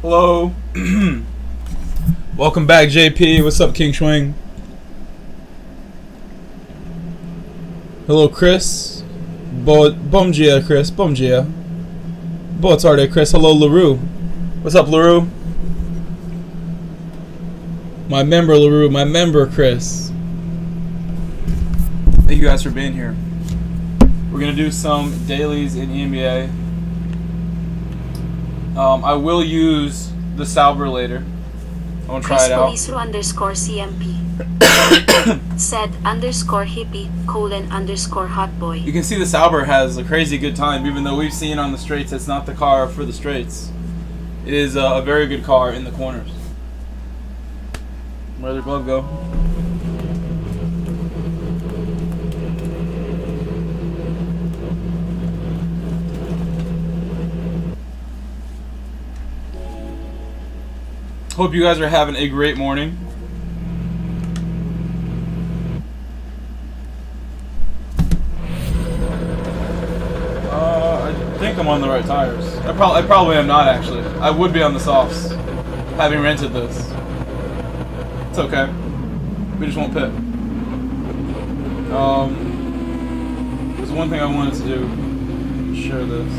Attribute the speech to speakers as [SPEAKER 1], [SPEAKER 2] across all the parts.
[SPEAKER 1] Hello. Welcome back, JP. What's up, King Schwing? Hello, Chris. Bom dia, Chris. Bom dia. Boa tarde, Chris. Hello, LaRue. What's up, LaRue? My member, LaRue. My member, Chris. Thank you guys for being here. We're going to do some dailies in EMEA. I will use the Sauber later. I want to try it out.
[SPEAKER 2] CMP said _hippie : hot boy.
[SPEAKER 1] You can see the Sauber has a crazy good time, even though we've seen on the straights it's not the car for the straights. It is a very good car in the corners. Where'd the glove go? Hope you guys are having a great morning. I think I'm on the right tires. I probably am not, actually. I would be on the softs, having rented this. It's okay. We just won't pit. There's one thing I wanted to do. Share this.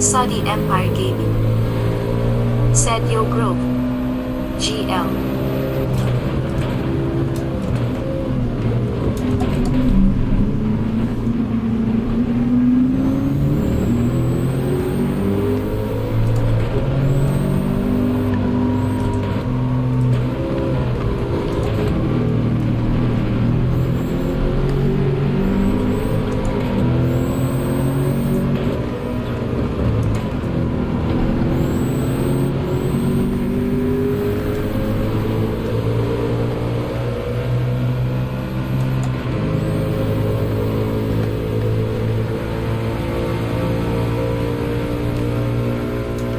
[SPEAKER 2] Saudi Empire Gaming said Yo Grove GL.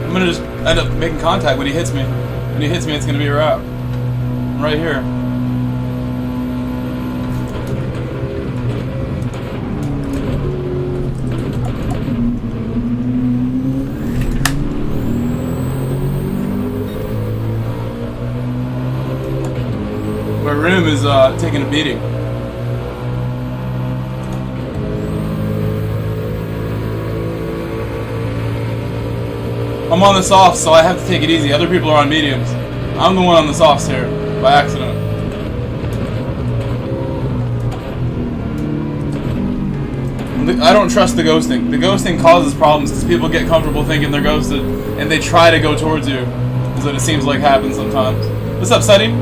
[SPEAKER 1] I'm gonna just end up making contact when he hits me. When he hits me, it's gonna be a wrap. I'm right here. My room is taking a beating. I'm on the softs, so I have to take it easy. Other people are on mediums. I'm the one on the softs here, by accident. I don't trust the ghosting. The ghosting causes problems because people get comfortable thinking they're ghosted, and they try to go towards you. Is what it seems like happens sometimes. What's up, Seti?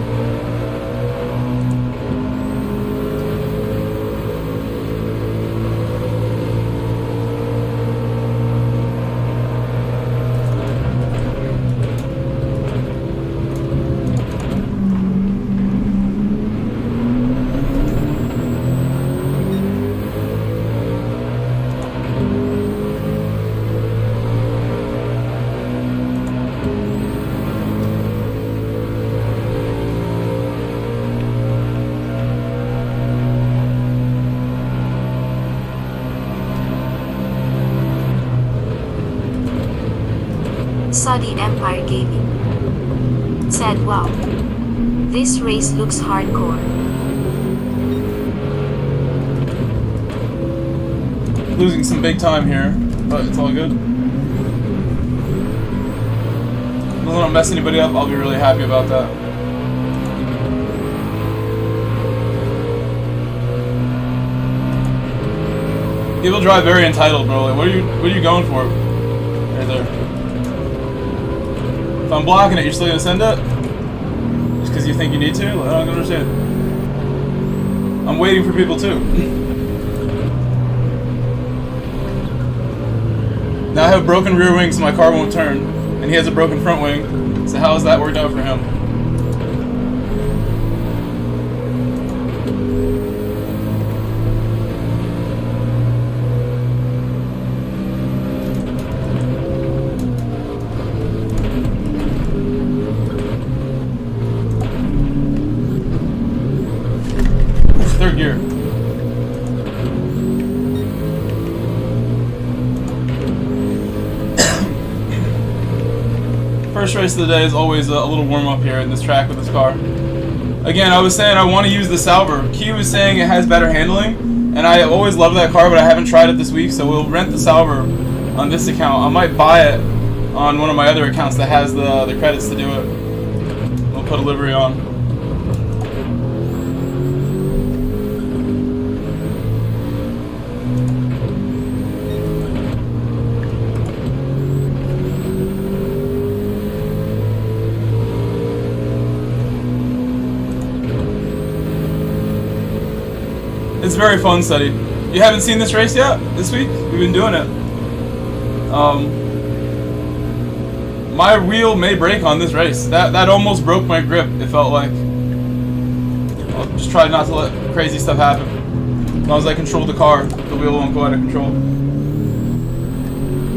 [SPEAKER 2] Saudi Empire Gaming said, wow, this race looks hardcore.
[SPEAKER 1] Losing some big time here, but it's all good. As long as I don't mess anybody up, I'll be really happy about that. People drive very entitled, bro. Like, what are you going for? Right there. If I'm blocking it, you're still gonna send it? Just because you think you need to? I don't understand. I'm waiting for people too. Now I have broken rear wings, so my car won't turn, and he has a broken front wing. So how has that worked out for him? Third gear. First race of the day is always a little warm up here in this track with this car. Again, I was saying I want to use the Salver. Key was saying it has better handling, and I always loved that car, but I haven't tried it this week, so we'll rent the Salver on this account. I might buy it on one of my other accounts that has the credits to do it. We'll put a livery on. It's very fun, Study. You haven't seen this race yet? This week? We've been doing it. My wheel may break on this race. That almost broke my grip, it felt like. I'll just try not to let crazy stuff happen. As long as I control the car, the wheel won't go out of control.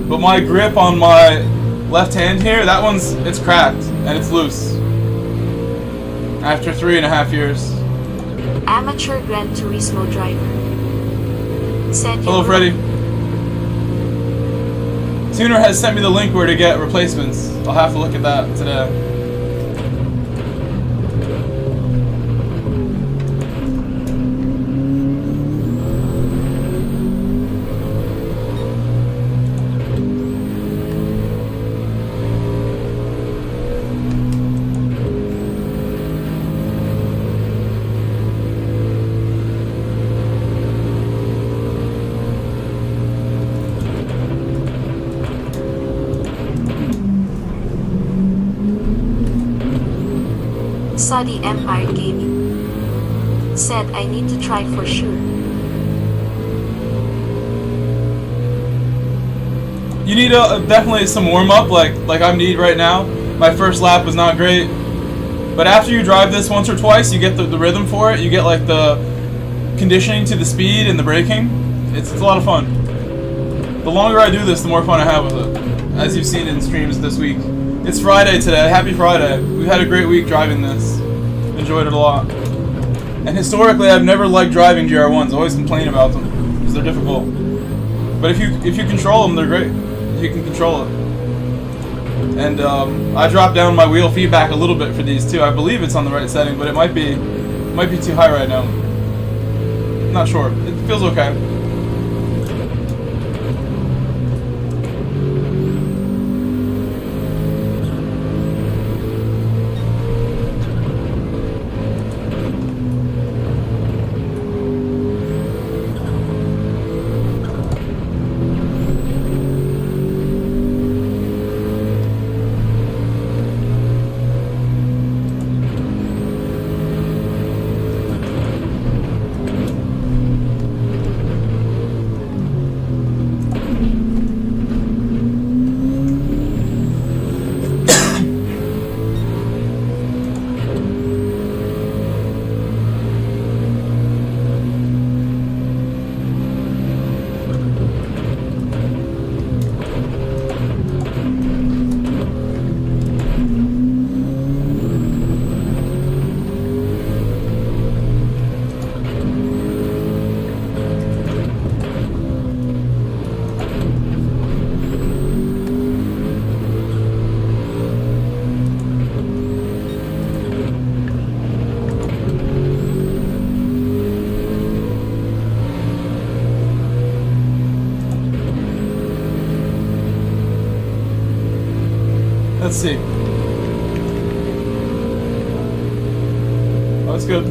[SPEAKER 1] But my grip on my left hand here, it's cracked and it's loose. After 3.5 years.
[SPEAKER 2] Amateur Gran Turismo driver. Said
[SPEAKER 1] Hello, Freddy. Tuner has sent me the link where to get replacements. I'll have to look at that today.
[SPEAKER 2] Saudi Empire Gaming. Said I need to try for sure.
[SPEAKER 1] You need definitely some warm-up like I need right now. My first lap was not great. But after you drive this once or twice, you get the rhythm for it. You get like the conditioning to the speed and the braking. It's a lot of fun. The longer I do this, the more fun I have with it. As you've seen in streams this week. It's Friday today. Happy Friday. We've had a great week driving this. Enjoyed it a lot. And historically, I've never liked driving GR1s. I always complain about them because they're difficult. But if you control them, they're great. If you can control it. And I dropped down my wheel feedback a little bit for these too. I believe it's on the right setting, but it might be too high right now. I'm not sure. It feels okay. Let's see. Oh, that's good.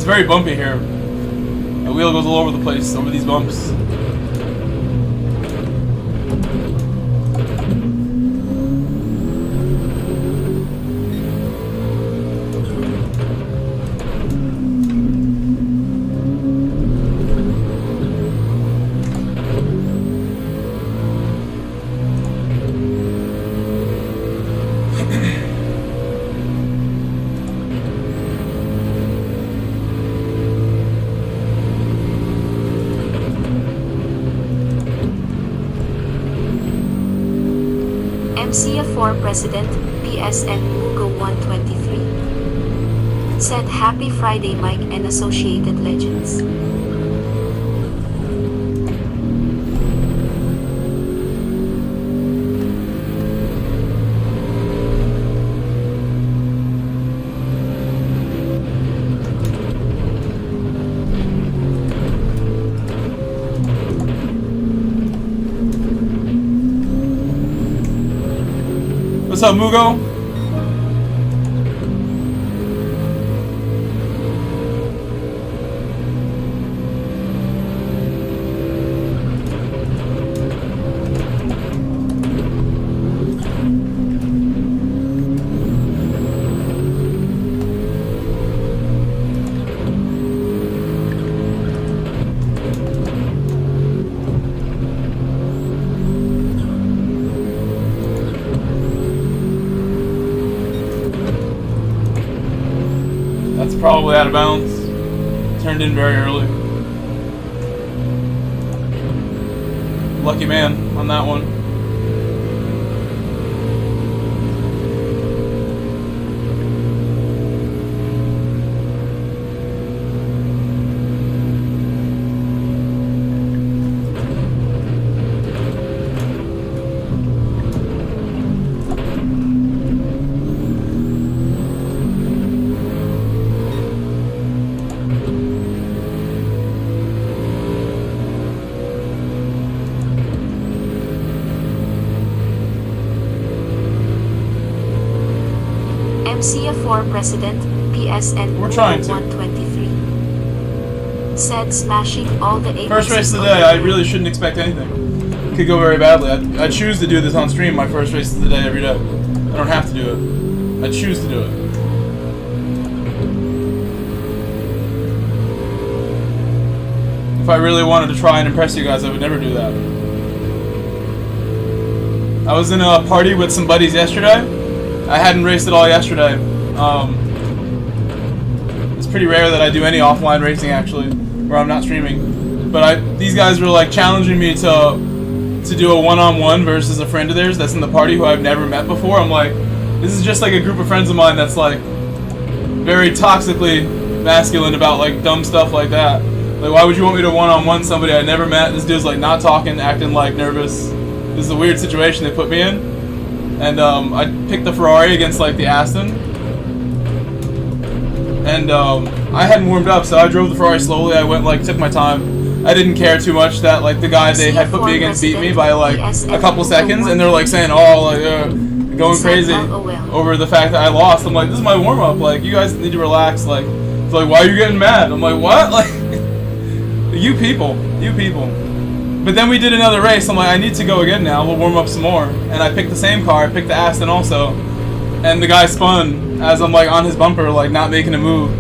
[SPEAKER 1] It's very bumpy here. My wheel goes all over the place over these bumps.
[SPEAKER 2] MCF4 President, PSN Mugo 123. Said Happy Friday Mike and Associated Legends.
[SPEAKER 1] What's up, Mugo? That's probably out of bounds. Turned in very early. Lucky man on that one.
[SPEAKER 2] MCF4 President, PSN
[SPEAKER 1] We're trying to.
[SPEAKER 2] 123. Said smashing all the 8
[SPEAKER 1] First race of the day, I really shouldn't expect anything. It could go very badly. I choose to do this on stream, my first race of the day every day. I don't have to do it. I choose to do it. If I really wanted to try and impress you guys, I would never do that. I was in a party with some buddies yesterday. I hadn't raced at all yesterday. It's pretty rare that I do any offline racing actually, where I'm not streaming. But these guys were like challenging me to do a one-on-one versus a friend of theirs that's in the party who I've never met before. I'm like, this is just like a group of friends of mine that's like very toxically masculine about like dumb stuff like that. Like, why would you want me to one-on-one somebody I never met? This dude's like not talking, acting like nervous. This is a weird situation they put me in. And I picked the Ferrari against like the Aston, and I hadn't warmed up, so I drove the Ferrari slowly. I went like took my time. I didn't care too much that like the guy they had put me against beat me by like a couple seconds, and they're like saying going crazy over the fact that I lost. I'm like, this is my warm up. Like, you guys need to relax. Like, it's like, why are you getting mad? I'm like, what? Like, you people. But then we did another race. I'm like, I need to go again now. We'll warm up some more. And I picked the same car. I picked the Aston also. And the guy spun as I'm like on his bumper, like not making a move.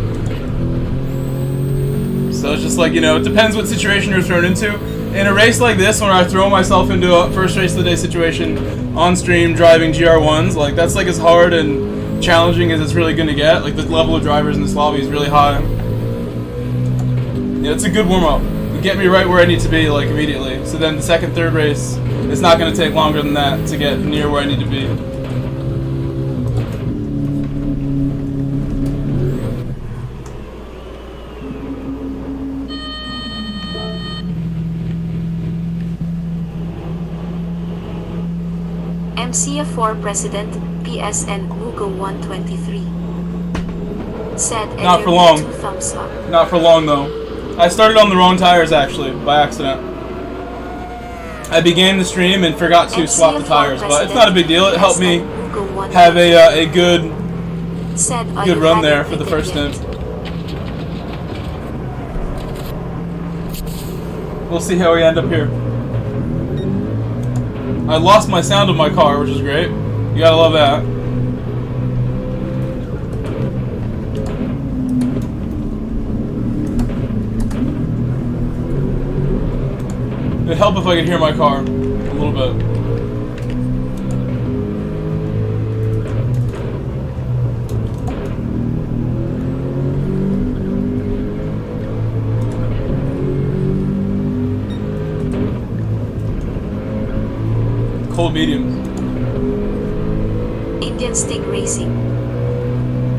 [SPEAKER 1] So it's just like, you know, it depends what situation you're thrown into. In a race like this, when I throw myself into a first race of the day situation on stream driving GR1s, like that's like as hard and challenging as it's really going to get. Like the level of drivers in this lobby is really high. Yeah, it's a good warm up. Get me right where I need to be, like, immediately. So then the second, third race, it's not going to take longer than that to get near where I need to be.
[SPEAKER 2] MCF4 President, PSN Mugo 123. Said
[SPEAKER 1] Not for long.
[SPEAKER 2] 2 thumbs up.
[SPEAKER 1] Not for long, though. I started on the wrong tires, actually, by accident. I began the stream and forgot to swap the tires, but it's not a big deal. It helped me have a good run there for the first stint. We'll see how we end up here. I lost my sound of my car, which is great. You gotta love that. It'd help if I could hear my car a little bit. Cold mediums.
[SPEAKER 2] Indian Stig Racing.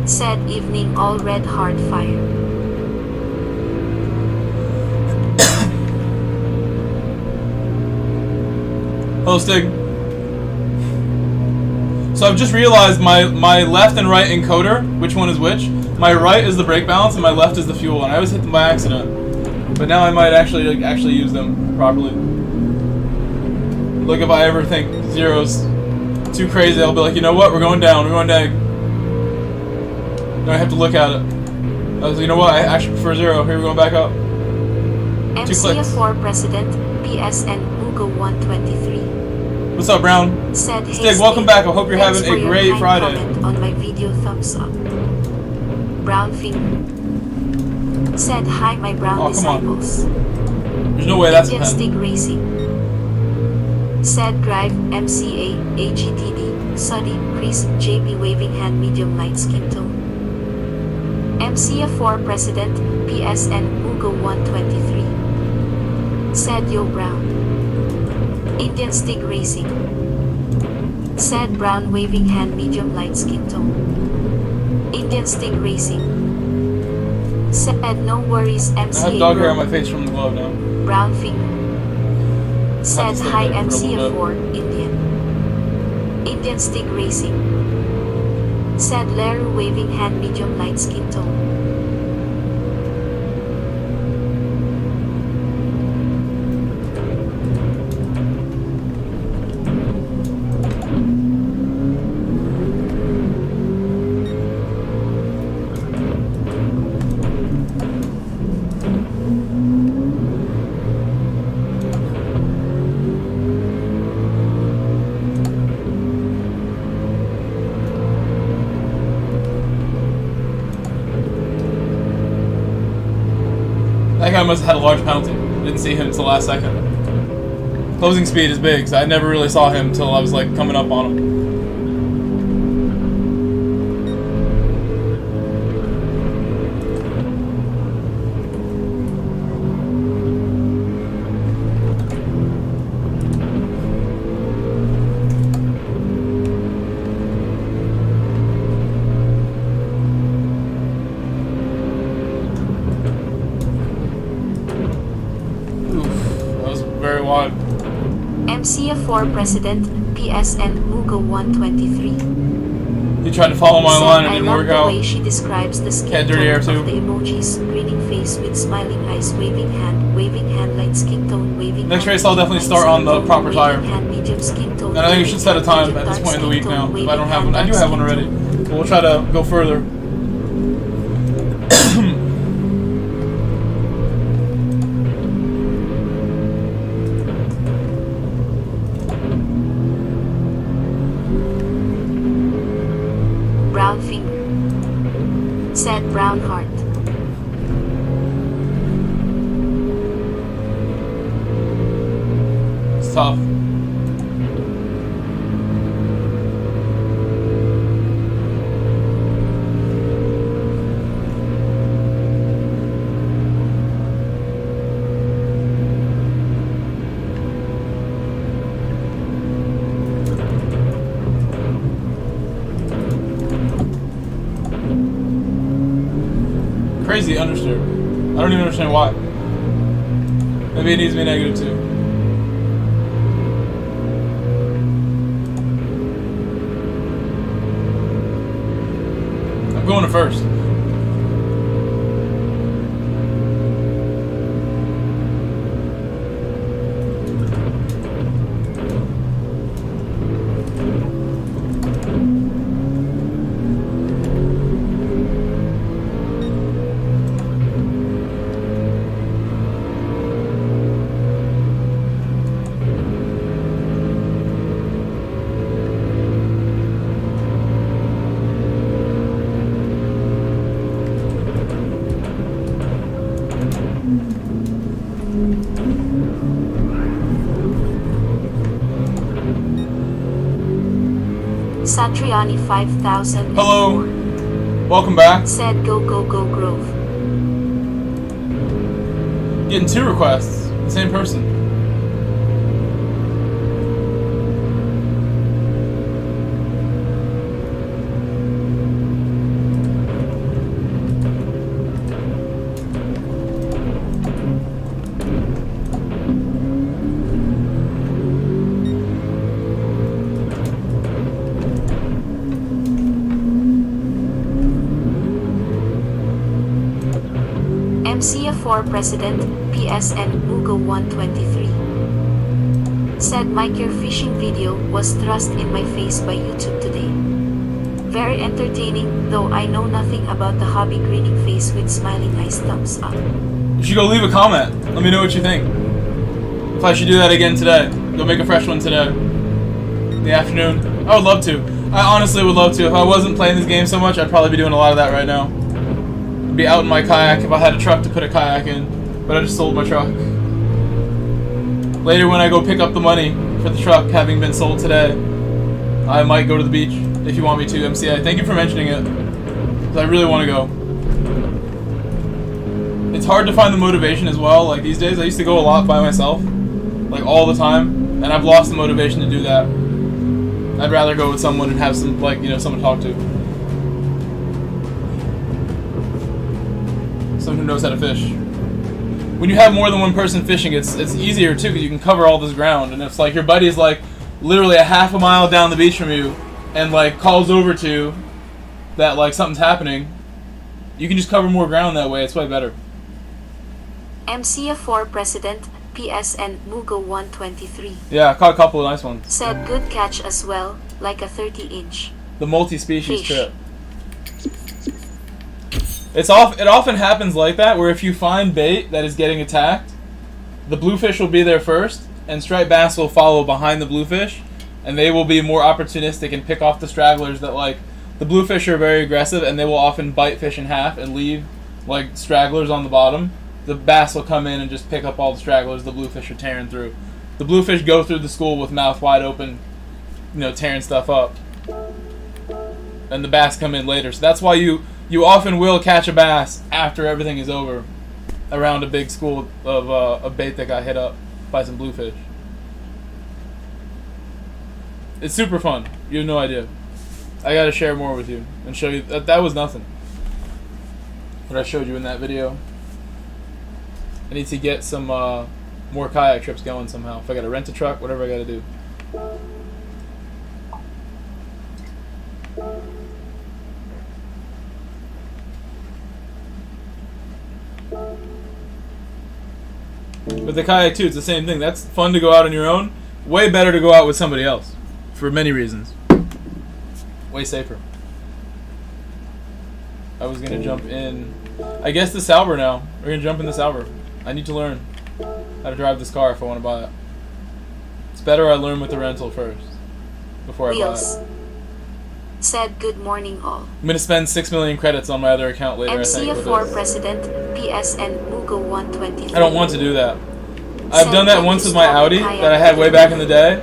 [SPEAKER 2] Said evening all red hard fire.
[SPEAKER 1] Hello, Stig. So I've just realized my left and right encoder, which one is which. My right is the brake balance and my left is the fuel, and I always hit them by accident. But now I might actually use them properly. Like if I ever think zero's too crazy, I'll be like, you know what, we're going down, we're going down. Then I have to look at it. I was like, you know what, I actually prefer zero. Here we're going back up. 2 clicks.
[SPEAKER 2] MCF4 President, PSN Mugo 123.
[SPEAKER 1] What's up, Brown?
[SPEAKER 2] Said, hey,
[SPEAKER 1] Stig, welcome back. I hope you're having a great Friday.
[SPEAKER 2] Comment on my video, thumbs up. Brown Finger. Said, hi my brown disciples.
[SPEAKER 1] There's no way that's a
[SPEAKER 2] Indian
[SPEAKER 1] pen.
[SPEAKER 2] Stig Racing. Said drive MCA AGTD Suddy Chris JP waving hand medium light skin tone. MCF4 President PSN Mugo 123. Said yo brown. Indian Stig Racing. Said brown waving hand medium light skin tone. Indian Stig Racing. Said no worries MCA.
[SPEAKER 1] I have dog hair on my face from the glove now.
[SPEAKER 2] Brown finger. Said hi MCF4 Indian Stig Racing. Said Leru waving hand medium light skin tone.
[SPEAKER 1] That guy must have had a large penalty. Didn't see him until the last second. Closing speed is big, so I never really saw him until I was like coming up on him. Very wide.
[SPEAKER 2] MCF4 President PSN Mugo 123.
[SPEAKER 1] He tried to follow my line and didn't work out.
[SPEAKER 2] I love the way she describes the skin tone of the emojis, grinning face with smiling eyes, waving hand light skin tone, waving
[SPEAKER 1] Next race I'll definitely start on the proper tire.
[SPEAKER 2] Hand, medium skin tone,
[SPEAKER 1] and I think we should set a time at this point in the week now. If I don't have one. I do have one already. But we'll try to go further.
[SPEAKER 2] Brown finger. Said brown heart.
[SPEAKER 1] It's tough. Crazy understeer. I don't even understand why. Maybe it needs to be negative too. I'm going to first.
[SPEAKER 2] Satriani 5000.
[SPEAKER 1] Hello. Welcome back.
[SPEAKER 2] Said go go go Grove.
[SPEAKER 1] Getting 2 requests. The same person.
[SPEAKER 2] MCF4 President, PSN Mugo 123. Said Mike, your fishing video was thrust in my face by YouTube today. Very entertaining, though I know nothing about the hobby. Grinning face with smiling eyes, thumbs up.
[SPEAKER 1] You should go leave a comment. Let me know what you think. If I should do that again today. Go make a fresh one today. In the afternoon. I would love to. I honestly would love to. If I wasn't playing this game so much, I'd probably be doing a lot of that right now. Be out in my kayak if I had a truck to put a kayak in, but I just sold my truck. Later when I go pick up the money for the truck having been sold today, I might go to the beach if you want me to, MCA. Thank you for mentioning it, because I really want to go. It's hard to find the motivation as well. Like these days, I used to go a lot by myself, like all the time, and I've lost the motivation to do that. I'd rather go with someone and have some, like, you know, someone to talk to. Someone who knows how to fish. When you have more than one person fishing, it's easier too, because you can cover all this ground. And it's like your buddy's like literally a half a mile down the beach from you, and like calls over to you that like something's happening. You can just cover more ground that way. It's way better.
[SPEAKER 2] MCF4 President, PSN Mugo 123.
[SPEAKER 1] Yeah, I caught a couple of nice ones.
[SPEAKER 2] Said good catch as well, like a 30-inch.
[SPEAKER 1] The multi-species
[SPEAKER 2] Fish.
[SPEAKER 1] trip. It often happens like that, where if you find bait that is getting attacked, the bluefish will be there first, and striped bass will follow behind the bluefish, and they will be more opportunistic and pick off the stragglers that, like, the bluefish are very aggressive, and they will often bite fish in half and leave, like, stragglers on the bottom. The bass will come in and just pick up all the stragglers the bluefish are tearing through. The bluefish go through the school with mouth wide open, you know, tearing stuff up. And the bass come in later. So that's why you often will catch a bass after everything is over around a big school of a bait that got hit up by some bluefish. It's super fun. You have no idea. I gotta share more with you and show you that was nothing. What I showed you in that video. I need to get some more kayak trips going somehow. If I gotta rent a truck, whatever I gotta do. With the kayak too, it's the same thing. That's fun to go out on your own. Way better to go out with somebody else. For many reasons. Way safer. I was gonna jump in, I guess, the Sauber now. We're gonna jump in the Sauber. I need to learn how to drive this car if I want to buy it. It's better I learn with the rental first before I buy it.
[SPEAKER 2] Said good morning all.
[SPEAKER 1] I'm gonna spend 6 million credits on my other account later.
[SPEAKER 2] MCF4 President, PSN Mugo 123.
[SPEAKER 1] I don't want to do that. I've done that once with my Audi that I had way back in the day.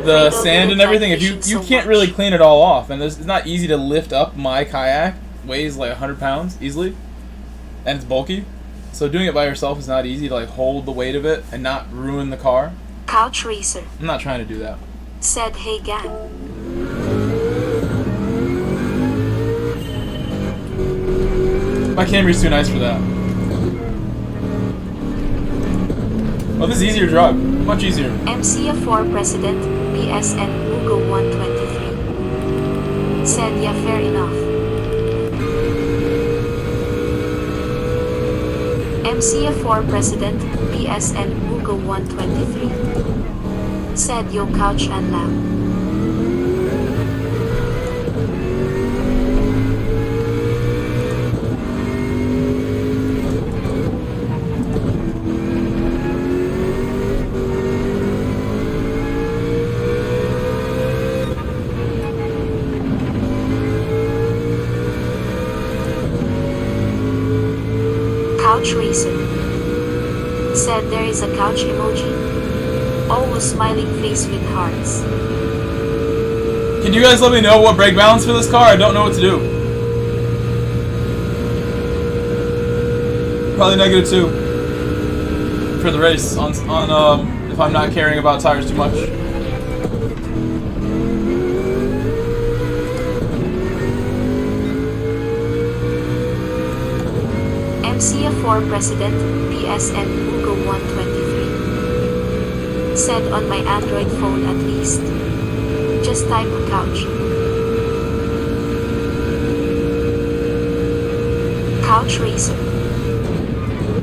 [SPEAKER 1] The sand and everything, if you can't really clean it all off, and it's not easy to lift up my kayak. Weighs like 100 pounds easily, and it's bulky. So doing it by yourself is not easy to like hold the weight of it and not ruin the car.
[SPEAKER 2] Couch Racer.
[SPEAKER 1] I'm not trying to do that.
[SPEAKER 2] Said hey gang.
[SPEAKER 1] My Camry's too nice for that. Oh, this is easier to drive. Much easier.
[SPEAKER 2] MCF4 President, PSN Mugo 123. Said yeah, fair enough. MCF4 President, PSN Mugo 123. Said yo couch and lap. Couch Racer. Said there is a couch emoji. Always smiling face with hearts.
[SPEAKER 1] Can you guys let me know what brake balance for this car? I don't know what to do. Probably -2 for the race on if I'm not caring about tires too much.
[SPEAKER 2] MCF4 President PSN Mugo 123 said on my Android phone at least. Just type couch. Couch Racer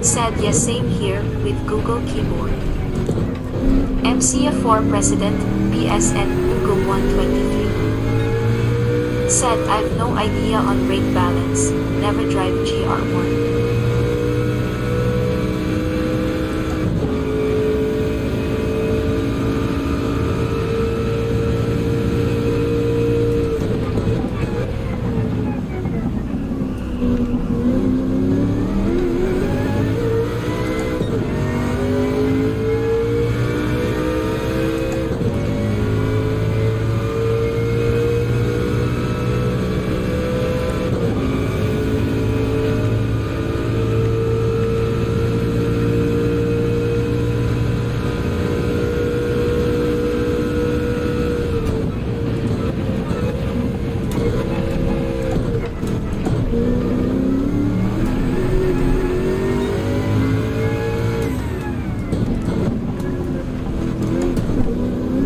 [SPEAKER 2] said yes, same here with Google Keyboard. MCF4 President PSN Mugo 123 said I've no idea on brake balance, never drive GR1.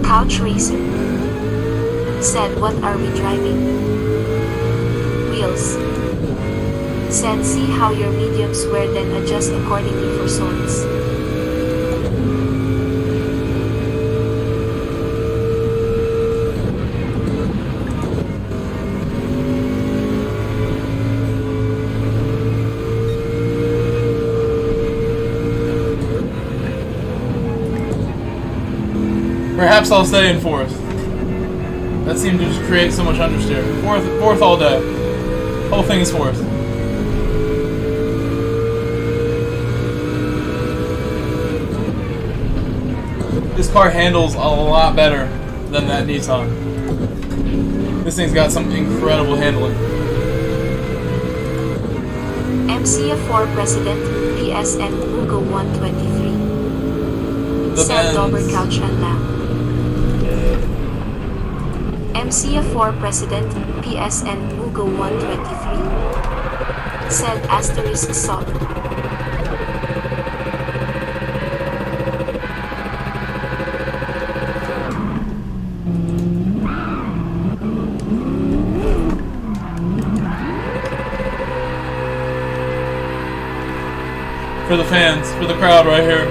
[SPEAKER 2] Couch Racer said what are we driving? Wheels said see how your mediums wear then adjust accordingly for sorts.
[SPEAKER 1] Perhaps I'll stay in 4th. That seemed to just create so much understeer. 4th all day. Whole thing is 4th. This car handles a lot better than that Nissan. This thing's got some incredible handling.
[SPEAKER 2] MCF4 President PSN Mugo 123 said Dober couch and lap. MCF4 President PSN Mugo 123 said asterisk salt.
[SPEAKER 1] For the fans, for the crowd right here.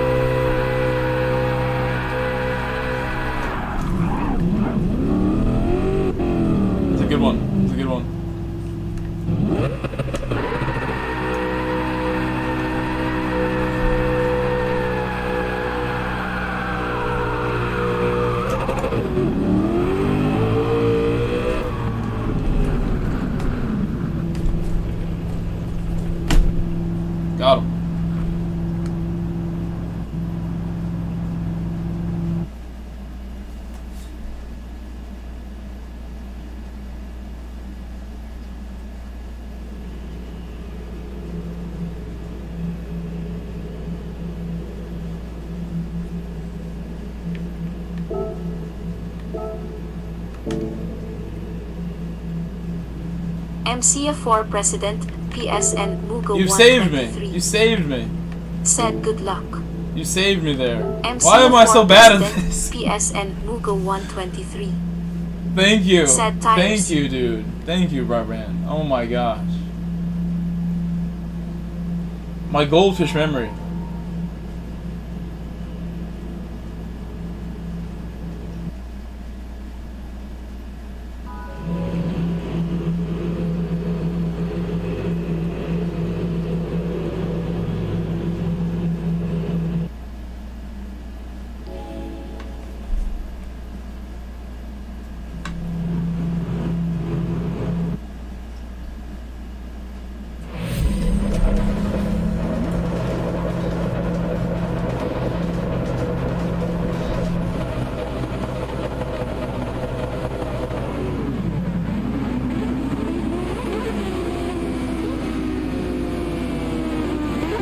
[SPEAKER 1] It's a good one. It's a good one. Got him.
[SPEAKER 2] MCF4 President PSN Mugo
[SPEAKER 1] You saved
[SPEAKER 2] 123
[SPEAKER 1] me. You saved me.
[SPEAKER 2] said good luck.
[SPEAKER 1] You saved me there.
[SPEAKER 2] MCF4
[SPEAKER 1] Why am I so bad at
[SPEAKER 2] President
[SPEAKER 1] this?
[SPEAKER 2] PSN Mugo 123
[SPEAKER 1] Thank you.
[SPEAKER 2] Sad times.
[SPEAKER 1] Thank you, dude. Thank you, Barbran. Oh my gosh. My goldfish memory.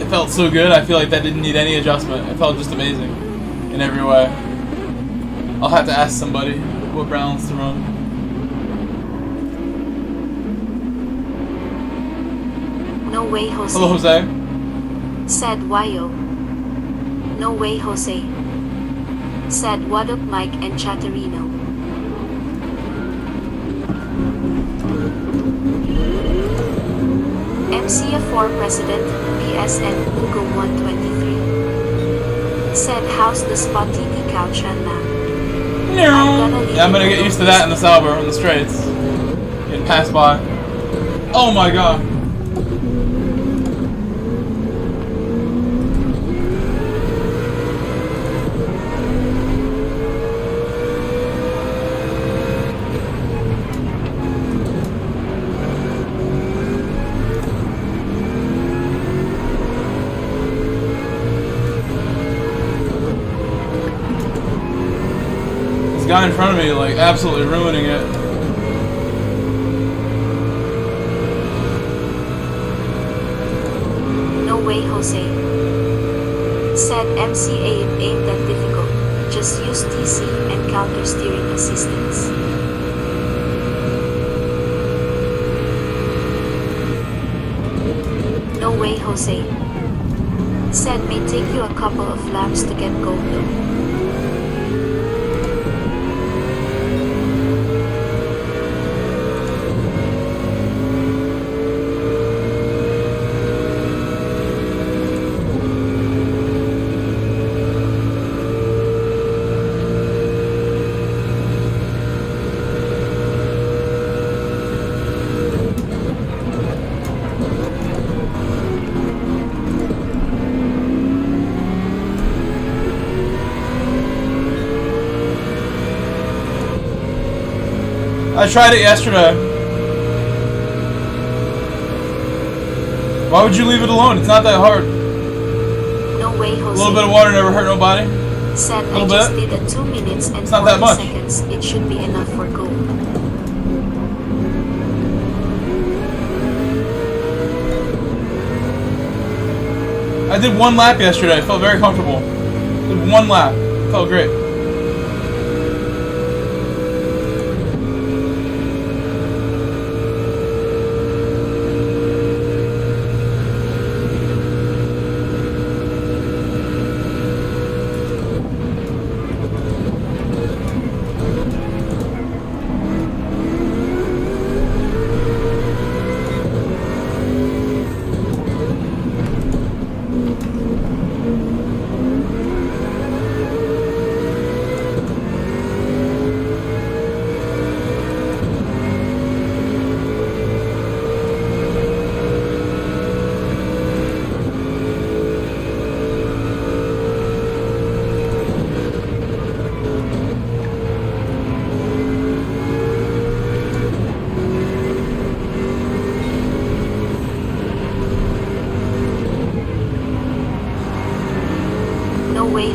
[SPEAKER 1] It felt so good. I feel like that didn't need any adjustment. It felt just amazing in every way. I'll have to ask somebody what balance to run.
[SPEAKER 2] No way, Jose.
[SPEAKER 1] Hello, Jose.
[SPEAKER 2] Said Wayo. No way, Jose. Said what up, Mike and Chatterino. MCF4 President, PSN Hugo 123. Said how's the spot TV couch and now?
[SPEAKER 1] Yeah, I'm gonna get used to that in the Sauber on the straights. Getting passed by. Oh my god. Guy in front of me, like, absolutely ruining it.
[SPEAKER 2] No way, Jose. Said MCA, it ain't that difficult. Just use TC and counter steering assistance. No way, Jose. Said may take you a couple of laps to get going though.
[SPEAKER 1] I tried it yesterday. Why would you leave it alone? It's not that hard.
[SPEAKER 2] No way, Jose.
[SPEAKER 1] A little bit of water never hurt nobody.
[SPEAKER 2] Said I just did a 2 minutes and 40 seconds. It should be enough for gold.
[SPEAKER 1] I did one lap yesterday. I felt very comfortable. Did one lap. Felt great.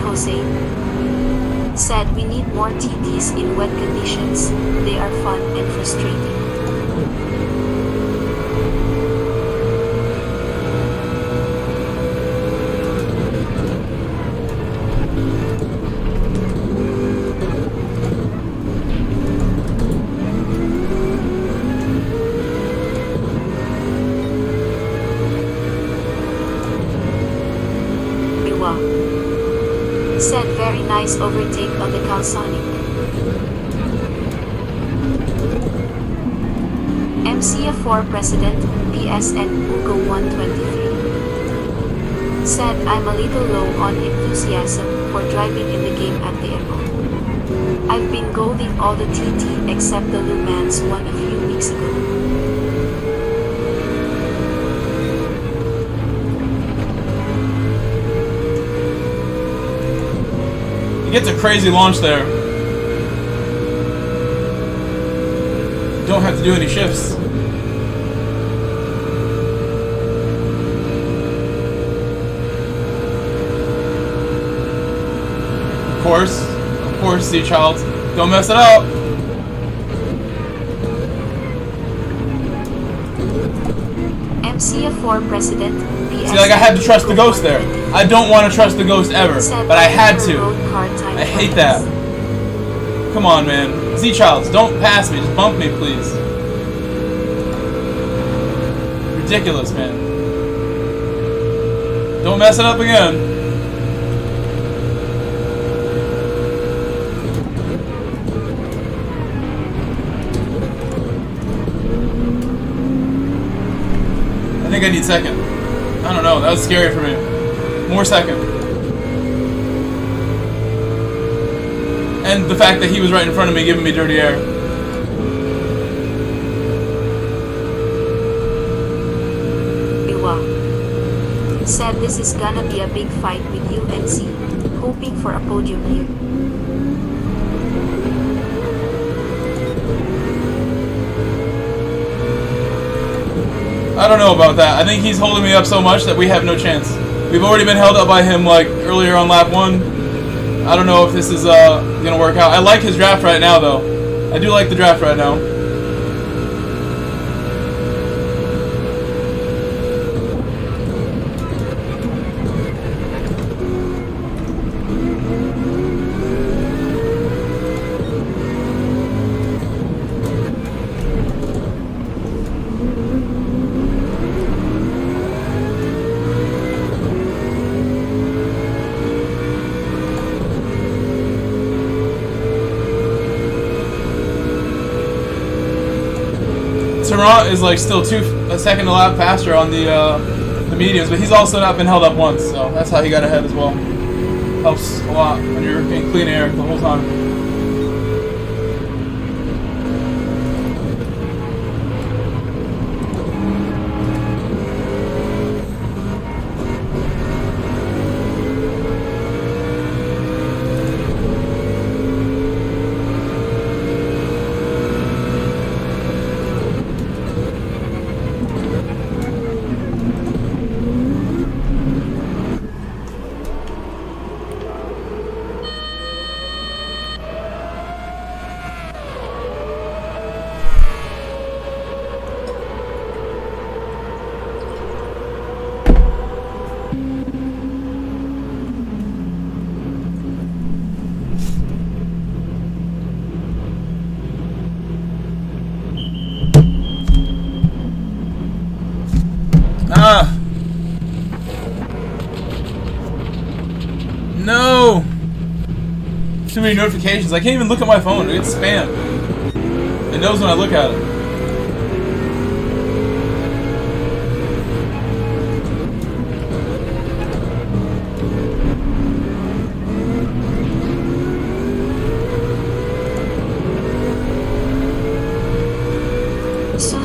[SPEAKER 2] Jose. Said we need more TTs in wet conditions. They are fun and frustrating. Said very nice overtake on the Calsonic. MCF4 President, PSN Hugo 123. Said I'm a little low on enthusiasm for driving in the game at the airport. I've been golding all the TT except the Le Mans one a few weeks ago.
[SPEAKER 1] He gets a crazy launch there. Don't have to do any shifts. Of course, sea child. Don't mess it up.
[SPEAKER 2] MCF4 President,
[SPEAKER 1] See, like I had to trust the ghost there. I don't want to trust the ghost ever, but I had to. I hate that. Come on, man. Z-Childs, don't pass me. Just bump me, please. Ridiculous, man. Don't mess it up again. I think I need second. I don't know, that was scary for me. More second. And the fact that he was right in front of me giving me dirty air.
[SPEAKER 2] Iwa said this is gonna be a big fight with UNC, hoping for a podium here.
[SPEAKER 1] I don't know about that. I think he's holding me up so much that we have no chance. We've already been held up by him like earlier on lap 1. I don't know if this is gonna work out. I like his draft right now though. I do like the draft right now. Tarrant is like still a second to lap faster on the mediums, but he's also not been held up once, so that's how he got ahead as well. Helps a lot when you're getting clean air the whole time. No! Too many notifications. I can't even look at my phone. It's spam. It knows when I look at it.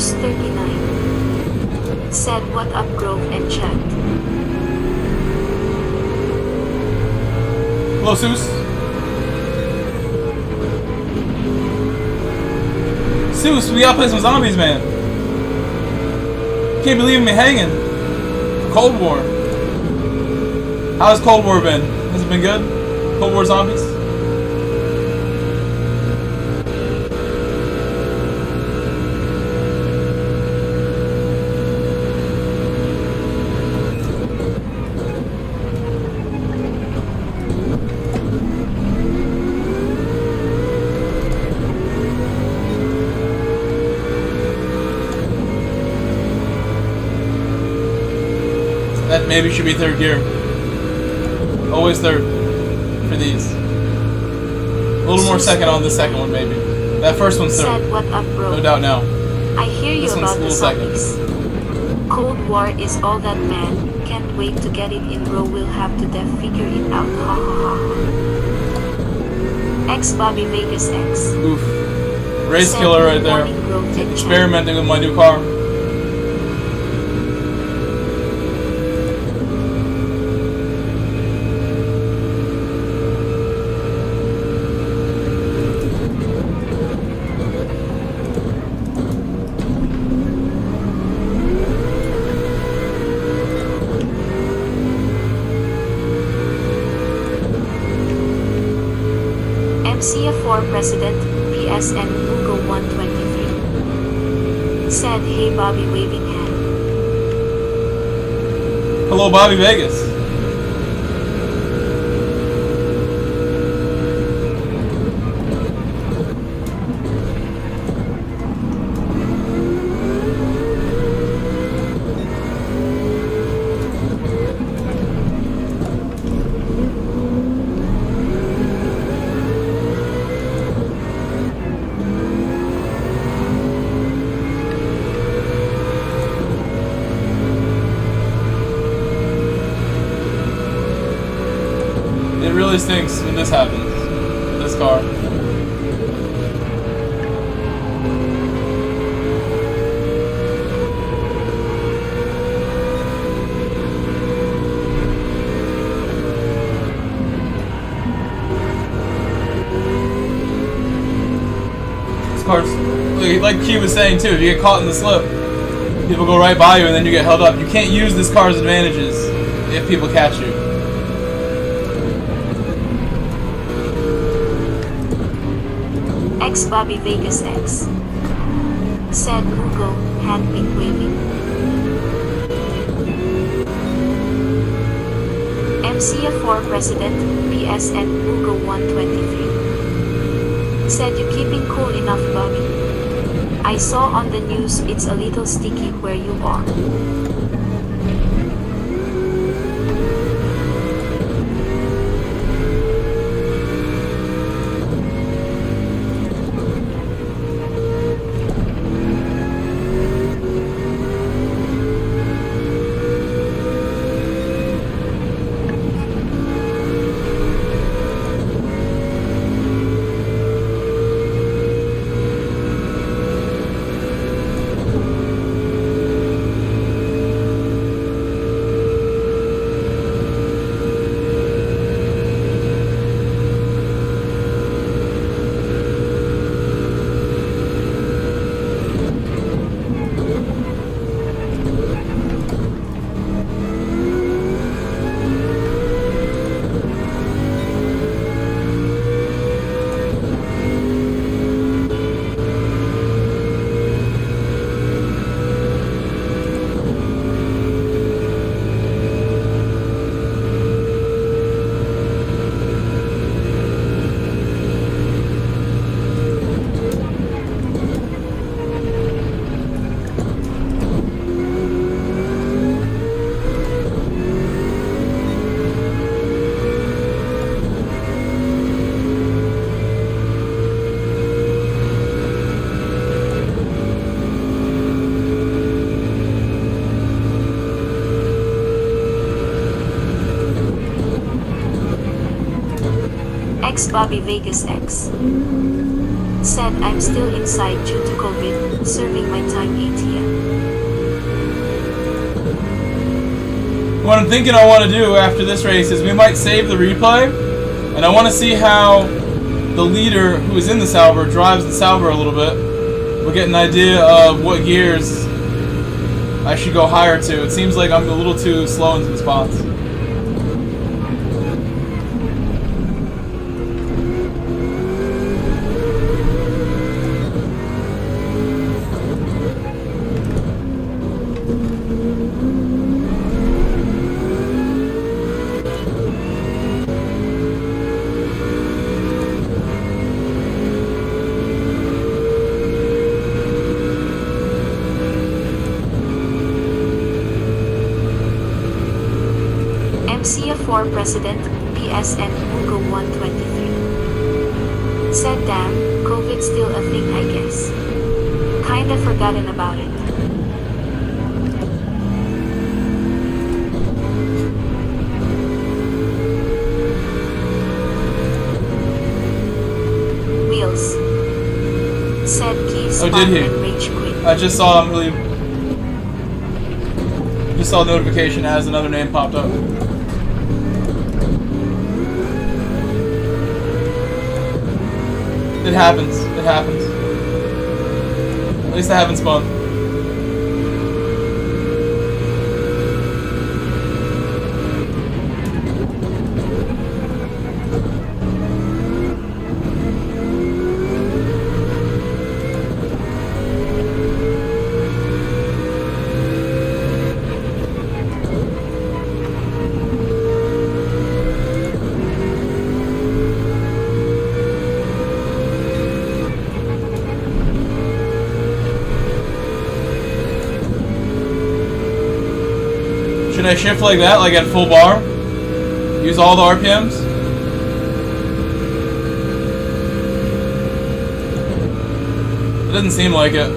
[SPEAKER 2] Sus39 said what up Grove and chat.
[SPEAKER 1] Hello, Seuss. Seuss, we gotta play some zombies, man. Can't believe me hanging. Cold War. How's Cold War been? Has it been good? Cold War zombies? That maybe should be third gear. Always third for these. A little more second on the second one, maybe. That first one's third.
[SPEAKER 2] Said what up, bro?
[SPEAKER 1] No doubt now.
[SPEAKER 2] I hear you
[SPEAKER 1] This one's
[SPEAKER 2] about
[SPEAKER 1] a
[SPEAKER 2] the
[SPEAKER 1] little second.
[SPEAKER 2] zombies. Cold War is all that, man. Can't wait to get it in, bro. We'll have to figure it out. Ha ha ha. X Bobby Vegas X.
[SPEAKER 1] Oof. Race
[SPEAKER 2] Said
[SPEAKER 1] killer right there.
[SPEAKER 2] morning, bro. Take
[SPEAKER 1] Experimenting with my new car.
[SPEAKER 2] MCF4 President, PSN Mugo 123. Said hey Bobby waving hand.
[SPEAKER 1] Hello, Bobby Vegas. It really stinks when this happens. This car. This car's like Q was saying too. If you get caught in the slip, people go right by you and then you get held up. You can't use this car's advantages if people catch you.
[SPEAKER 2] X Bobby Vegas X. Said Hugo, hand pick waving. MCF4 President, PSN Hugo 123. Said you keeping cool enough, Bobby. I saw on the news it's a little sticky where you are. X Bobby Vegas X. Said I'm still inside due to COVID, serving my time ATM.
[SPEAKER 1] What I'm thinking I want to do after this race is we might save the replay, and I want to see how the leader who is in the Sauber drives the Sauber a little bit. We'll get an idea of what gears I should go higher to. It seems like I'm a little too slow in some spots.
[SPEAKER 2] MCF4 President, PSN Hugo 123. Said damn, COVID's still a thing I guess. Kinda forgotten about it. Wheels. Said Keys
[SPEAKER 1] Oh, did he?
[SPEAKER 2] Rage quit.
[SPEAKER 1] I just saw him leave. Just saw a notification as another name popped up. It happens. It happens. At least I haven't spun. I shift like that, like at full bar? Use all the RPMs? It doesn't seem like it.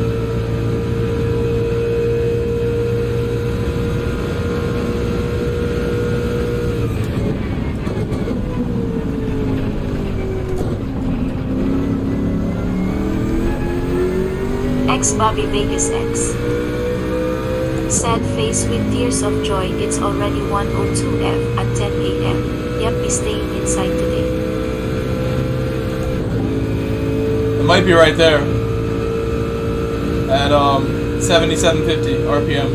[SPEAKER 2] X Bobby Vegas X. Sad face with tears of joy, it's already 1:02 at 10 a.m. Yep, be staying inside today.
[SPEAKER 1] It might be right there. At 7750 RPM.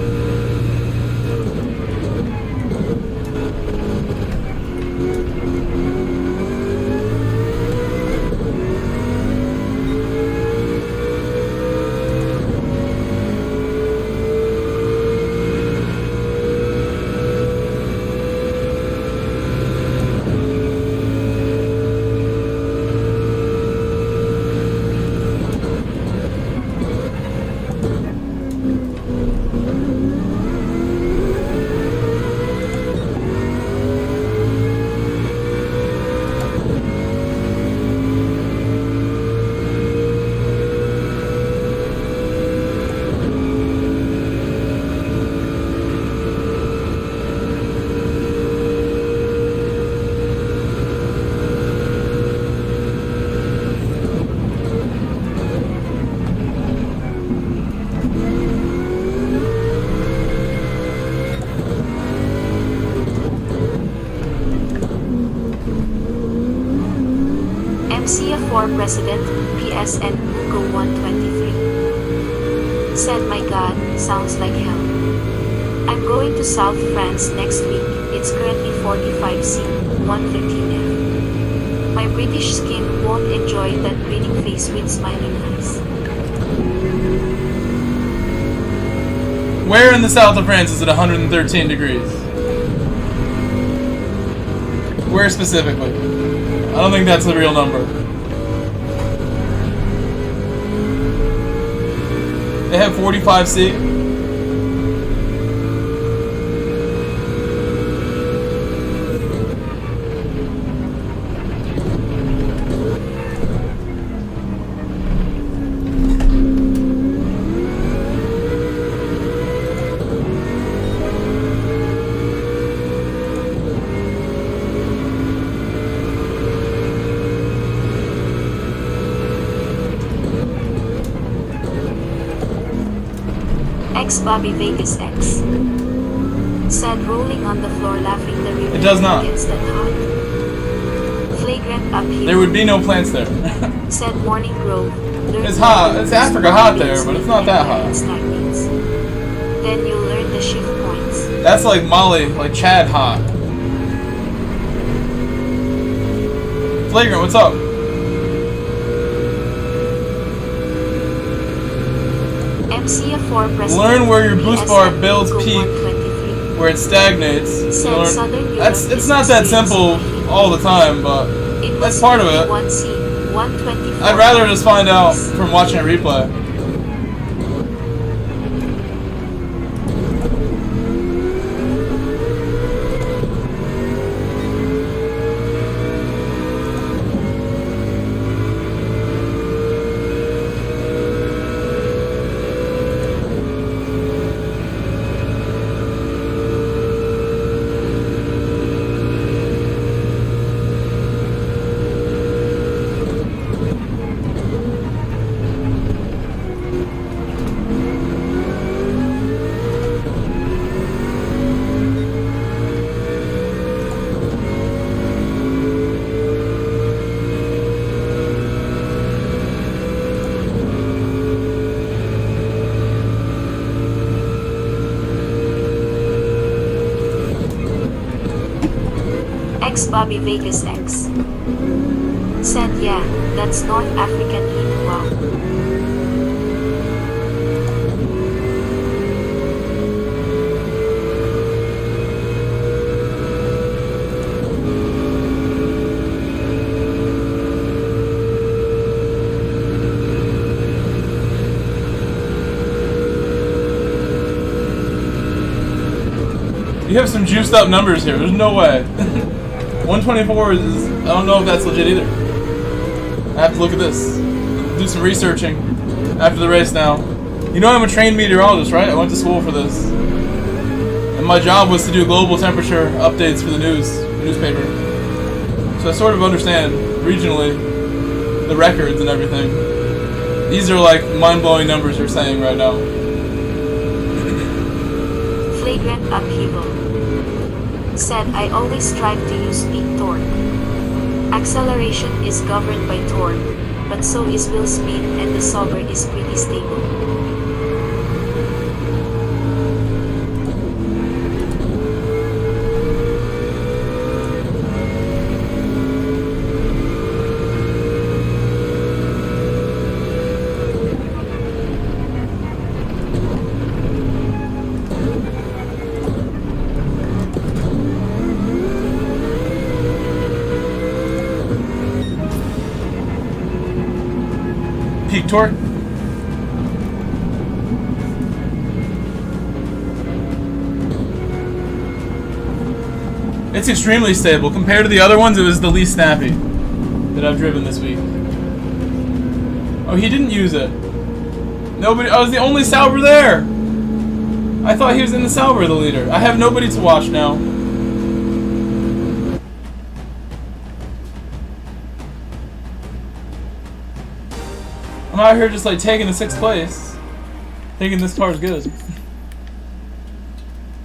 [SPEAKER 2] MCF4 President, PSN Mugo 123. Said my god, sounds like hell. I'm going to South France next week, it's currently 45C, 113F. My British skin won't enjoy that grinning face with smiling eyes.
[SPEAKER 1] Where in the south of France is it 113 degrees? Where specifically? I don't think that's the real number. They have 45C.
[SPEAKER 2] X Bobby Vegas X. Said rolling on the floor laughing the river.
[SPEAKER 1] It does not.
[SPEAKER 2] Gets that hot. Flagrant up here.
[SPEAKER 1] There would be no plants there.
[SPEAKER 2] Said Morning Grove.
[SPEAKER 1] It's hot. It's Africa hot there, but it's not that hot.
[SPEAKER 2] Then you'll learn the shift points.
[SPEAKER 1] That's like Mali, like Chad hot. Flagrant, what's up?
[SPEAKER 2] MCF4 President.
[SPEAKER 1] Learn where your boost bar
[SPEAKER 2] PSN
[SPEAKER 1] builds
[SPEAKER 2] Mugo
[SPEAKER 1] peak,
[SPEAKER 2] 123.
[SPEAKER 1] where it stagnates.
[SPEAKER 2] Said
[SPEAKER 1] Learn-
[SPEAKER 2] Southern Europe
[SPEAKER 1] That's
[SPEAKER 2] is
[SPEAKER 1] it's not that simple
[SPEAKER 2] experiencing
[SPEAKER 1] all the time, but
[SPEAKER 2] It
[SPEAKER 1] that's
[SPEAKER 2] was
[SPEAKER 1] part of it.
[SPEAKER 2] 1C, 124.
[SPEAKER 1] I'd rather just find out from watching a replay.
[SPEAKER 2] X Bobby Vegas X. Said yeah, that's North African in wow.
[SPEAKER 1] You have some juiced up numbers here. There's no way. 124 is... I don't know if that's legit either. I have to look at this. Do some researching after the race now. You know I'm a trained meteorologist, right? I went to school for this. And my job was to do global temperature updates for the newspaper. So I sort of understand, regionally, the records and everything. These are like mind-blowing numbers you're saying right now.
[SPEAKER 2] Flagrant upheaval. Said I always strive to use peak torque. Acceleration is governed by torque, but so is wheel speed, and the Sauber is pretty stable.
[SPEAKER 1] Peak torque. It's extremely stable. Compared to the other ones, it was the least snappy that I've driven this week. Oh, he didn't use it. Nobody. I was the only Sauber there. I thought he was in the Sauber, the leader. I have nobody to watch now. I'm out here just like taking the 6th place, thinking this car is good.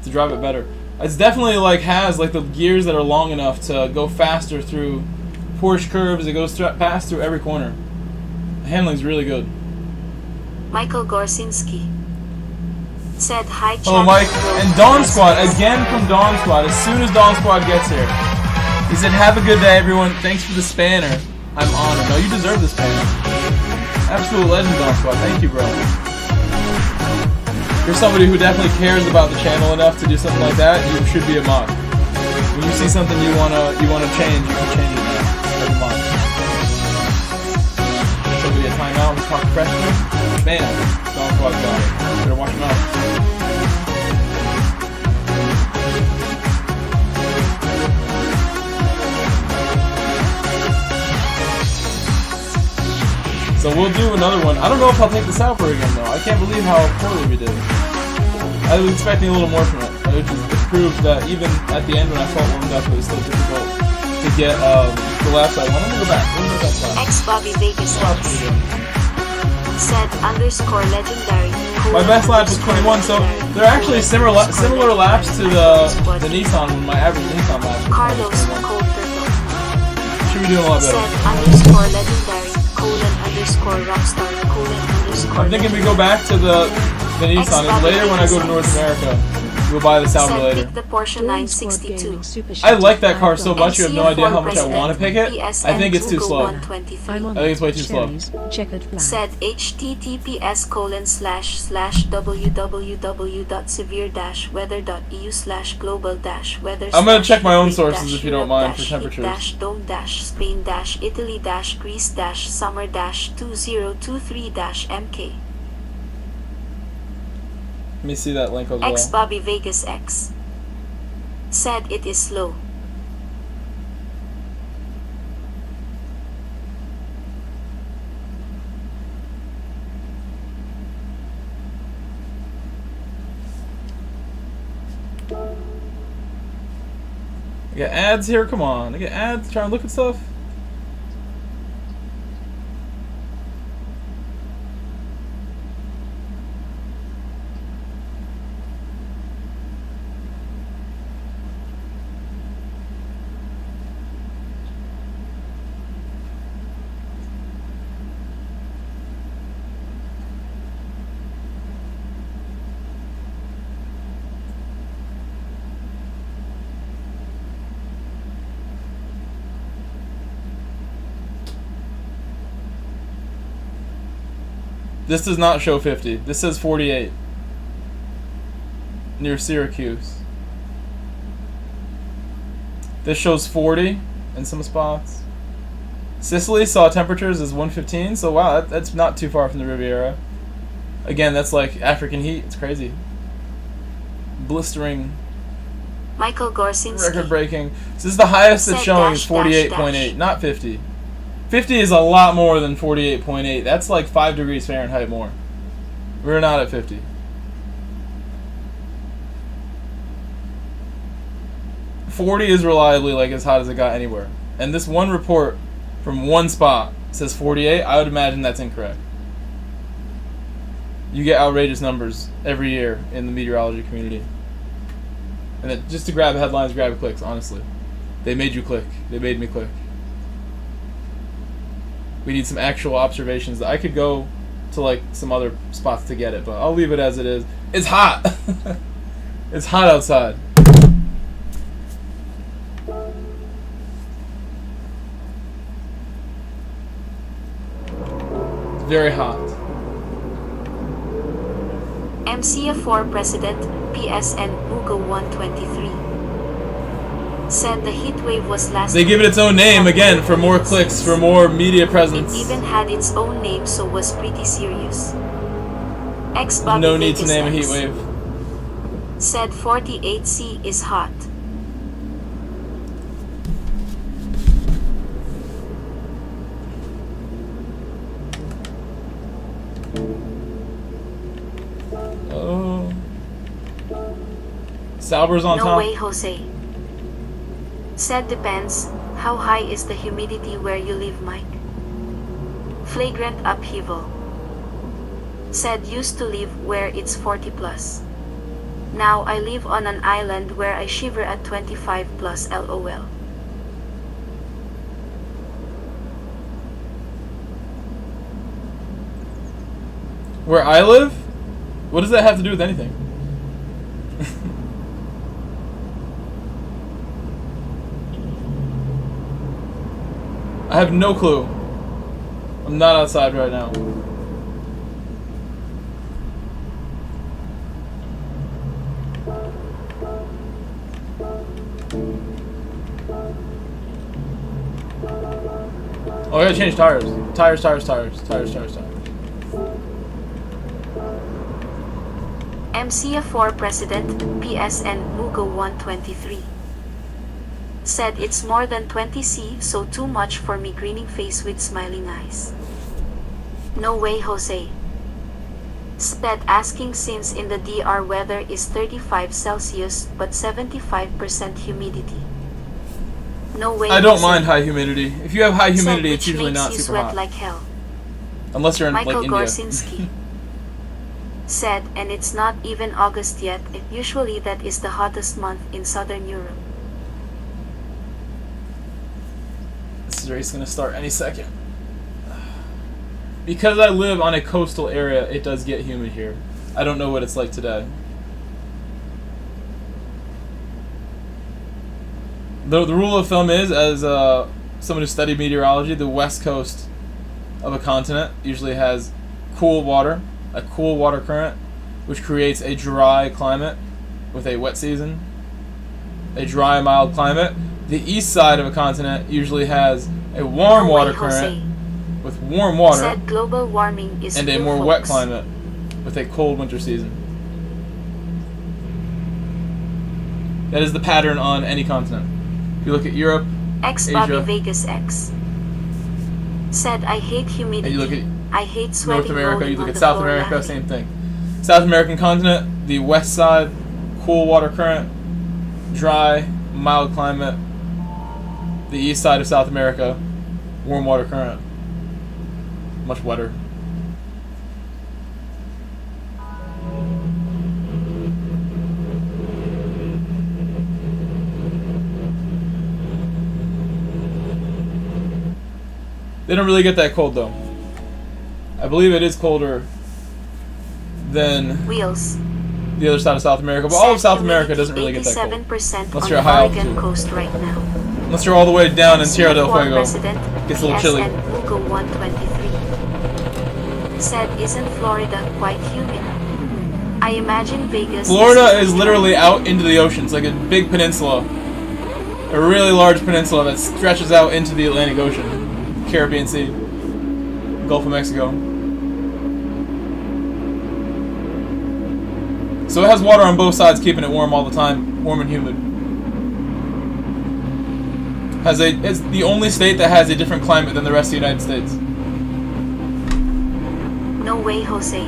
[SPEAKER 1] To drive it better. It's definitely like has like the gears that are long enough to go faster through Porsche curves. It goes past through every corner. The handling's really good.
[SPEAKER 2] Michael Gorsinski said hi.
[SPEAKER 1] Hello, Mike. And Dawn Squad again from Dawn Squad. As soon as Dawn Squad gets here, he said, "Have a good day, everyone. Thanks for the spanner. I'm honored." No, you deserve the spanner. Absolute legend, Dawn Squad. Thank you, bro. You're somebody who definitely cares about the channel enough to do something like that. You should be a mod. When you see something you wanna change, you can change it now. As a mod. Somebody a timeout and talk freshman. Bam. Dawn Squad got it. Better watch him out. So we'll do another one. I don't know if I'll take the Sauber again though. I can't believe how poorly we did. I was expecting a little more from it. It proved that even at the end when I felt warmed up, it was still difficult to get the last side. Let me go back. Let me go back.
[SPEAKER 2] X Bobby Vegas said _ legendary.
[SPEAKER 1] My best lap was 21, so they're actually similar laps to the Nissan when my average Nissan lap was
[SPEAKER 2] Carlos Cold Purple
[SPEAKER 1] should be doing a lot better.
[SPEAKER 2] said _ legendary. _rockstar _
[SPEAKER 1] I'm thinking we go back to the Nissan, and later when I go to North America, we'll buy the Sauber later.
[SPEAKER 2] Pick the Porsche 962.
[SPEAKER 1] I like that car so much, you have no idea how much I want to pick it. I think it's too slow. I think it's way too slow.
[SPEAKER 2] Said https://www.severe-weather.eu/global-weather.
[SPEAKER 1] I'm gonna check my own sources if you don't mind for temperatures.
[SPEAKER 2] Dome-Spain-Italy-Greece-Summer-2023-MK.
[SPEAKER 1] Let me see that link as well.
[SPEAKER 2] X Bobby Vegas X said it is slow.
[SPEAKER 1] I got ads here, come on. I got ads trying to look at stuff. This does not show 50. This says 48. Near Syracuse. This shows 40 in some spots. Sicily saw temperatures as 115, so wow, that's not too far from the Riviera. Again, that's like African heat. It's crazy. Blistering
[SPEAKER 2] Michael Gorsinski.
[SPEAKER 1] Record breaking. So this is the highest it's
[SPEAKER 2] Said
[SPEAKER 1] showing is
[SPEAKER 2] dash, dash,
[SPEAKER 1] 48.8,
[SPEAKER 2] dash.
[SPEAKER 1] not 50. 50 is a lot more than 48.8. That's like 5 degrees Fahrenheit more. We're not at 50. .40 is reliably like as hot as it got anywhere. And this one report from one spot says 48. I would imagine that's incorrect. You get outrageous numbers every year in the meteorology community. And it, just to grab headlines, grab clicks, honestly. They made you click. They made me click. We need some actual observations. I could go to like some other spots to get it, but I'll leave it as it is. It's hot. It's hot outside. It's very hot.
[SPEAKER 2] MCA4 President, PSN Mugo 123. Said the heat wave was last.
[SPEAKER 1] They give it its own name again for more clicks, for more media presence.
[SPEAKER 2] It even had its own name, so was pretty serious. Ex Bobby
[SPEAKER 1] No need to
[SPEAKER 2] Vegas
[SPEAKER 1] name a
[SPEAKER 2] X
[SPEAKER 1] heat wave.
[SPEAKER 2] said 48C is hot.
[SPEAKER 1] Oh. Sauber's on
[SPEAKER 2] No
[SPEAKER 1] top.
[SPEAKER 2] way, Jose. Said depends. How high is the humidity where you live, Mike? Flagrant upheaval. Said used to live where it's 40 plus. Now I live on an island where I shiver at 25 plus LOL.
[SPEAKER 1] Where I live? What does that have to do with anything? I have no clue. I'm not outside right now. Oh, I gotta change tires. Tires.
[SPEAKER 2] MCA4 President, PSN Mugo 123. Said it's more than 20C, so too much for me, grinning face with smiling eyes. No way, Jose. Said asking since in the DR weather is 35 Celsius but 75% humidity. No way.
[SPEAKER 1] I don't
[SPEAKER 2] Jose.
[SPEAKER 1] mind high humidity. If you have high humidity,
[SPEAKER 2] Said
[SPEAKER 1] it's
[SPEAKER 2] which
[SPEAKER 1] usually
[SPEAKER 2] makes
[SPEAKER 1] not
[SPEAKER 2] you
[SPEAKER 1] super
[SPEAKER 2] sweat
[SPEAKER 1] hot.
[SPEAKER 2] like hell.
[SPEAKER 1] Unless you're in
[SPEAKER 2] Michael
[SPEAKER 1] like India.
[SPEAKER 2] Gorsinski said, and it's not even August yet. Usually that is the hottest month in Southern Europe.
[SPEAKER 1] This race is gonna start any second. Because I live on a coastal area, it does get humid here. I don't know what it's like today. The rule of thumb is, as someone who studied meteorology, the west coast of a continent usually has cool water, a cool water current, which creates a dry climate with a wet season. A dry, mild climate. The east side of a continent usually has a warm
[SPEAKER 2] No
[SPEAKER 1] water
[SPEAKER 2] way,
[SPEAKER 1] current
[SPEAKER 2] Jose.
[SPEAKER 1] with warm water
[SPEAKER 2] Said global warming is
[SPEAKER 1] and a
[SPEAKER 2] real,
[SPEAKER 1] more wet
[SPEAKER 2] folks.
[SPEAKER 1] climate with a cold winter season. That is the pattern on any continent. If you look at Europe,
[SPEAKER 2] Ex
[SPEAKER 1] Asia,
[SPEAKER 2] Bobby Vegas X said I hate humidity.
[SPEAKER 1] and you look at
[SPEAKER 2] I hate sweating.
[SPEAKER 1] North America,
[SPEAKER 2] rolling
[SPEAKER 1] you look
[SPEAKER 2] on
[SPEAKER 1] at
[SPEAKER 2] the
[SPEAKER 1] South
[SPEAKER 2] floor
[SPEAKER 1] America,
[SPEAKER 2] laughing.
[SPEAKER 1] same thing. South American continent, the west side, cool water current, dry, mild climate. The east side of South America, warm water current, much wetter. They don't really get that cold though. I believe it is colder than
[SPEAKER 2] Wheels.
[SPEAKER 1] the other side of South America, but all of South America doesn't really get that cold.
[SPEAKER 2] 87%
[SPEAKER 1] Unless
[SPEAKER 2] on
[SPEAKER 1] you're
[SPEAKER 2] the
[SPEAKER 1] high
[SPEAKER 2] Oregon
[SPEAKER 1] altitude.
[SPEAKER 2] coast right now.
[SPEAKER 1] Unless you're all the way down in Tierra del Fuego.
[SPEAKER 2] President,
[SPEAKER 1] Gets a little chilly.
[SPEAKER 2] PSN Mugo 123. Said isn't Florida quite humid? I imagine Vegas.
[SPEAKER 1] Florida is literally out into the ocean. It's like a big peninsula. A really large peninsula that stretches out into the Atlantic Ocean. Caribbean Sea. Gulf of Mexico. So it has water on both sides, keeping it warm all the time. Warm and humid. It's the only state that has a different climate than the rest of the United States.
[SPEAKER 2] No way, Jose.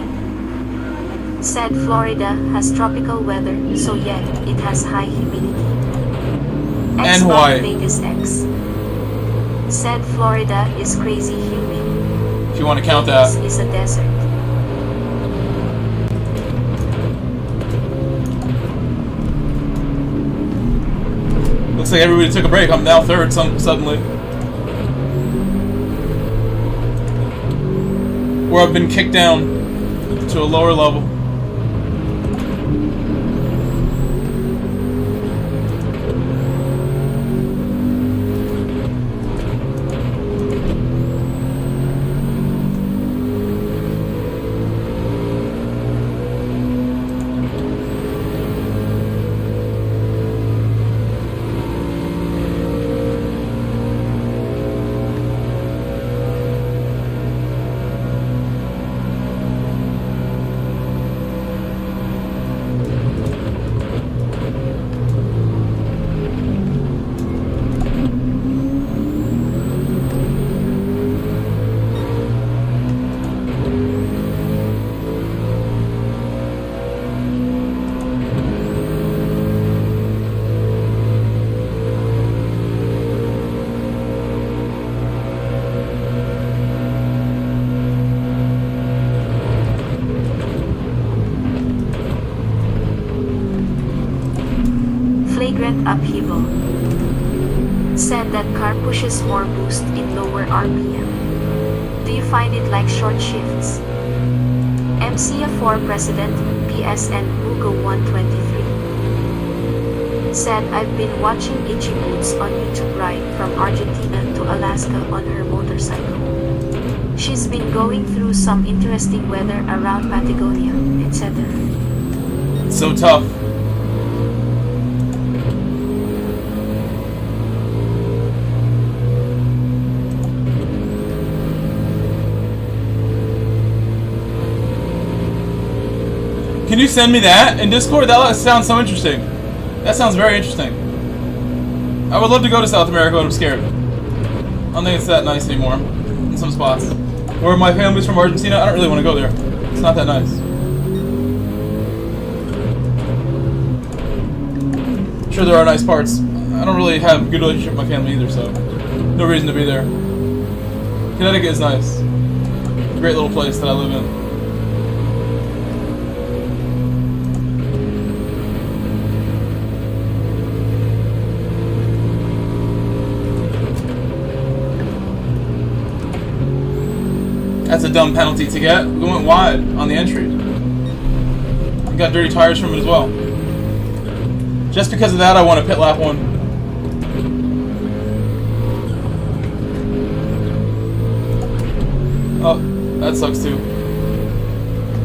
[SPEAKER 2] Said Florida has tropical weather, so yeah, it has high humidity.
[SPEAKER 1] And Hawaii.
[SPEAKER 2] Vegas X. Said Florida is crazy humid.
[SPEAKER 1] If you want to count that.
[SPEAKER 2] Vegas is a desert.
[SPEAKER 1] Looks like everybody took a break. I'm now third suddenly. Where I've been kicked down to a lower level.
[SPEAKER 2] Flagrant upheaval. Said that car pushes more boost in lower RPM. Do you find it like short shifts? MCA4 President, PSN Mugo 123. Said I've been watching Itchy Boots on YouTube ride from Argentina to Alaska on her motorcycle. She's been going through some interesting weather around Patagonia, etc.
[SPEAKER 1] It's so tough. Can you send me that in Discord? That sounds so interesting. That sounds very interesting. I would love to go to South America, but I'm scared. I don't think it's that nice anymore in some spots. Where my family's from Argentina, I don't really want to go there. It's not that nice. Sure, there are nice parts. I don't really have a good relationship with my family either, so no reason to be there. Connecticut is nice. Great little place that I live in. That's a dumb penalty to get. We went wide on the entry. We got dirty tires from it as well. Just because of that, I want a pit lap one. Oh, that sucks too.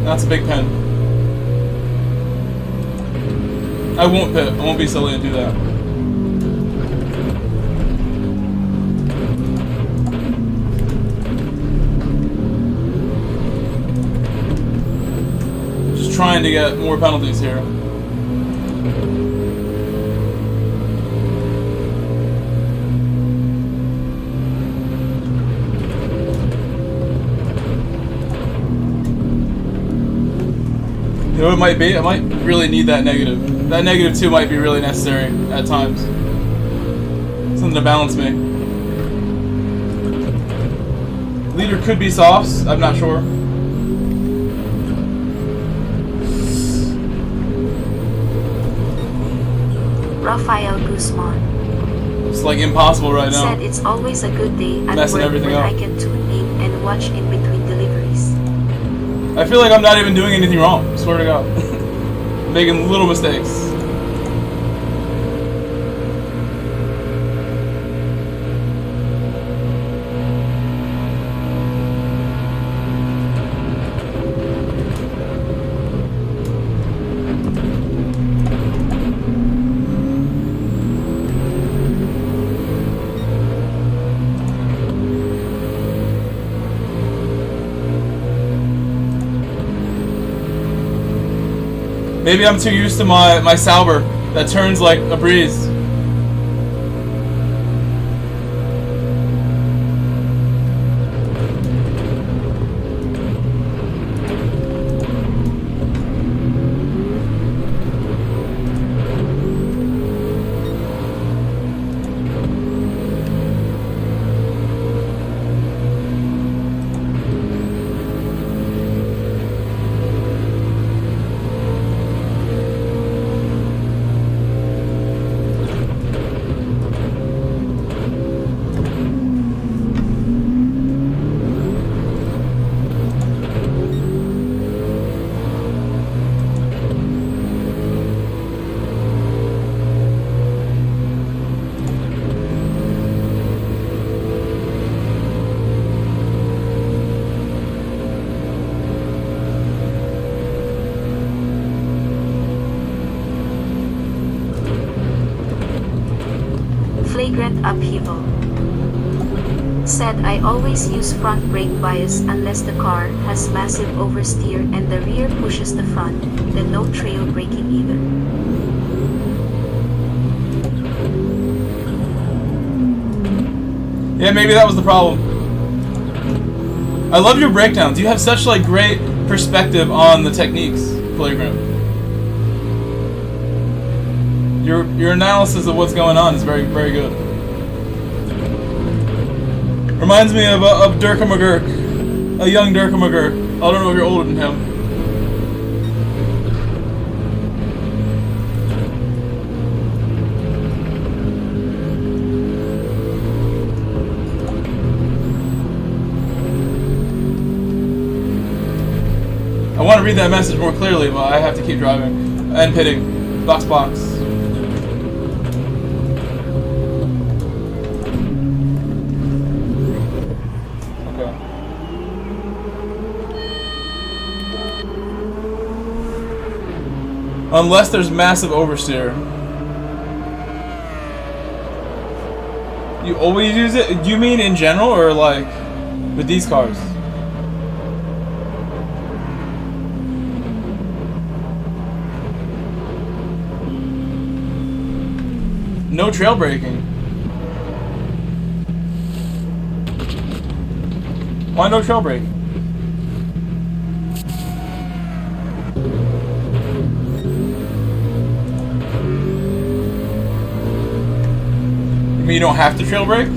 [SPEAKER 1] That's a big pen. I won't pit. I won't be silly and do that. Trying to get more penalties here. You know what it might be? I might really need that negative. That negative 2 might be really necessary at times. Something to balance me. Leader could be softs, I'm not sure.
[SPEAKER 2] Rafael Guzman.
[SPEAKER 1] It's like impossible right now.
[SPEAKER 2] Said it's always a good day at
[SPEAKER 1] Messing
[SPEAKER 2] work
[SPEAKER 1] everything
[SPEAKER 2] when
[SPEAKER 1] up.
[SPEAKER 2] I can tune in and watch in between deliveries.
[SPEAKER 1] I feel like I'm not even doing anything wrong. I swear to God. Making little mistakes. Maybe I'm too used to my Sauber that turns like a breeze.
[SPEAKER 2] Flagrant upheaval. Said I always use front brake bias unless the car has massive oversteer and the rear pushes the front, then no trail braking either.
[SPEAKER 1] Yeah, maybe that was the problem. I love your breakdowns. You have such like great perspective on the techniques, Flagrant. Your analysis of what's going on is very, very good. Reminds me of Durka McGurk, a young Durka McGurk. I don't know if you're older than him. I want to read that message more clearly, but I have to keep driving and pitting. Box. Unless there's massive oversteer. You always use it? Do you mean in general or like with these cars? No trail braking. Why no trail braking? You don't have to trail brake?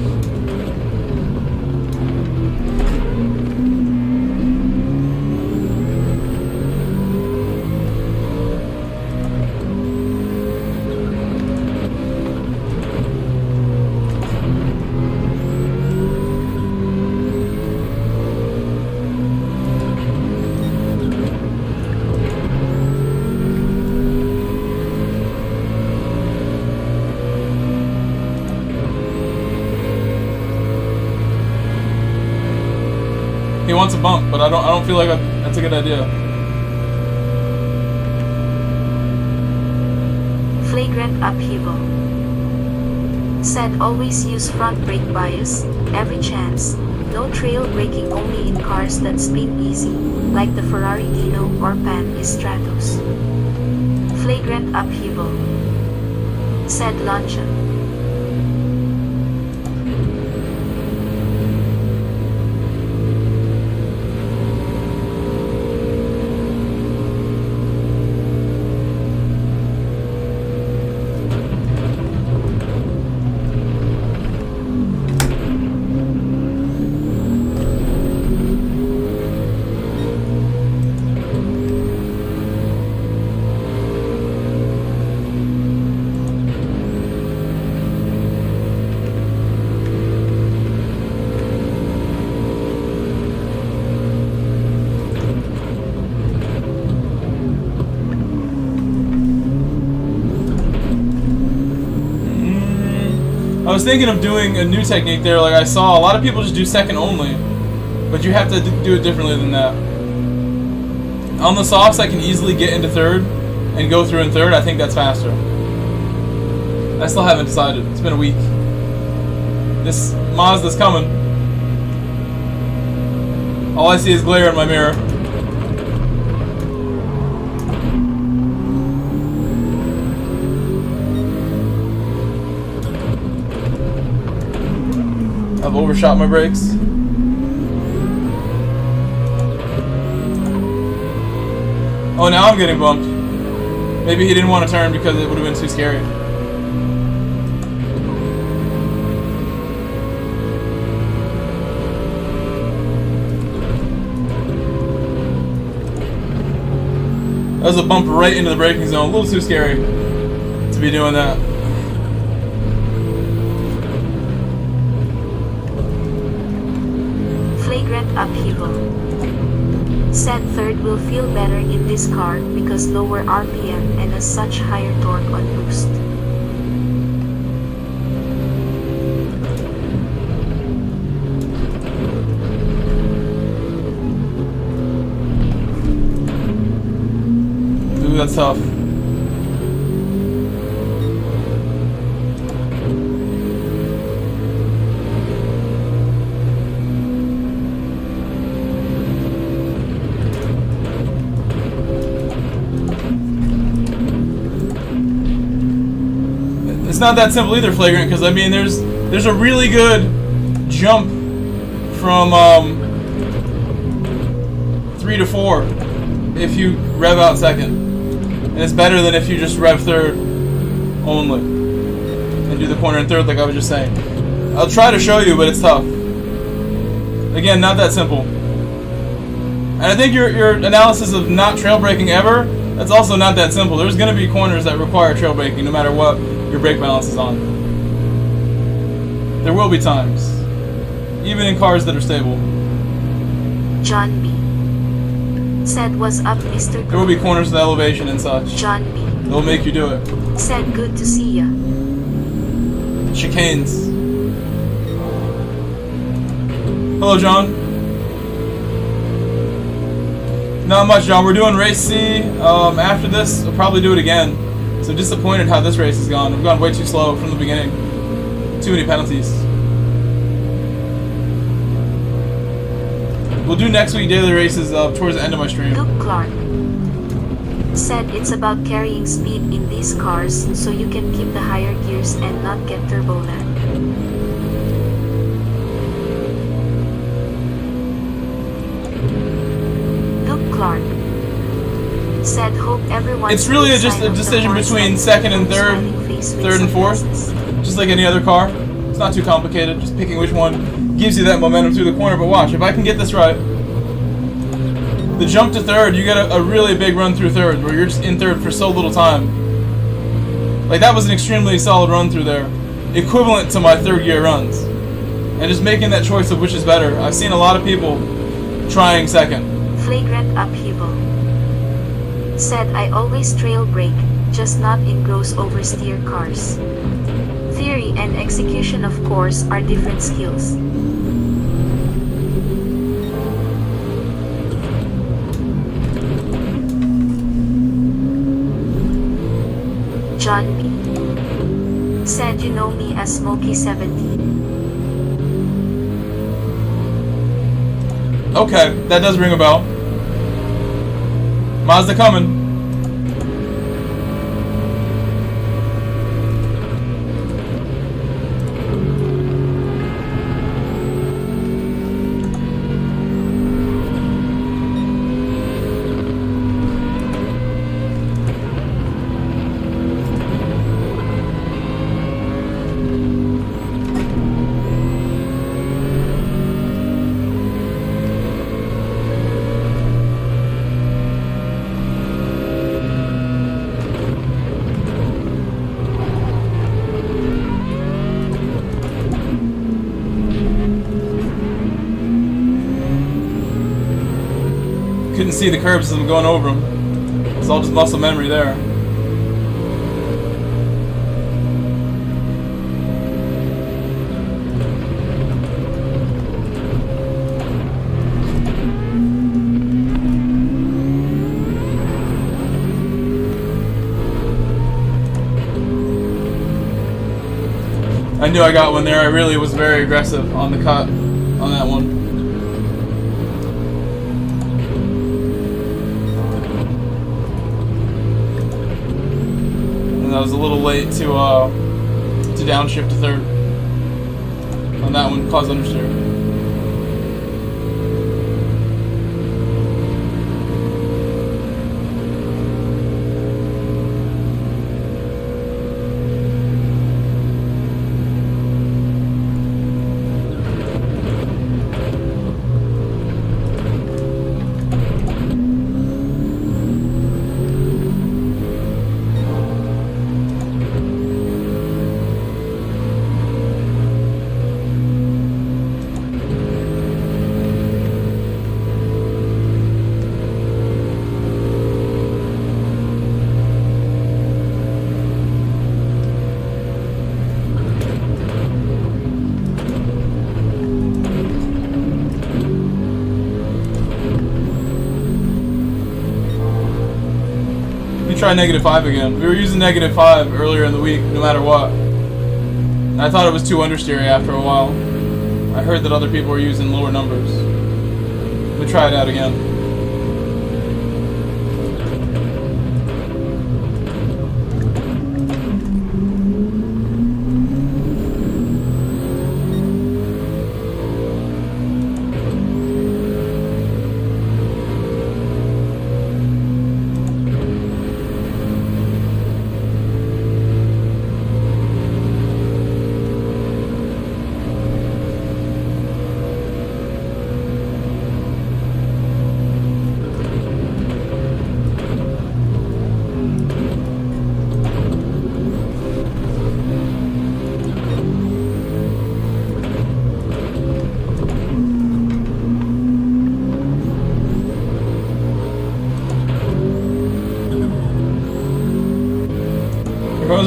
[SPEAKER 1] He wants a bump, but I don't feel like that's a good idea.
[SPEAKER 2] Flagrant upheaval. Said always use front brake bias, every chance. No trail braking only in cars that spin easy, like the Ferrari Dino or Pan Stratos. Flagrant upheaval. Said Lancia.
[SPEAKER 1] I was thinking of doing a new technique there. Like I saw a lot of people just do second only, but you have to do it differently than that. On the softs, I can easily get into third and go through in third. I think that's faster. I still haven't decided. It's been a week. This Mazda's coming. All I see is glare in my mirror. I've overshot my brakes. Oh, now I'm getting bumped. Maybe he didn't want to turn because it would have been too scary. That was a bump right into the braking zone. A little too scary to be doing that.
[SPEAKER 2] Flagrant upheaval. Said third will feel better in this car because lower RPM and as such higher torque on boost.
[SPEAKER 1] Ooh, that's tough. not that simple either, Flagrant, because I mean there's a really good jump from 3 to 4 if you rev out second, and it's better than if you just rev third only and do the corner in third like I was just saying. I'll try to show you, but it's tough. Again, not that simple. And I think your analysis of not trail braking ever, that's also not that simple. There's going to be corners that require trail braking no matter what your brake balance is on. There will be times, even in cars that are stable.
[SPEAKER 2] John B. said, "What's up, Mr.
[SPEAKER 1] There will be corners with elevation and such.
[SPEAKER 2] John B.
[SPEAKER 1] They'll make you do it.
[SPEAKER 2] said, "Good to see ya."
[SPEAKER 1] Chicanes. Hello, John. Not much, John. We're doing race C. After this, we'll probably do it again. So disappointed how this race has gone. We've gone way too slow from the beginning. Too many penalties. We'll do next week daily races towards the end of my stream.
[SPEAKER 2] Luke Clark said, "It's about carrying speed in these cars so you can keep the higher gears and not get turbo lag." Luke Clark said, "Hope everyone."
[SPEAKER 1] It's really just a decision between second and third and fourth, just like any other car. It's not too complicated, just picking which one gives you that momentum through the corner. But watch, if I can get this right, the jump to third, you get a really big run through third, where you're just in third for so little time. Like, that was an extremely solid run through there, equivalent to my third gear runs. And just making that choice of which is better. I've seen a lot of people trying second.
[SPEAKER 2] Flagrant upheaval said, "I always trail brake, just not in gross oversteer cars. Theory and execution, of course, are different skills." John B. said, "You know me as Smokey 70.
[SPEAKER 1] Okay, that does ring a bell. Mazda coming. Couldn't see the curbs as I'm going over them. It's all just muscle memory there. I knew I got one there. I really was very aggressive on the cut on that one. I was a little late to downshift to third on that one, caused understeer. Try -5 again. We were using -5 earlier in the week, no matter what. And I thought it was too understeery after a while. I heard that other people were using lower numbers. We try it out again.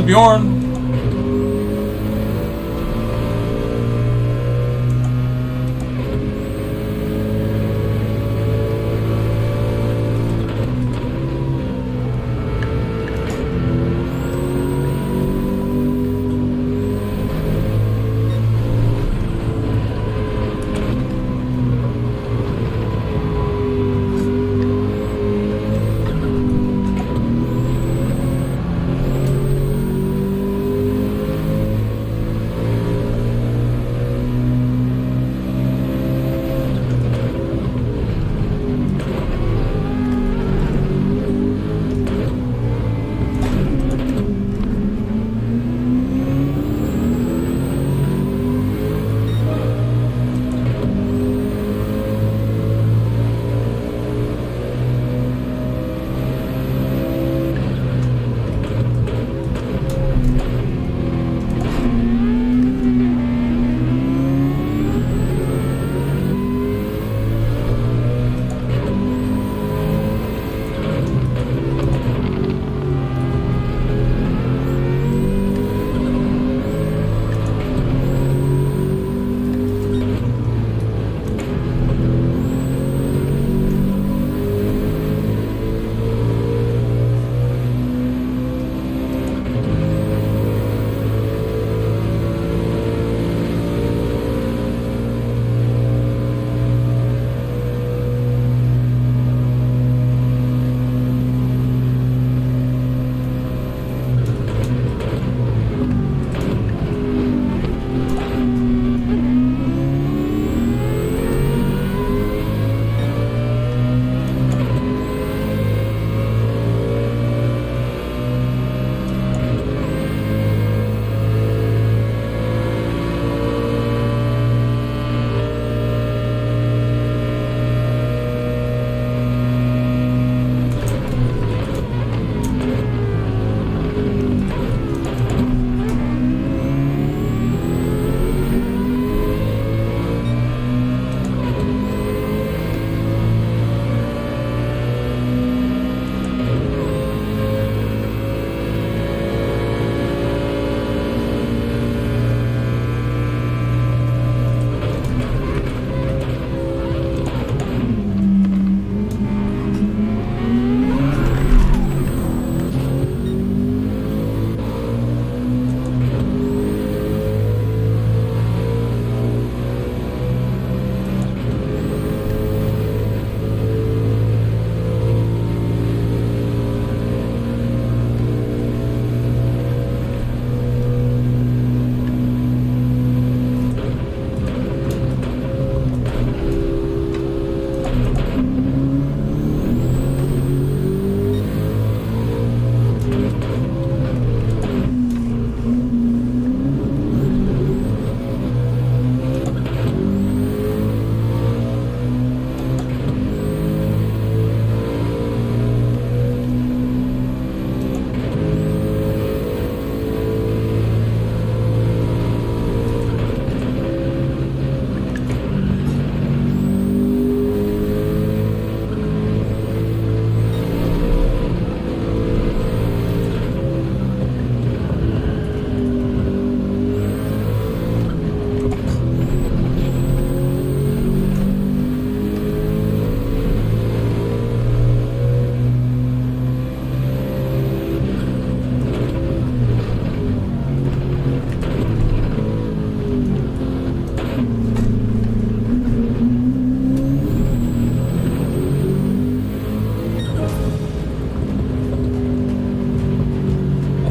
[SPEAKER 1] Bjorn.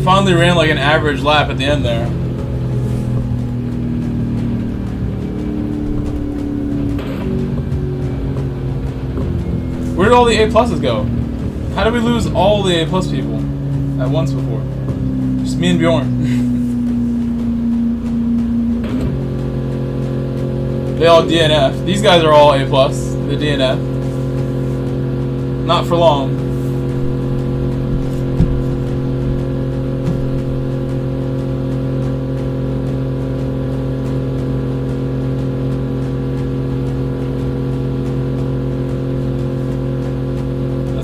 [SPEAKER 1] finally ran like an average lap at the end there. Where did all the A pluses go? How did we lose all the A plus people at once before? Just me and Bjorn. They all DNF. These guys are all A plus. The DNF. Not for long.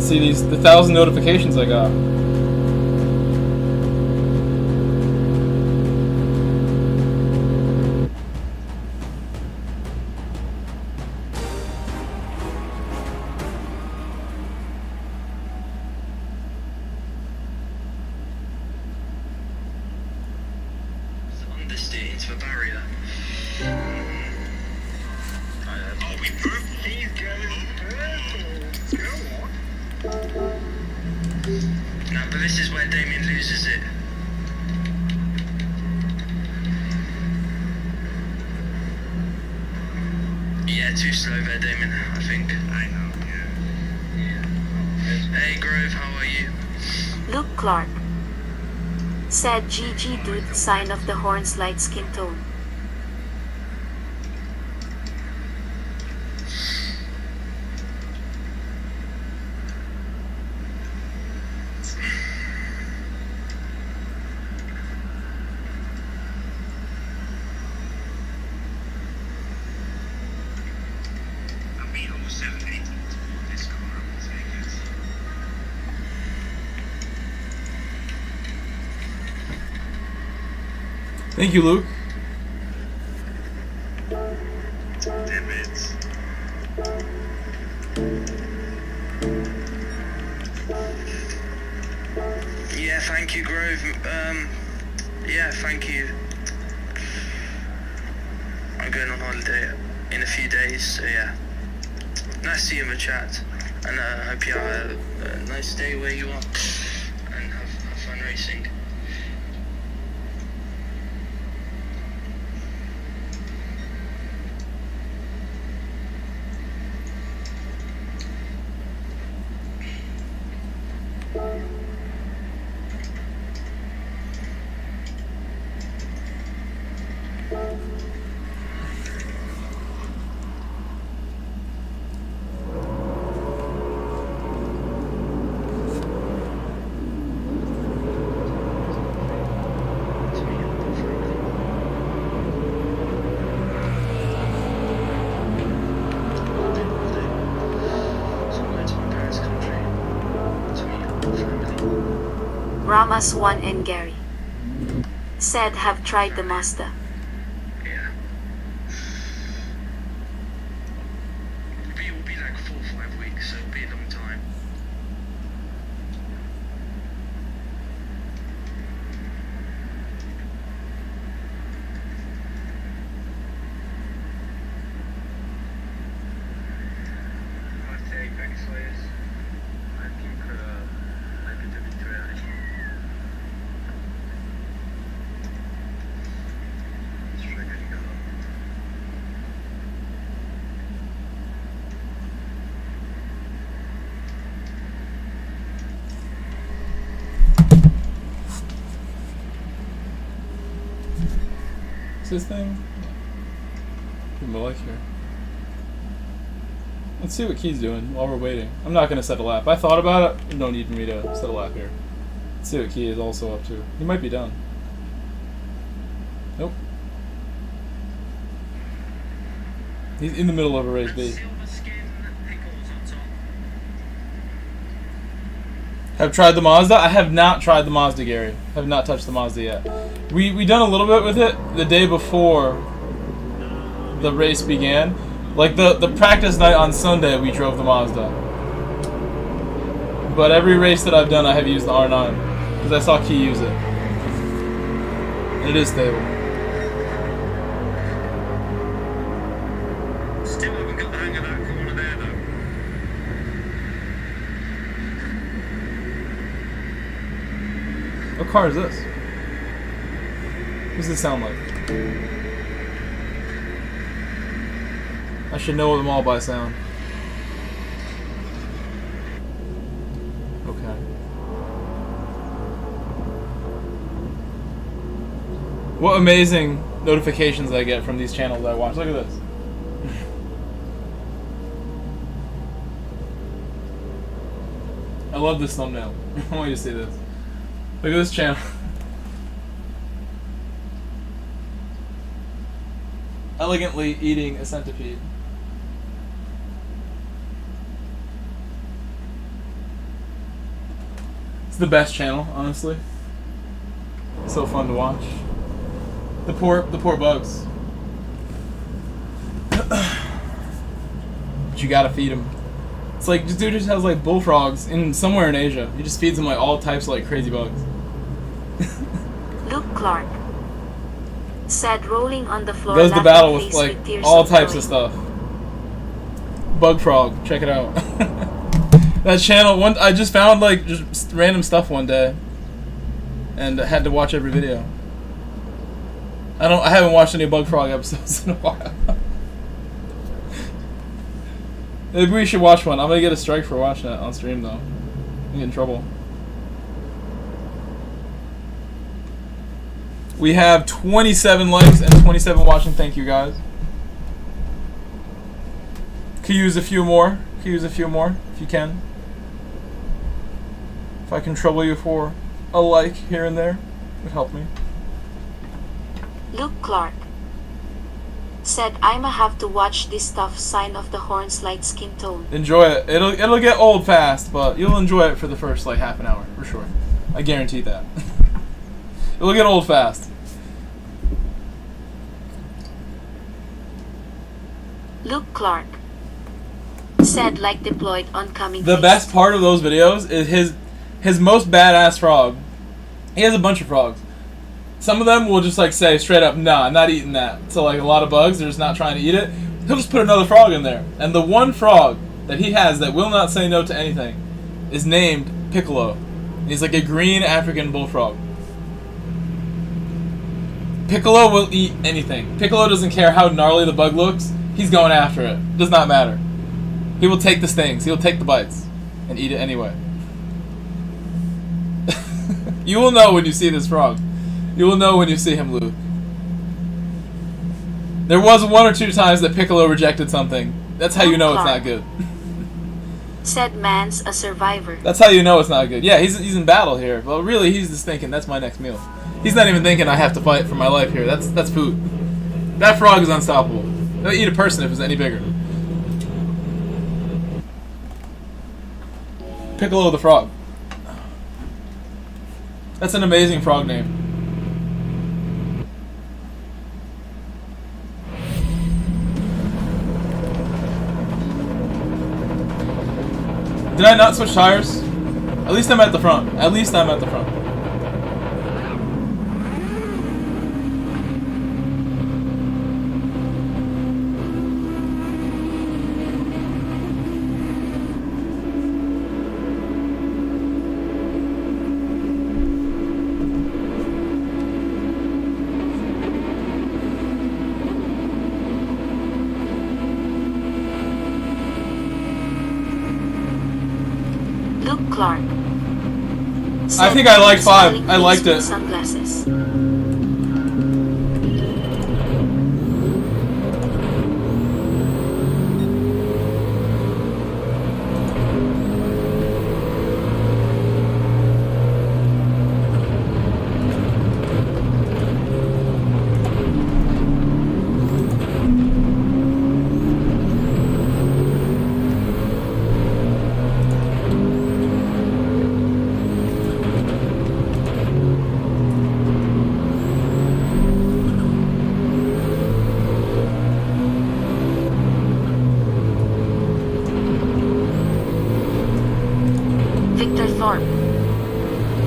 [SPEAKER 1] Let's see the 1,000 notifications I got.
[SPEAKER 3] Oh, we both see going purple. Go on.
[SPEAKER 4] No, but this is where Damien loses it. Yeah, too slow there, Damien, I think.
[SPEAKER 3] I know, yeah.
[SPEAKER 4] Hey, Grove, how are you?
[SPEAKER 2] Luke Clark. Said GG dude, sign of the horns, light skin tone.
[SPEAKER 3] I beat almost 780 this car, I will take it.
[SPEAKER 1] Thank you, Luke.
[SPEAKER 3] Damn it.
[SPEAKER 4] Yeah, thank you, Grove. Yeah, thank you. I'm going on holiday in a few days, so yeah. Nice to see you in the chat, and I hope you have a nice day where you are, and have fun racing.
[SPEAKER 2] Ramas 1 and Gary. Said have tried the Mazda.
[SPEAKER 4] Yeah. It will be like 4 or 5 weeks, so it'll be a long time.
[SPEAKER 3] Fanatec, Excellence. I think I did a bit too early. Struggling a lot.
[SPEAKER 1] What's this thing? Give him a like here. Let's see what Key's doing while we're waiting. I'm not going to set a lap. I thought about it. No need for me to set a lap here. Let's see what Key is also up to. He might be done. Nope. He's in the middle of a race B.
[SPEAKER 4] Silver skin pickles on top.
[SPEAKER 1] Have tried the Mazda? I have not tried the Mazda, Gary. Have not touched the Mazda yet. We done a little bit with it the day before the race began. Like the practice night on Sunday, we drove the Mazda. But every race that I've done, I have used the R9 because I saw Key use it. And it is stable.
[SPEAKER 4] Still haven't got the hang of that corner there, though.
[SPEAKER 1] What car is this? What does this sound like? I should know them all by sound. Okay. What amazing notifications I get from these channels I watch. Look at this. I love this thumbnail. I want you to see this. Look at this channel. Elegantly eating a centipede. It's the best channel, honestly. So fun to watch. The poor bugs. But you gotta feed them. It's like this dude just has like bullfrogs in somewhere in Asia. He just feeds them like all types of like crazy bugs.
[SPEAKER 2] Luke Clark. Said rolling on the floor.
[SPEAKER 1] Goes to
[SPEAKER 2] laughing
[SPEAKER 1] battle with
[SPEAKER 2] face
[SPEAKER 1] like
[SPEAKER 2] tears
[SPEAKER 1] all
[SPEAKER 2] of
[SPEAKER 1] types
[SPEAKER 2] joy.
[SPEAKER 1] of stuff. Bug Frog, check it out. That channel, I just found like just random stuff one day, and had to watch every video. I haven't watched any Bug Frog episodes in a while. Maybe we should watch one. I'm gonna get a strike for watching it on stream though. I'm get in trouble. We have 27 likes and 27 watching. Thank you guys. Could use a few more. Could use a few more if you can. If I can trouble you for a like here and there, it would help me.
[SPEAKER 2] Luke Clark. Said I'ma have to watch this stuff. Sign of the horns, light skin tone.
[SPEAKER 1] Enjoy it. It'll get old fast, but you'll enjoy it for the first like half an hour for sure. I guarantee that. It'll get old fast.
[SPEAKER 2] Luke Clark. Said like deployed oncoming.
[SPEAKER 1] The
[SPEAKER 2] face.
[SPEAKER 1] best part of those videos is his most badass frog. He has a bunch of frogs. Some of them will just like say straight up, nah, I'm not eating that. So like a lot of bugs, they're just not trying to eat it. He'll just put another frog in there. And the one frog that he has that will not say no to anything is named Piccolo. He's like a green African bullfrog. Piccolo will eat anything. Piccolo doesn't care how gnarly the bug looks. He's going after it. Does not matter. He will take the stings. He will take the bites and eat it anyway. You will know when you see this frog. You will know when you see him, Luke. There was 1 or 2 times that Piccolo rejected something. That's how you know it's not good.
[SPEAKER 2] Said man's a survivor.
[SPEAKER 1] That's how you know it's not good. Yeah, he's in battle here. But really, he's just thinking, that's my next meal. He's not even thinking I have to fight for my life here. That's food. That frog is unstoppable. They'll eat a person if it's any bigger. Piccolo the frog. That's an amazing frog name. Did I not switch tires? At least I'm at the front. At least I'm at the front.
[SPEAKER 2] Luke Clark.
[SPEAKER 1] I think I like 5. I liked it.
[SPEAKER 2] Sunglasses.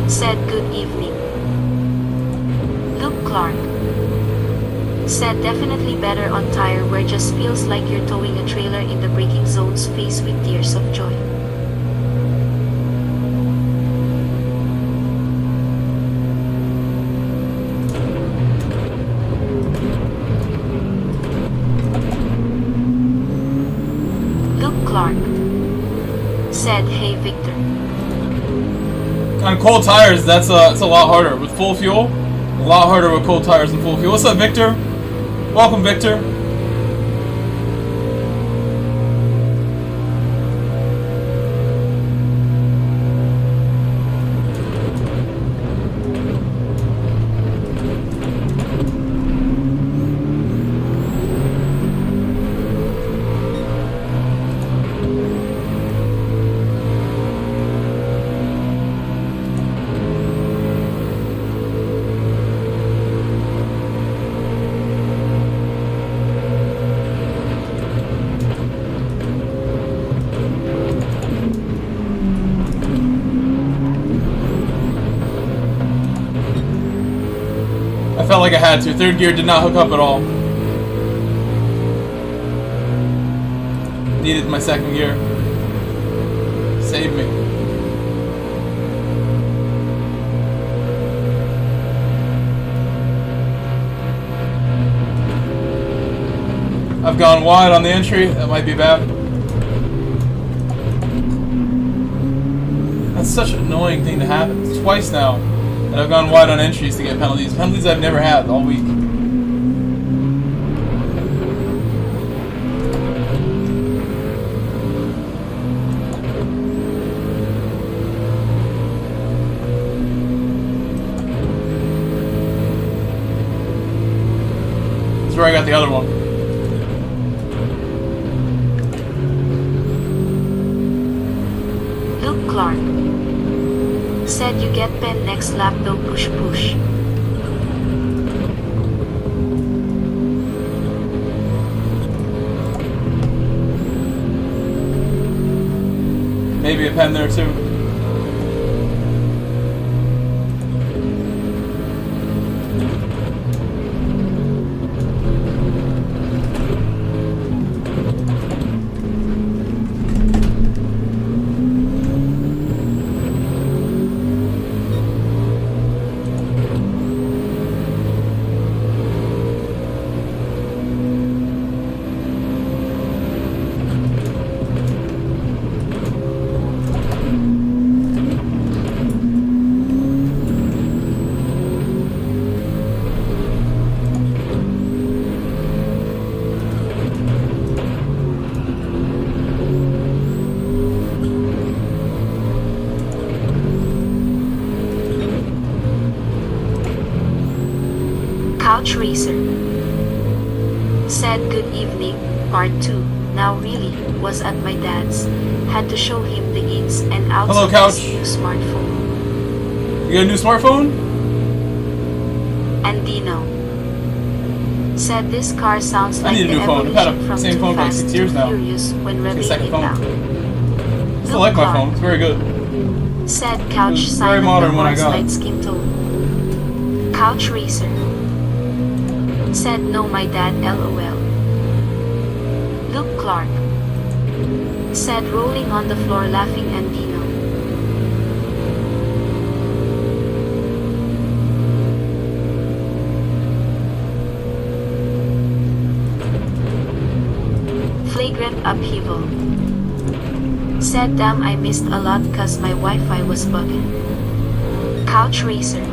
[SPEAKER 2] Said good evening. Luke Clark. Said definitely better on tire wear, just feels like you're towing a trailer in the braking zones, face with tears of joy. Luke Clark. Said hey Victor.
[SPEAKER 1] On cold tires, it's a lot harder. With full fuel, a lot harder with cold tires than full fuel. What's up, Victor? Welcome, Victor. like I had to. Third gear did not hook up at all. Needed my second gear. Save me. I've gone wide on the entry. That might be bad. That's such an annoying thing to happen. It's twice now that I've gone wide on entries to get penalties. Penalties I've never had all week. This is where I got the other one.
[SPEAKER 2] Luke Clark. Said you get pen next lap though push push.
[SPEAKER 1] Maybe a pen there too.
[SPEAKER 2] Couch Racer. Said good evening, part 2. Now really, was at my dad's. Had to show him the ins and outs
[SPEAKER 1] Hello,
[SPEAKER 2] of
[SPEAKER 1] Couch.
[SPEAKER 2] his new smartphone.
[SPEAKER 1] You got a new smartphone?
[SPEAKER 2] And Dino. Said this car sounds
[SPEAKER 1] I
[SPEAKER 2] like
[SPEAKER 1] need a
[SPEAKER 2] the
[SPEAKER 1] new phone. I've had
[SPEAKER 2] evolution
[SPEAKER 1] a
[SPEAKER 2] from
[SPEAKER 1] same
[SPEAKER 2] Too
[SPEAKER 1] phone for like
[SPEAKER 2] Fast
[SPEAKER 1] 6 years
[SPEAKER 2] to
[SPEAKER 1] now.
[SPEAKER 2] Furious when
[SPEAKER 1] It's my
[SPEAKER 2] revving
[SPEAKER 1] second
[SPEAKER 2] it
[SPEAKER 1] phone.
[SPEAKER 2] down.
[SPEAKER 1] I still like my phone. It's very good.
[SPEAKER 2] Said
[SPEAKER 1] It
[SPEAKER 2] Couch
[SPEAKER 1] was very
[SPEAKER 2] Simon
[SPEAKER 1] modern
[SPEAKER 2] the
[SPEAKER 1] when I
[SPEAKER 2] Horse
[SPEAKER 1] got it.
[SPEAKER 2] Light Skin Tone. Couch Racer. Said no my dad LOL. Luke Clark. Said rolling on the floor laughing and Dino. Flagrant upheaval. Said damn I missed a lot cause my Wi-Fi was bugging. Couch Racer.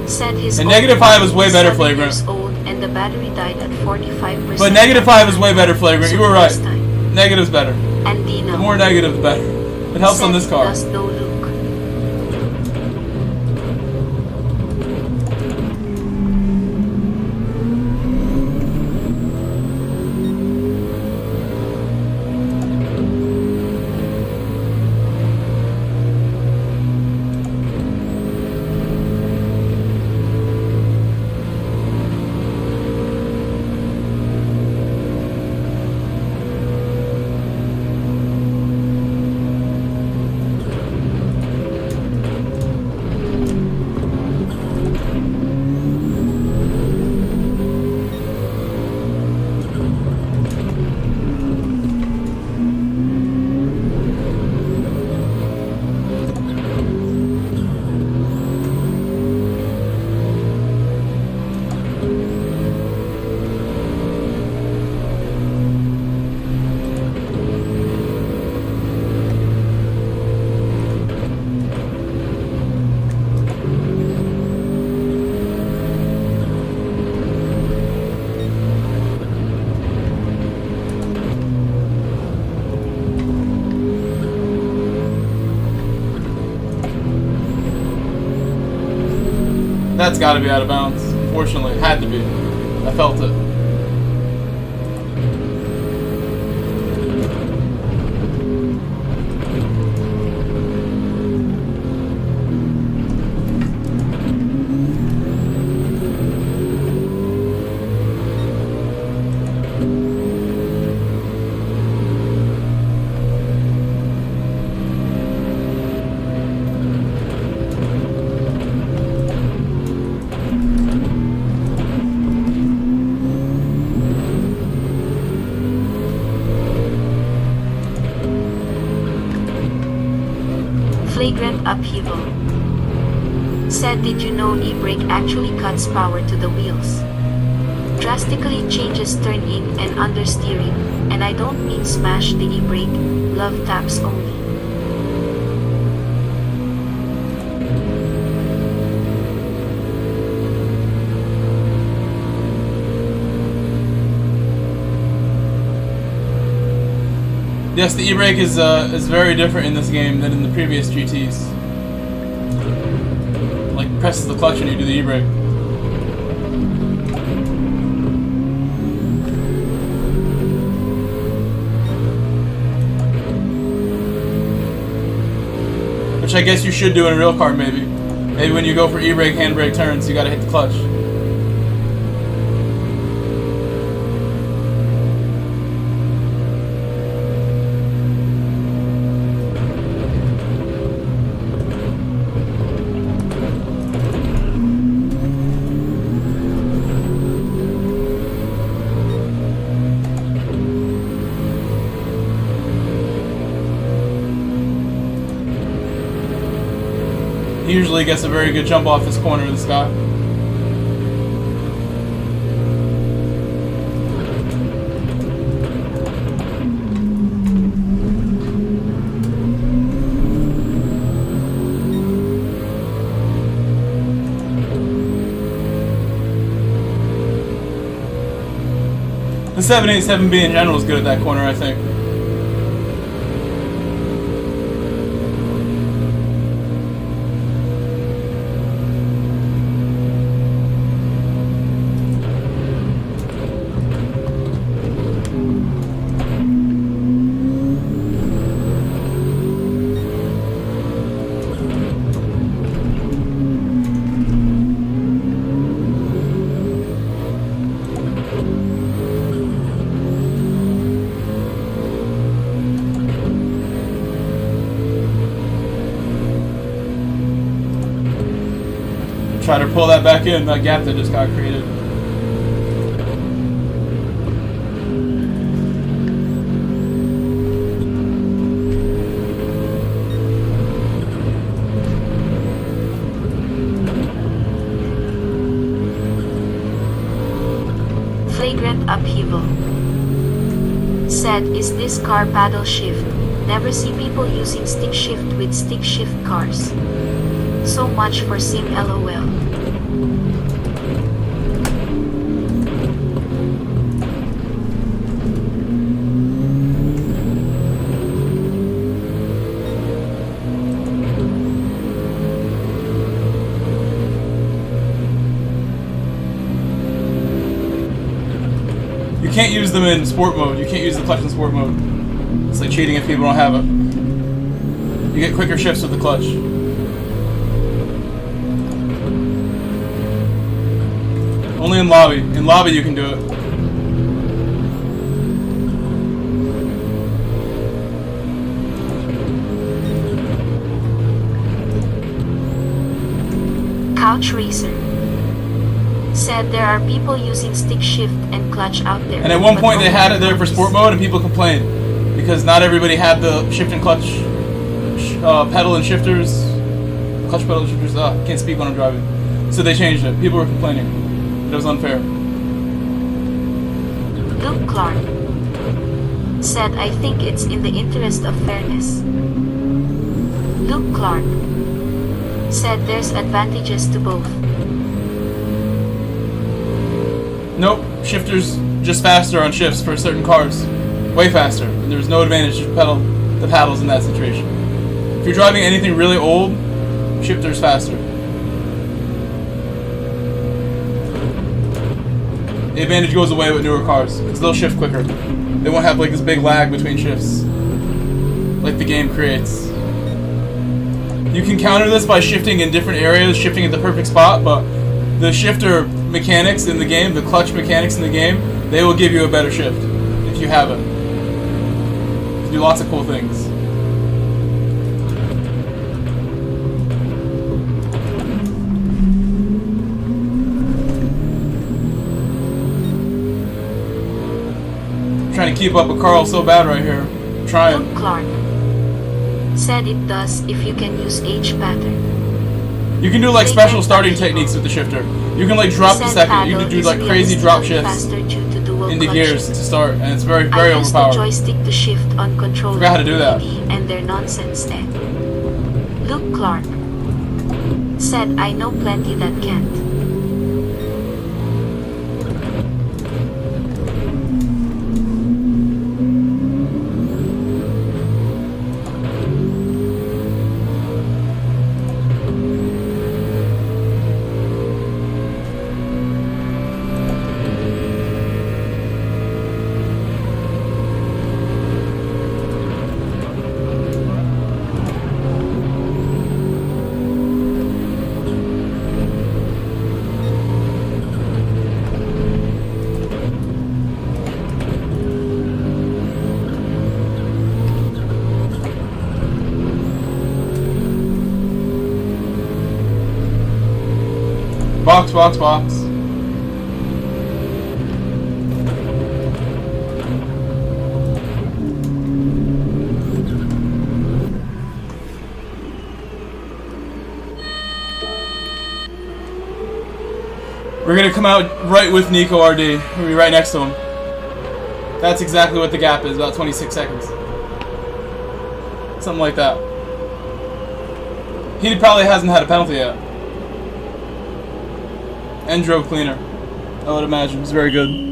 [SPEAKER 2] Said his
[SPEAKER 1] And
[SPEAKER 2] old
[SPEAKER 1] negative 5 is way
[SPEAKER 2] phone
[SPEAKER 1] better,
[SPEAKER 2] 7
[SPEAKER 1] Flagrant.
[SPEAKER 2] years old and the battery died at 45%.
[SPEAKER 1] But negative 5 is way better, Flagrant. You were right.
[SPEAKER 2] First time.
[SPEAKER 1] Negative's better.
[SPEAKER 2] And Dino.
[SPEAKER 1] The more negative's better. It helps on
[SPEAKER 2] Said
[SPEAKER 1] this car.
[SPEAKER 2] does no Luke.
[SPEAKER 1] That's got to be out of bounds. Unfortunately, it had to be. I felt it.
[SPEAKER 2] upheaval. Said, did you know e-brake actually cuts power to the wheels? Drastically changes turn in and understeering, and I don't mean smash the e-brake, love taps only.
[SPEAKER 1] Yes, the e-brake is very different in this game than in the previous GTs. Like, presses the clutch when you do the e-brake. Which I guess you should do in a real car, maybe. Maybe when you go for e-brake, handbrake turns, you gotta hit the clutch. He usually gets a very good jump off this corner, this guy. The 787B in general is good at that corner, I think. Try to pull that back in, that gap that just got created.
[SPEAKER 2] Flagrant upheaval. Said, is this car paddle shift? Never see people using stick shift with stick shift cars. So much for sim LOL.
[SPEAKER 1] You can't use them in sport mode. You can't use the clutch in sport mode. It's like cheating if people don't have it. You get quicker shifts with the clutch. Only in lobby. In lobby you can do it.
[SPEAKER 2] Couch Racer. Said there are people using stick shift and clutch out there.
[SPEAKER 1] And at one point they had it there for sport mode and people complained. Because not everybody had the shift and clutch pedal and shifters. Clutch pedal and shifters. Can't speak when I'm driving. So they changed it. People were complaining. It was unfair.
[SPEAKER 2] Luke Clark. Said, I think it's in the interest of fairness. Luke Clark. Said there's advantages to both.
[SPEAKER 1] Nope. Shifters just faster on shifts for certain cars. Way faster. And there's no advantage to the paddles in that situation. If you're driving anything really old, shifter's faster. The advantage goes away with newer cars, because they'll shift quicker. They won't have like this big lag between shifts, like the game creates. You can counter this by shifting in different areas, shifting at the perfect spot, but the shifter mechanics in the game, the clutch mechanics in the game, they will give you a better shift, if you have it. You can do lots of cool things. Trying to keep up with Carl so bad right here. I'm trying.
[SPEAKER 2] Luke Clark. Said it does if you can use H pattern.
[SPEAKER 1] You can do like special starting techniques with the shifter. You can like drop the second. You can do like crazy drop shifts into gears to start, and it's very, very
[SPEAKER 2] I used
[SPEAKER 1] overpowered.
[SPEAKER 2] the joystick to shift on control
[SPEAKER 1] Forgot how to do that.
[SPEAKER 2] and their nonsense there. Luke Clark said I know plenty that can't.
[SPEAKER 1] Box, box, box. We're gonna come out right with Nico RD. We'll be right next to him. That's exactly what the gap is, about 26 seconds. Something like that. He probably hasn't had a penalty yet. And drove cleaner, I would imagine. It's very good.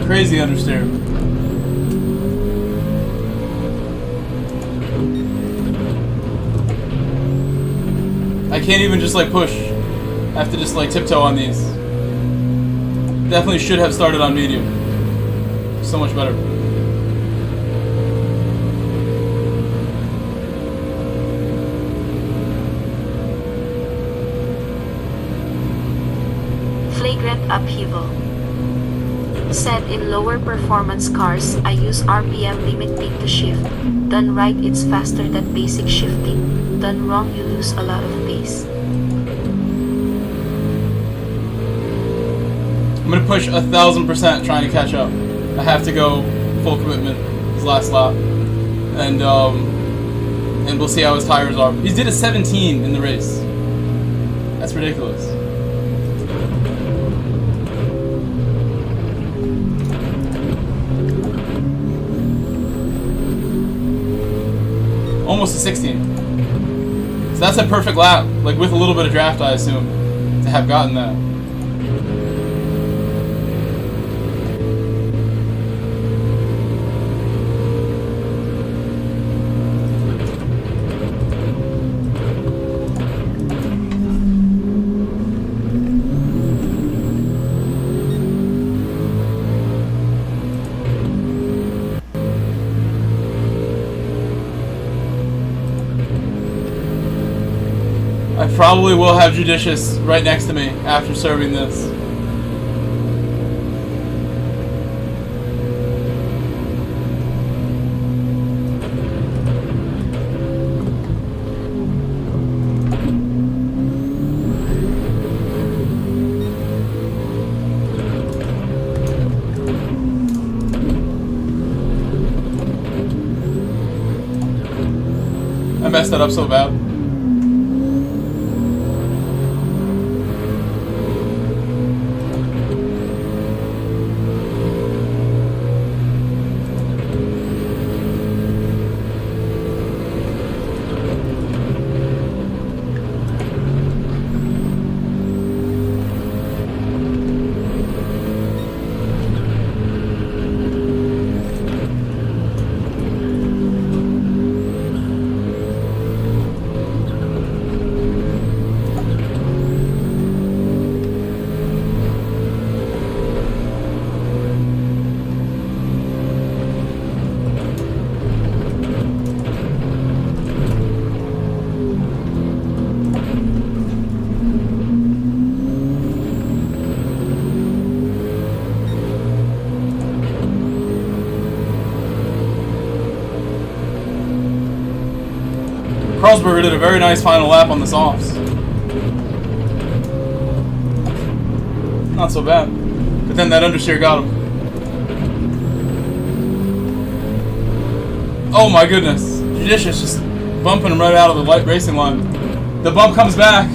[SPEAKER 1] Crazy understeer. I can't even just like push. I have to just like tiptoe on these. Definitely should have started on medium. So much better.
[SPEAKER 2] Flagrant upheaval. Said in lower performance cars, I use RPM limit peak to shift. Done right, it's faster than basic shifting. Done wrong, you lose a lot of pace.
[SPEAKER 1] I'm gonna push 1,000% trying to catch up. I have to go full commitment his last lap, and we'll see how his tires are. He did a 17 in the race. That's ridiculous. Almost a 16. So that's a perfect lap, like with a little bit of draft, I assume, to have gotten that. I probably will have Judicious right next to me after serving this. I messed that up so bad. Carlsberger did a very nice final lap on the softs. Not so bad. But then that understeer got him. Oh my goodness. Judicious just bumping him right out of the light racing line. The bump comes back.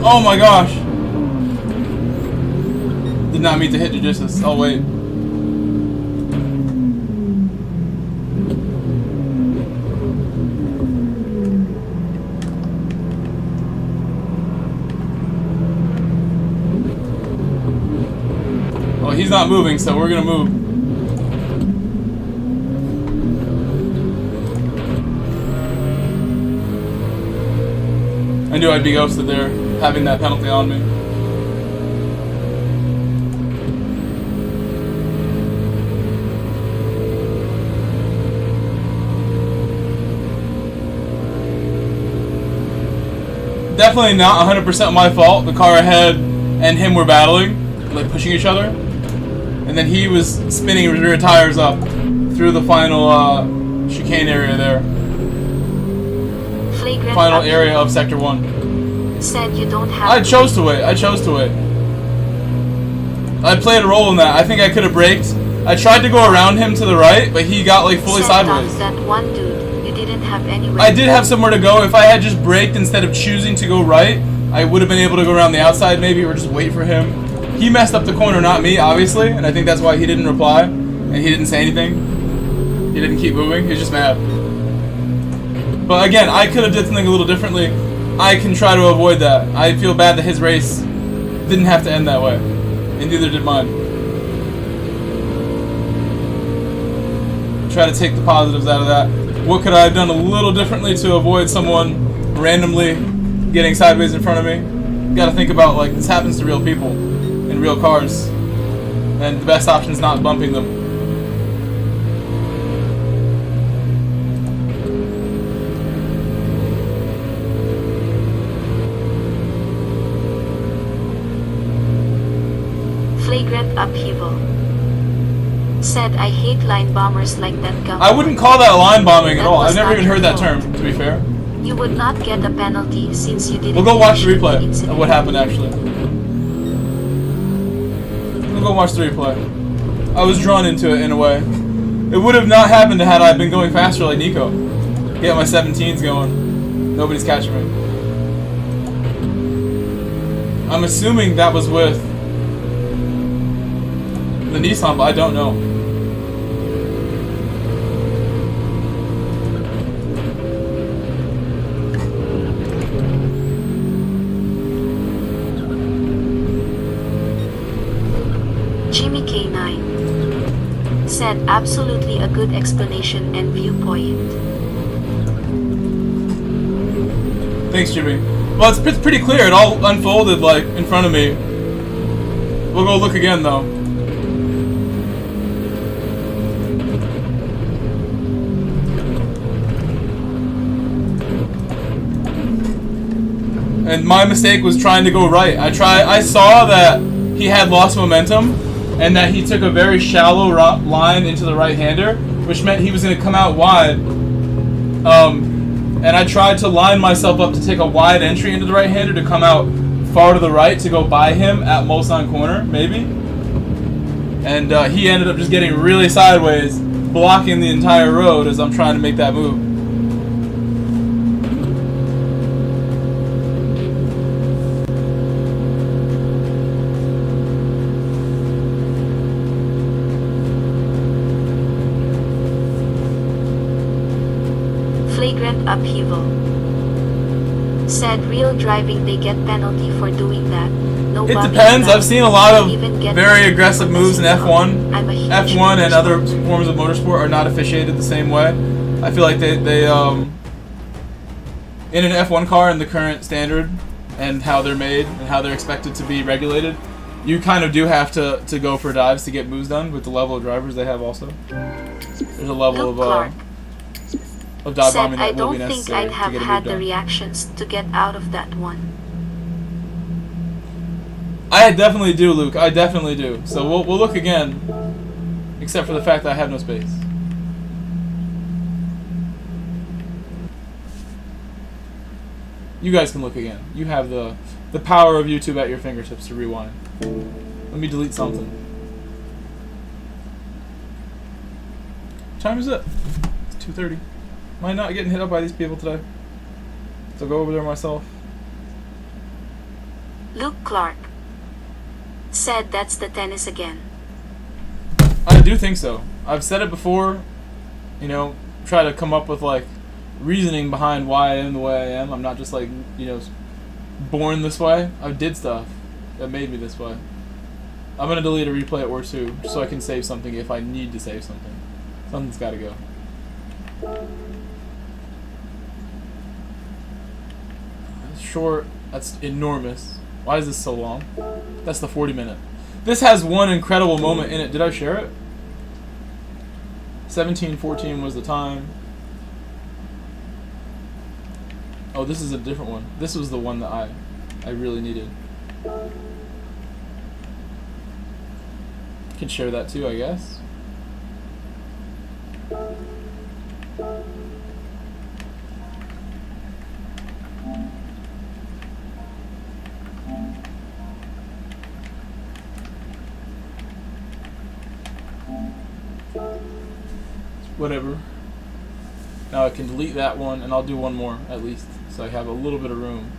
[SPEAKER 1] Oh my gosh. Did not meet the hit Judicious. Oh wait. Oh, he's not moving, so we're gonna move. I knew I'd be ghosted there, having that penalty on me. Definitely not 100% my fault. The car ahead and him were battling, like pushing each other. And then he was spinning his rear tires up through the final chicane area there.
[SPEAKER 2] Flagrant
[SPEAKER 1] Final area of Sector 1.
[SPEAKER 2] Said you don't have
[SPEAKER 1] I chose to wait. I chose to wait. I played a role in that. I think I could have braked. I tried to go around him to the right, but he got like fully
[SPEAKER 2] Said
[SPEAKER 1] sideways.
[SPEAKER 2] That one dude, you didn't have anywhere.
[SPEAKER 1] I did have somewhere to go. If I had just braked instead of choosing to go right, I would have been able to go around the outside maybe, or just wait for him. He messed up the corner, not me, obviously, and I think that's why he didn't reply, and he didn't say anything. He didn't keep moving. He was just mad. But again, I could have did something a little differently. I can try to avoid that. I feel bad that his race didn't have to end that way, and neither did mine. Try to take the positives out of that. What could I have done a little differently to avoid someone randomly getting sideways in front of me? You gotta think about, like, this happens to real people in real cars, and the best option is not bumping them.
[SPEAKER 2] Flagrant upheaval. Said I hate line bombers like that guy.
[SPEAKER 1] I wouldn't call that line bombing at
[SPEAKER 2] That
[SPEAKER 1] all.
[SPEAKER 2] was
[SPEAKER 1] I've never
[SPEAKER 2] not
[SPEAKER 1] even
[SPEAKER 2] your
[SPEAKER 1] heard that
[SPEAKER 2] fault.
[SPEAKER 1] term, to be fair.
[SPEAKER 2] You would not get a penalty since you didn't.
[SPEAKER 1] We'll go watch the
[SPEAKER 2] initiate
[SPEAKER 1] replay
[SPEAKER 2] incident.
[SPEAKER 1] of what happened, actually. We'll go watch the replay. I was drawn into it in a way. It would have not happened had I been going faster like Nico. Get my 17s going. Nobody's catching me. I'm assuming that was with the Nissan, but I don't know.
[SPEAKER 2] Jimmy K9 said absolutely a good explanation and viewpoint.
[SPEAKER 1] Thanks, Jimmy. Well, it's pretty clear. It all unfolded, like, in front of me. We'll go look again, though. And my mistake was trying to go right. I saw that he had lost momentum, and that he took a very shallow line into the right-hander, which meant he was going to come out wide. And I tried to line myself up to take a wide entry into the right-hander to come out far to the right to go by him at Mulsanne corner, maybe. And he ended up just getting really sideways, blocking the entire road as I'm trying to make that move.
[SPEAKER 2] Flagrant upheaval. Said real driving they get penalty for doing that. No
[SPEAKER 1] It
[SPEAKER 2] bumping
[SPEAKER 1] depends.
[SPEAKER 2] that.
[SPEAKER 1] I've seen a lot of
[SPEAKER 2] Even get
[SPEAKER 1] very
[SPEAKER 2] penalty
[SPEAKER 1] aggressive
[SPEAKER 2] for
[SPEAKER 1] moves in
[SPEAKER 2] messing up.
[SPEAKER 1] F1.
[SPEAKER 2] I'm a huge
[SPEAKER 1] F1 and other
[SPEAKER 2] motorsport.
[SPEAKER 1] forms of motorsport are not officiated the same way. I feel like they in an F1 car in the current standard and how they're made and how they're expected to be regulated, you kind of do have to go for dives to get moves done with the level of drivers they have also. There's a level
[SPEAKER 2] Luke Clark
[SPEAKER 1] of dive
[SPEAKER 2] said
[SPEAKER 1] bombing
[SPEAKER 2] I
[SPEAKER 1] that will be
[SPEAKER 2] don't think
[SPEAKER 1] necessary
[SPEAKER 2] I'd
[SPEAKER 1] to
[SPEAKER 2] have
[SPEAKER 1] get a
[SPEAKER 2] had
[SPEAKER 1] move
[SPEAKER 2] the
[SPEAKER 1] done.
[SPEAKER 2] reactions to get out of that one.
[SPEAKER 1] I definitely do, Luke. I definitely do. So we'll look again, except for the fact that I have no space. You guys can look again. You have the power of YouTube at your fingertips to rewind. Let me delete something. What time is it? It's 2:30. Am I not getting hit up by these people today? So I'll go over there myself.
[SPEAKER 2] Luke Clark said that's the tennis again.
[SPEAKER 1] I do think so. I've said it before. You know, try to come up with like reasoning behind why I am the way I am. I'm not just like, you know, born this way. I did stuff that made me this way. I'm gonna delete a replay at work too, just so I can save something if I need to save something. Something's gotta go. That's short. That's enormous. Why is this so long? That's the 40-minute. This has one incredible moment in it. Did I share it? 17:14 was the time. Oh, this is a different one. This was the one that I really needed. Can share that too, I guess. Whatever. Now I can delete that one, and I'll do one more at least, so I have a little bit of room.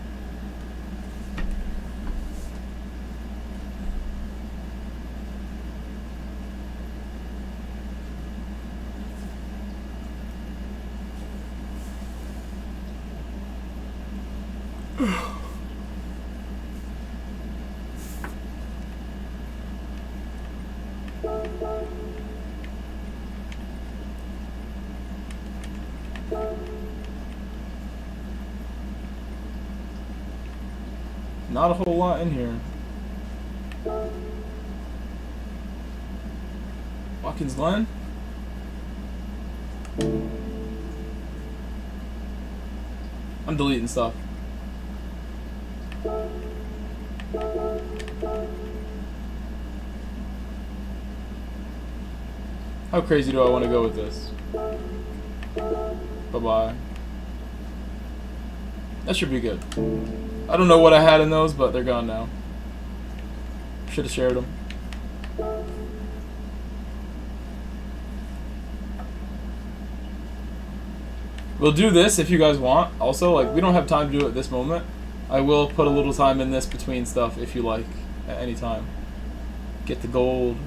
[SPEAKER 1] Not a whole lot in here. Watkins Glen? I'm deleting stuff. How crazy do I want to go with this? Bye-bye. That should be good. I don't know what I had in those, but they're gone now. Should have shared them. We'll do this if you guys want. Also, like, we don't have time to do it at this moment. I will put a little time in this between stuff if you like, at any time. Get the gold.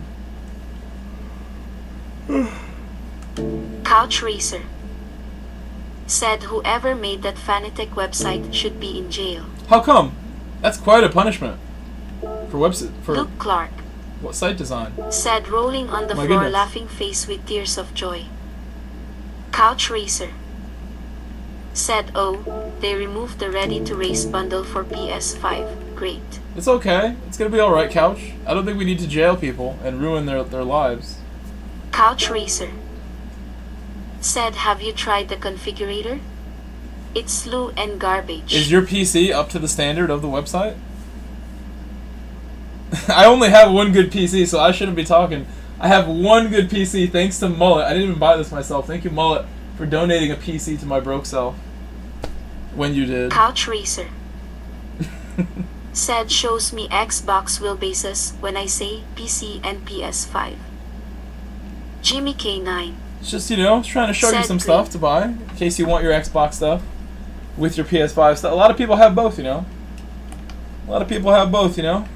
[SPEAKER 2] Couch Racer said whoever made that Fanatec website should be in jail.
[SPEAKER 1] How come? That's quite a punishment. For website, for
[SPEAKER 2] Luke Clark
[SPEAKER 1] what, site design?
[SPEAKER 2] said rolling on the
[SPEAKER 1] My
[SPEAKER 2] floor
[SPEAKER 1] goodness.
[SPEAKER 2] laughing face with tears of joy. Couch Racer said, oh, they removed the ready to race bundle for PS5. Great.
[SPEAKER 1] It's okay. It's gonna be alright, Couch. I don't think we need to jail people and ruin their lives.
[SPEAKER 2] Couch Racer said, have you tried the configurator? It's slow and garbage.
[SPEAKER 1] Is your PC up to the standard of the website? I only have one good PC, so I shouldn't be talking. I have one good PC thanks to Mullet. I didn't even buy this myself. Thank you, Mullet, for donating a PC to my broke self. When you did.
[SPEAKER 2] Couch Racer said, shows me Xbox wheelbases when I say PC and PS5. Jimmy K9
[SPEAKER 1] It's just, you know, trying to show you
[SPEAKER 2] said
[SPEAKER 1] some
[SPEAKER 2] green.
[SPEAKER 1] stuff to buy in case you want your Xbox stuff with your PS5 stuff. A lot of people have both, you know. A lot of people have both, you know.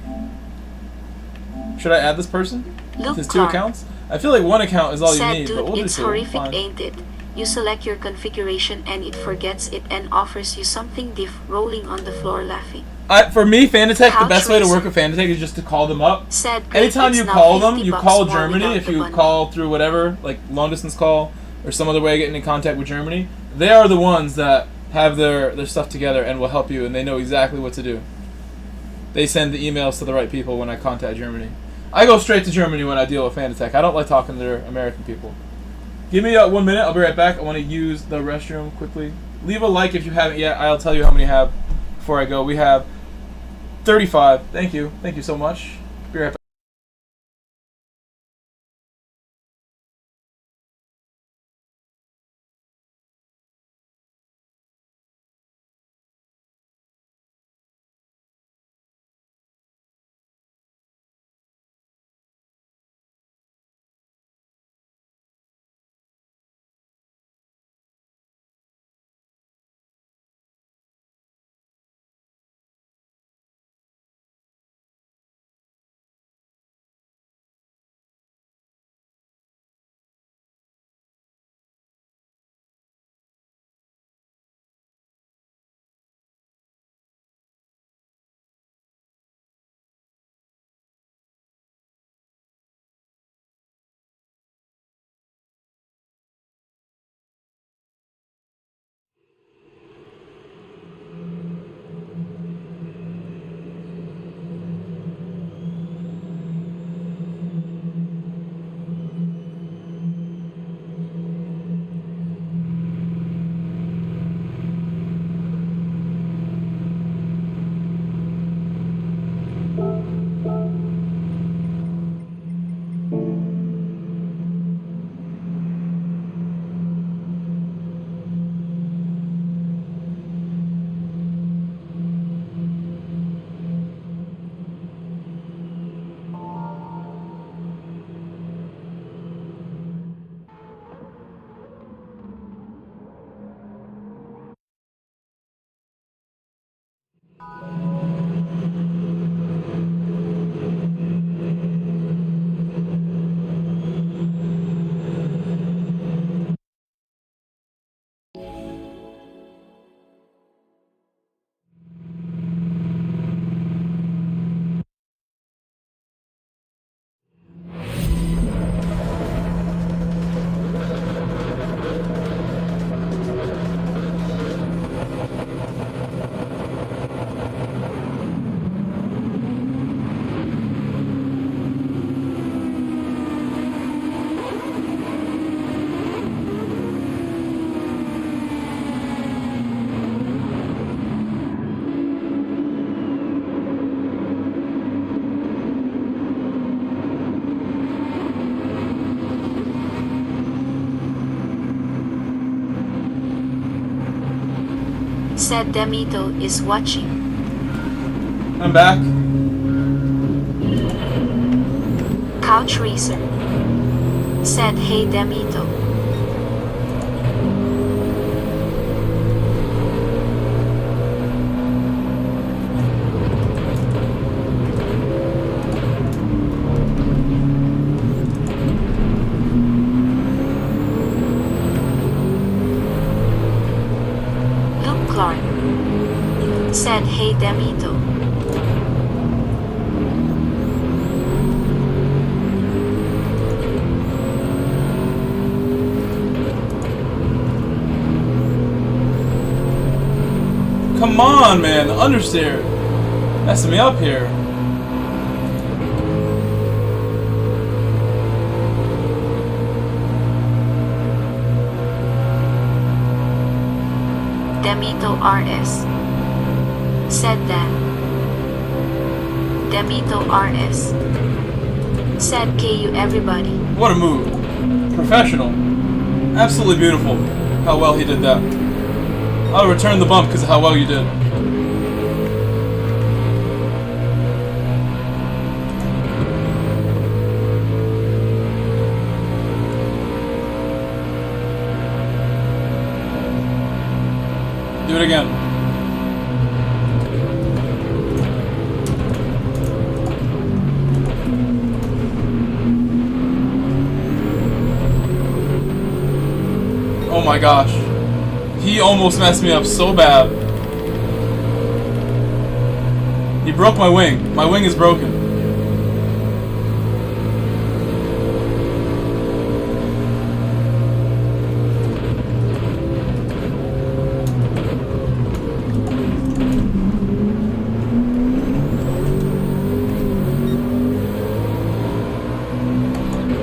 [SPEAKER 1] Should I add this person?
[SPEAKER 2] Luke
[SPEAKER 1] With his two
[SPEAKER 2] Clark
[SPEAKER 1] accounts? I feel like one account is all you
[SPEAKER 2] said,
[SPEAKER 1] need,
[SPEAKER 2] dude,
[SPEAKER 1] but we'll do
[SPEAKER 2] it's
[SPEAKER 1] two.
[SPEAKER 2] horrific,
[SPEAKER 1] Fine.
[SPEAKER 2] ain't it? You select your configuration and it forgets it and offers you something diff, rolling on the floor laughing.
[SPEAKER 1] For me, Fanatec, the
[SPEAKER 2] Couch
[SPEAKER 1] best way to
[SPEAKER 2] Racer
[SPEAKER 1] work with Fanatec is just to call them up.
[SPEAKER 2] said, great,
[SPEAKER 1] Anytime
[SPEAKER 2] it's
[SPEAKER 1] you
[SPEAKER 2] now
[SPEAKER 1] call them,
[SPEAKER 2] 50
[SPEAKER 1] you
[SPEAKER 2] bucks
[SPEAKER 1] call
[SPEAKER 2] more
[SPEAKER 1] Germany.
[SPEAKER 2] without
[SPEAKER 1] If
[SPEAKER 2] the
[SPEAKER 1] you
[SPEAKER 2] bundle.
[SPEAKER 1] call through whatever, like long distance call or some other way of getting in contact with Germany, they are the ones that have their stuff together and will help you, and they know exactly what to do. They send the emails to the right people when I contact Germany. I go straight to Germany when I deal with Fanatec. I don't like talking to their American people. Give me 1 minute. I'll be right back. I want to use the restroom quickly. Leave a like if you haven't yet. I'll tell you how many I have before I go. We have 35. Thank you. Thank you so much. Be right back.
[SPEAKER 2] Said Demito is watching.
[SPEAKER 1] I'm back.
[SPEAKER 2] Couch Racer. Said hey Demito. Luke Clark. Said hey Demito.
[SPEAKER 1] Come on, man. The understeer. Messing me up here.
[SPEAKER 2] Demito RS. Said Dan. Demito RS. Said KU everybody.
[SPEAKER 1] What a move. Professional. Absolutely beautiful. How well he did that. I'll return the bump because of how well you did. Do it again. Oh my gosh. He almost messed me up so bad. He broke my wing. My wing is broken.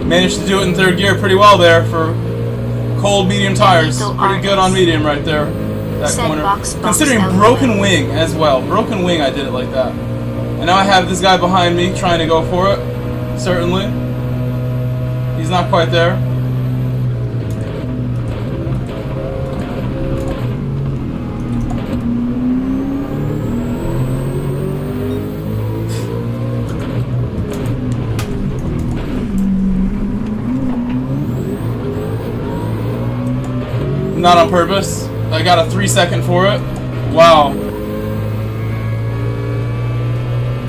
[SPEAKER 1] Managed to do it in third gear pretty well there for cold medium tires. Pretty good on medium right there. That corner. Considering broken wing as well. Broken wing, I did it like that. And now I have this guy behind me trying to go for it. Certainly. He's not quite there. Not on purpose. I got a 3-second for it. Wow.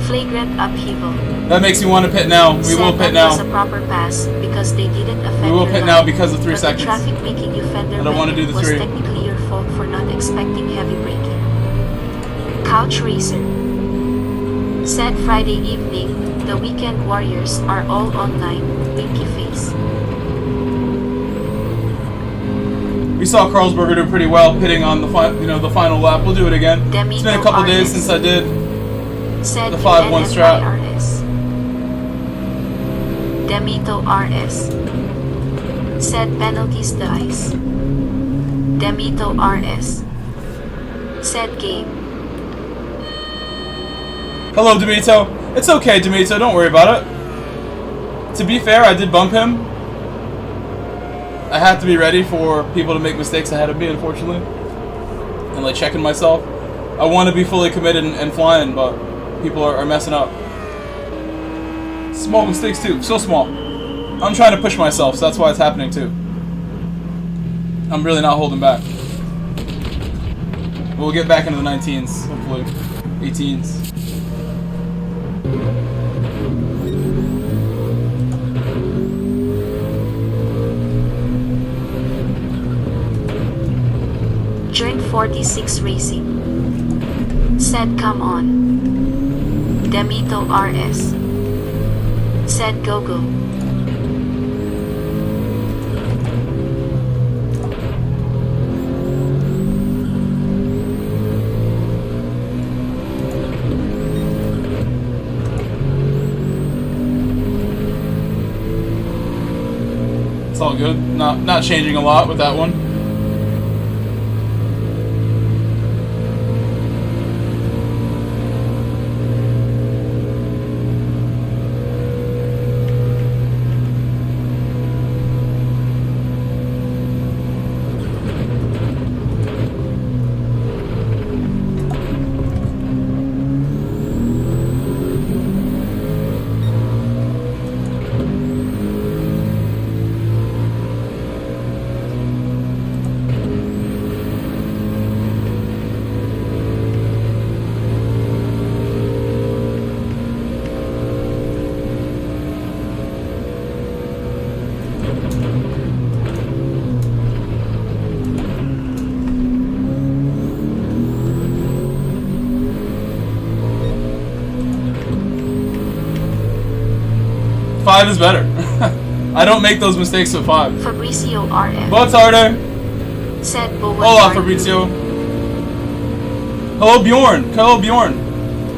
[SPEAKER 2] Flagrant upheaval.
[SPEAKER 1] That makes me want to pit now. We will pit now.
[SPEAKER 2] Was a proper pass because they didn't offend
[SPEAKER 1] We will
[SPEAKER 2] your
[SPEAKER 1] pit
[SPEAKER 2] line,
[SPEAKER 1] now because of 3
[SPEAKER 2] but
[SPEAKER 1] seconds.
[SPEAKER 2] the traffic making you fender
[SPEAKER 1] I don't want to do the
[SPEAKER 2] was
[SPEAKER 1] 3.
[SPEAKER 2] technically your fault for not expecting heavy braking. Couch Racer. Said Friday evening, the weekend warriors are all online. Winky face.
[SPEAKER 1] We saw Carlsberger do pretty well pitting on the the final lap. We'll do it again. It's been a couple days since I did
[SPEAKER 2] Said
[SPEAKER 1] the 5-1 strat.
[SPEAKER 2] RS. Demito RS. Said penalties dice. Demito RS. Said game.
[SPEAKER 1] Hello, Demito. It's okay, Demito. Don't worry about it. To be fair, I did bump him. I have to be ready for people to make mistakes ahead of me, unfortunately. And like checking myself. I want to be fully committed and flying, but people are messing up. Small mistakes too, so small. I'm trying to push myself, so that's why it's happening too. I'm really not holding back. We'll get back into the 19s, hopefully. 18s.
[SPEAKER 2] Drink 46 Racing. Said come on. Demito RS. Said go go.
[SPEAKER 1] It's all good. Not changing a lot with that one. 5 is better. I don't make those mistakes with 5.
[SPEAKER 2] Fabricio RF.
[SPEAKER 1] Boa tarde.
[SPEAKER 2] Said Boa
[SPEAKER 1] Hola,
[SPEAKER 2] tarde.
[SPEAKER 1] Fabrizio. Hello, Bjorn. Hello, Bjorn.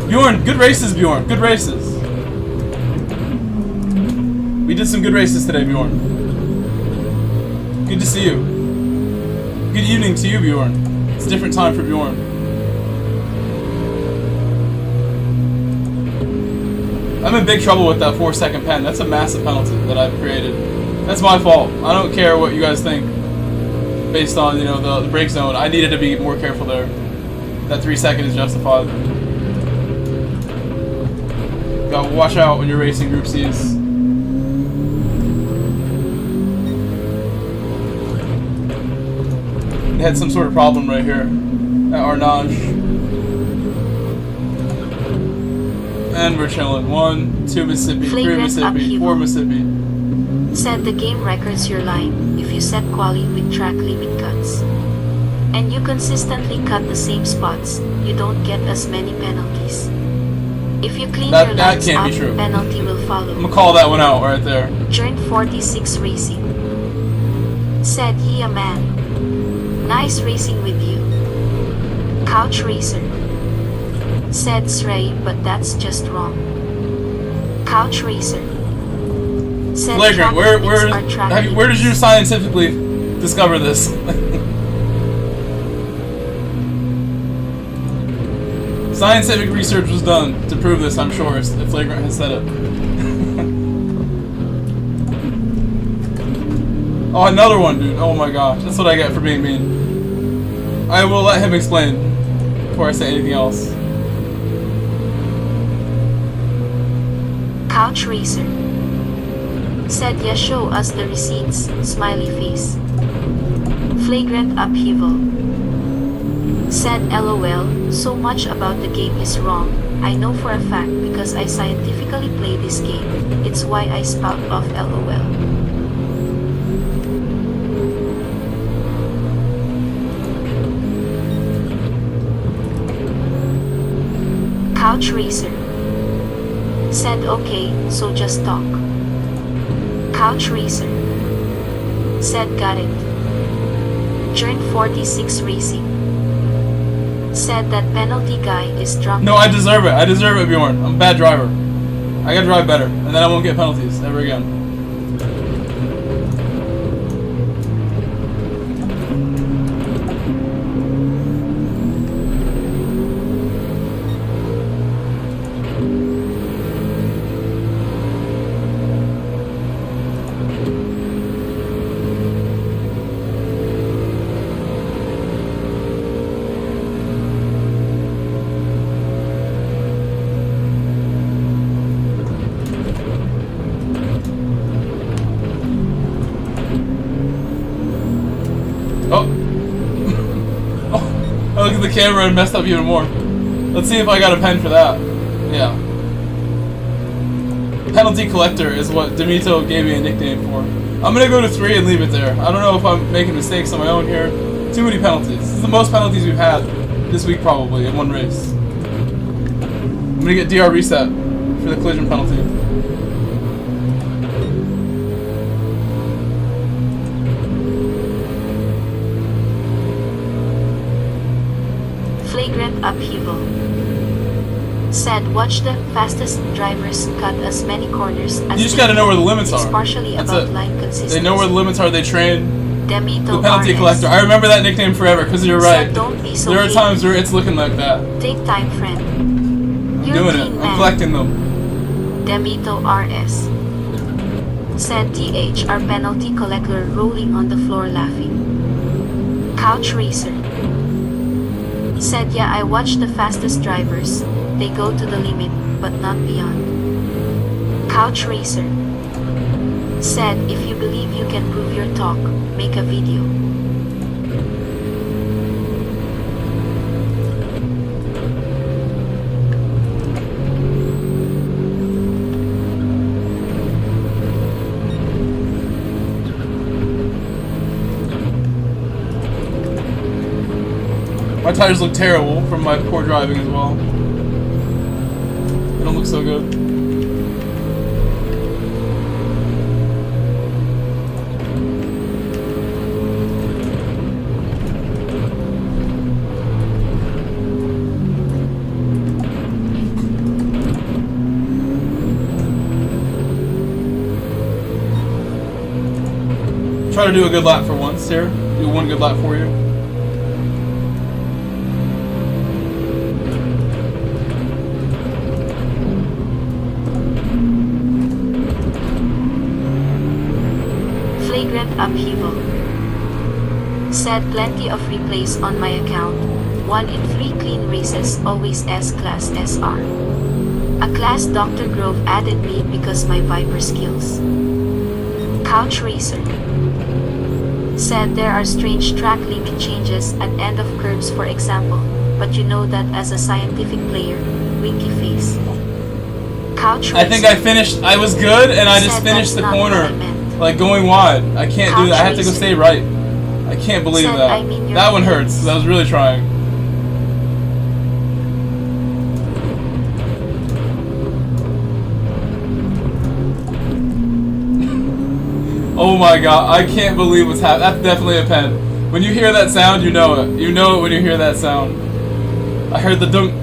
[SPEAKER 1] Bjorn, good races, Bjorn. Good races. We did some good races today, Bjorn. Good to see you. Good evening to you, Bjorn. It's a different time for Bjorn. I'm in big trouble with that 4-second pen. That's a massive penalty that I've created. That's my fault. I don't care what you guys think based on, you know, the brake zone. I needed to be more careful there. That 3 second is justified. Gotta watch out when you're racing Group C's. They had some sort of problem right here at Arnage. And we're chilling. 1, 2 Mississippi, 3
[SPEAKER 2] Flagrant
[SPEAKER 1] Mississippi,
[SPEAKER 2] upheaval.
[SPEAKER 1] 4 Mississippi.
[SPEAKER 2] Said the game records your line if you set quali with track limit cuts. And you consistently cut the same spots, you don't get as many penalties. If you clean
[SPEAKER 1] That
[SPEAKER 2] your lines
[SPEAKER 1] can't
[SPEAKER 2] up,
[SPEAKER 1] be true.
[SPEAKER 2] penalty will
[SPEAKER 1] I'm
[SPEAKER 2] follow.
[SPEAKER 1] gonna call that one out right there.
[SPEAKER 2] Joint 46 Racing. Said yeah man. Nice racing with you. Couch Racer. Said Sray, but that's just wrong. Couch Racer. Said
[SPEAKER 1] Flagrant,
[SPEAKER 2] track limits are track
[SPEAKER 1] where did you
[SPEAKER 2] limits.
[SPEAKER 1] scientifically discover this? Scientific research was done to prove this, I'm sure, if Flagrant has said it. Oh, another one, dude. Oh my gosh. That's what I get for being mean. I will let him explain before I say anything else.
[SPEAKER 2] Couch Racer. Said yeah, show us the receipts, smiley face. Flagrant upheaval. Said LOL, so much about the game is wrong. I know for a fact because I scientifically play this game. It's why I spout off LOL. Couch Racer. Said okay, so just talk. Couch Racer. Said got it. Joint 46 Racing. Said that penalty guy is drunk.
[SPEAKER 1] No, I deserve it. I deserve it, Bjorn. I'm a bad driver. I gotta drive better, and then I won't get penalties ever again. I looked at the camera and messed up even more. Let's see if I got a pen for that. Yeah. Penalty collector is what Demito gave me a nickname for. I'm gonna go to 3 and leave it there. I don't know if I'm making mistakes on my own here. Too many penalties. This is the most penalties we've had this week probably in one race. I'm gonna get DR reset for the collision penalty.
[SPEAKER 2] Flagrant upheaval. Said watch the fastest drivers cut as many corners as
[SPEAKER 1] You just
[SPEAKER 2] they
[SPEAKER 1] gotta know
[SPEAKER 2] can.
[SPEAKER 1] where the limits
[SPEAKER 2] It's
[SPEAKER 1] are.
[SPEAKER 2] partially
[SPEAKER 1] That's
[SPEAKER 2] about
[SPEAKER 1] it.
[SPEAKER 2] line consistency.
[SPEAKER 1] They know where the limits are, they train.
[SPEAKER 2] Demito
[SPEAKER 1] The penalty
[SPEAKER 2] RS.
[SPEAKER 1] collector. I remember that nickname forever, because you're right.
[SPEAKER 2] Said don't be so
[SPEAKER 1] There are
[SPEAKER 2] hasty.
[SPEAKER 1] times where it's looking like that.
[SPEAKER 2] Take time, friend.
[SPEAKER 1] I'm
[SPEAKER 2] You're
[SPEAKER 1] doing
[SPEAKER 2] a
[SPEAKER 1] it.
[SPEAKER 2] clean
[SPEAKER 1] I'm
[SPEAKER 2] man.
[SPEAKER 1] collecting them.
[SPEAKER 2] Demito RS. Said TH our penalty collector rolling on the floor laughing. Couch Racer. Said yeah, I watch the fastest drivers. They go to the limit, but not beyond. Couch Racer. Said if you believe you can prove your talk, make a video.
[SPEAKER 1] My tires look terrible from my poor driving as well. They don't look so good. do a good lap for once here. Do one good lap for you.
[SPEAKER 2] Flagrant upheaval. Said plenty of replays on my account. 1 in 3 clean races, always S-Class SR. A class Dr. Grove added me because my Viper skills. Couch Racer. Said there are strange track limit changes at end of curves for example, but you know that as a scientific player, winky face. Couch Racer.
[SPEAKER 1] I think I finished, I was good and I just
[SPEAKER 2] Said
[SPEAKER 1] finished the
[SPEAKER 2] that's not
[SPEAKER 1] corner.
[SPEAKER 2] what I meant.
[SPEAKER 1] Like going wide. I can't do that. I have to go
[SPEAKER 2] Couch
[SPEAKER 1] stay right. I can't believe
[SPEAKER 2] Said,
[SPEAKER 1] that.
[SPEAKER 2] I mean your
[SPEAKER 1] That one hurts
[SPEAKER 2] feelings.
[SPEAKER 1] because I was really trying. Oh my god, I can't believe what's happening. That's definitely a pen. When you hear that sound, you know it. You know it when you hear that sound. I heard the dunk.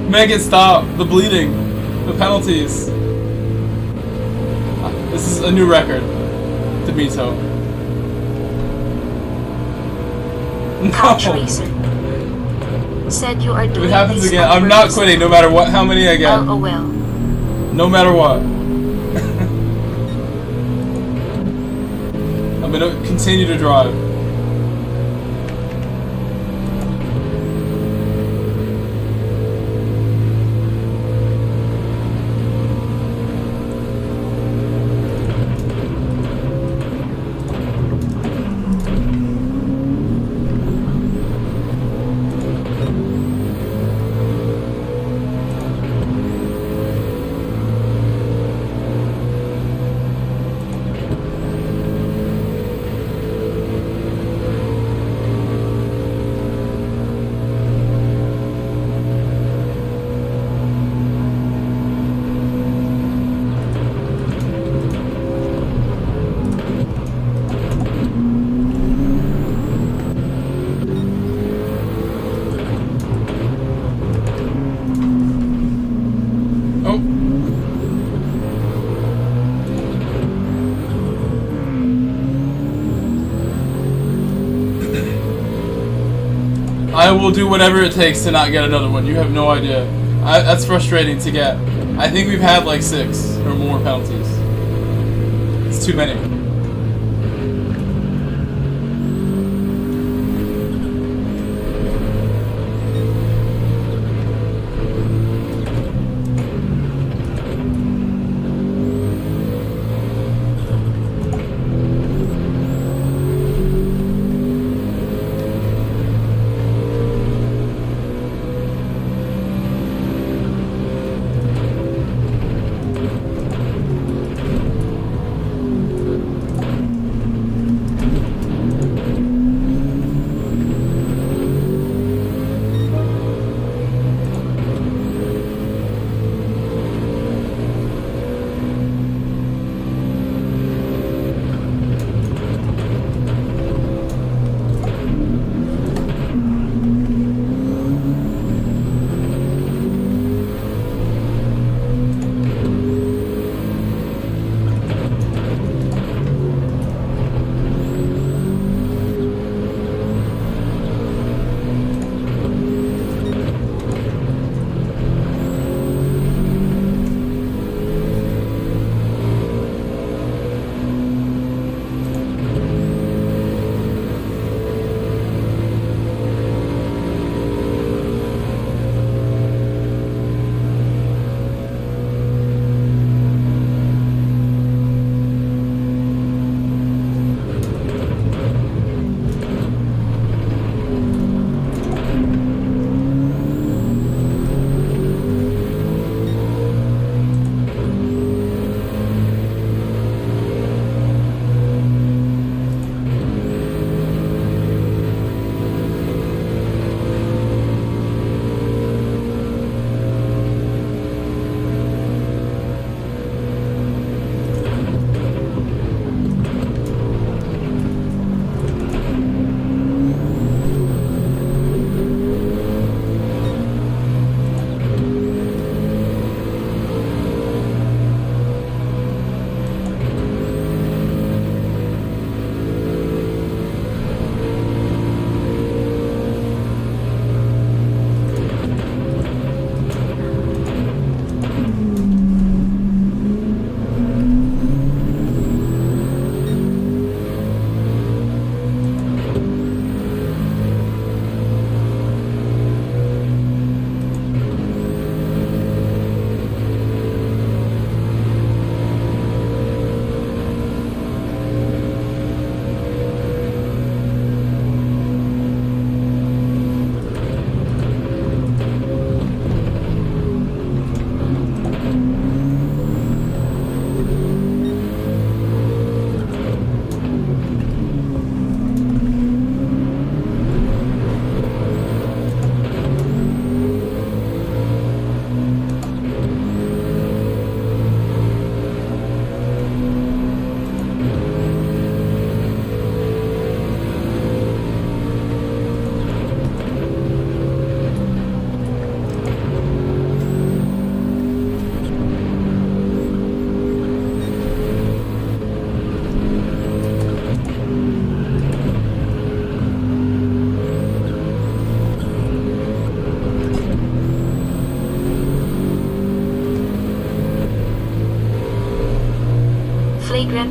[SPEAKER 1] Make it stop. The bleeding. The penalties. This is a new record. Demito.
[SPEAKER 2] Couch
[SPEAKER 1] No.
[SPEAKER 2] Racer. Said you are
[SPEAKER 1] If
[SPEAKER 2] doing
[SPEAKER 1] it happens
[SPEAKER 2] this
[SPEAKER 1] again,
[SPEAKER 2] on
[SPEAKER 1] I'm not
[SPEAKER 2] purpose.
[SPEAKER 1] quitting no matter what, how many I get.
[SPEAKER 2] LOL.
[SPEAKER 1] No matter what. I'm gonna continue to drive. I will do whatever it takes to not get another one. You have no idea. That's frustrating to get. I think we've had like 6 or more penalties. It's too many.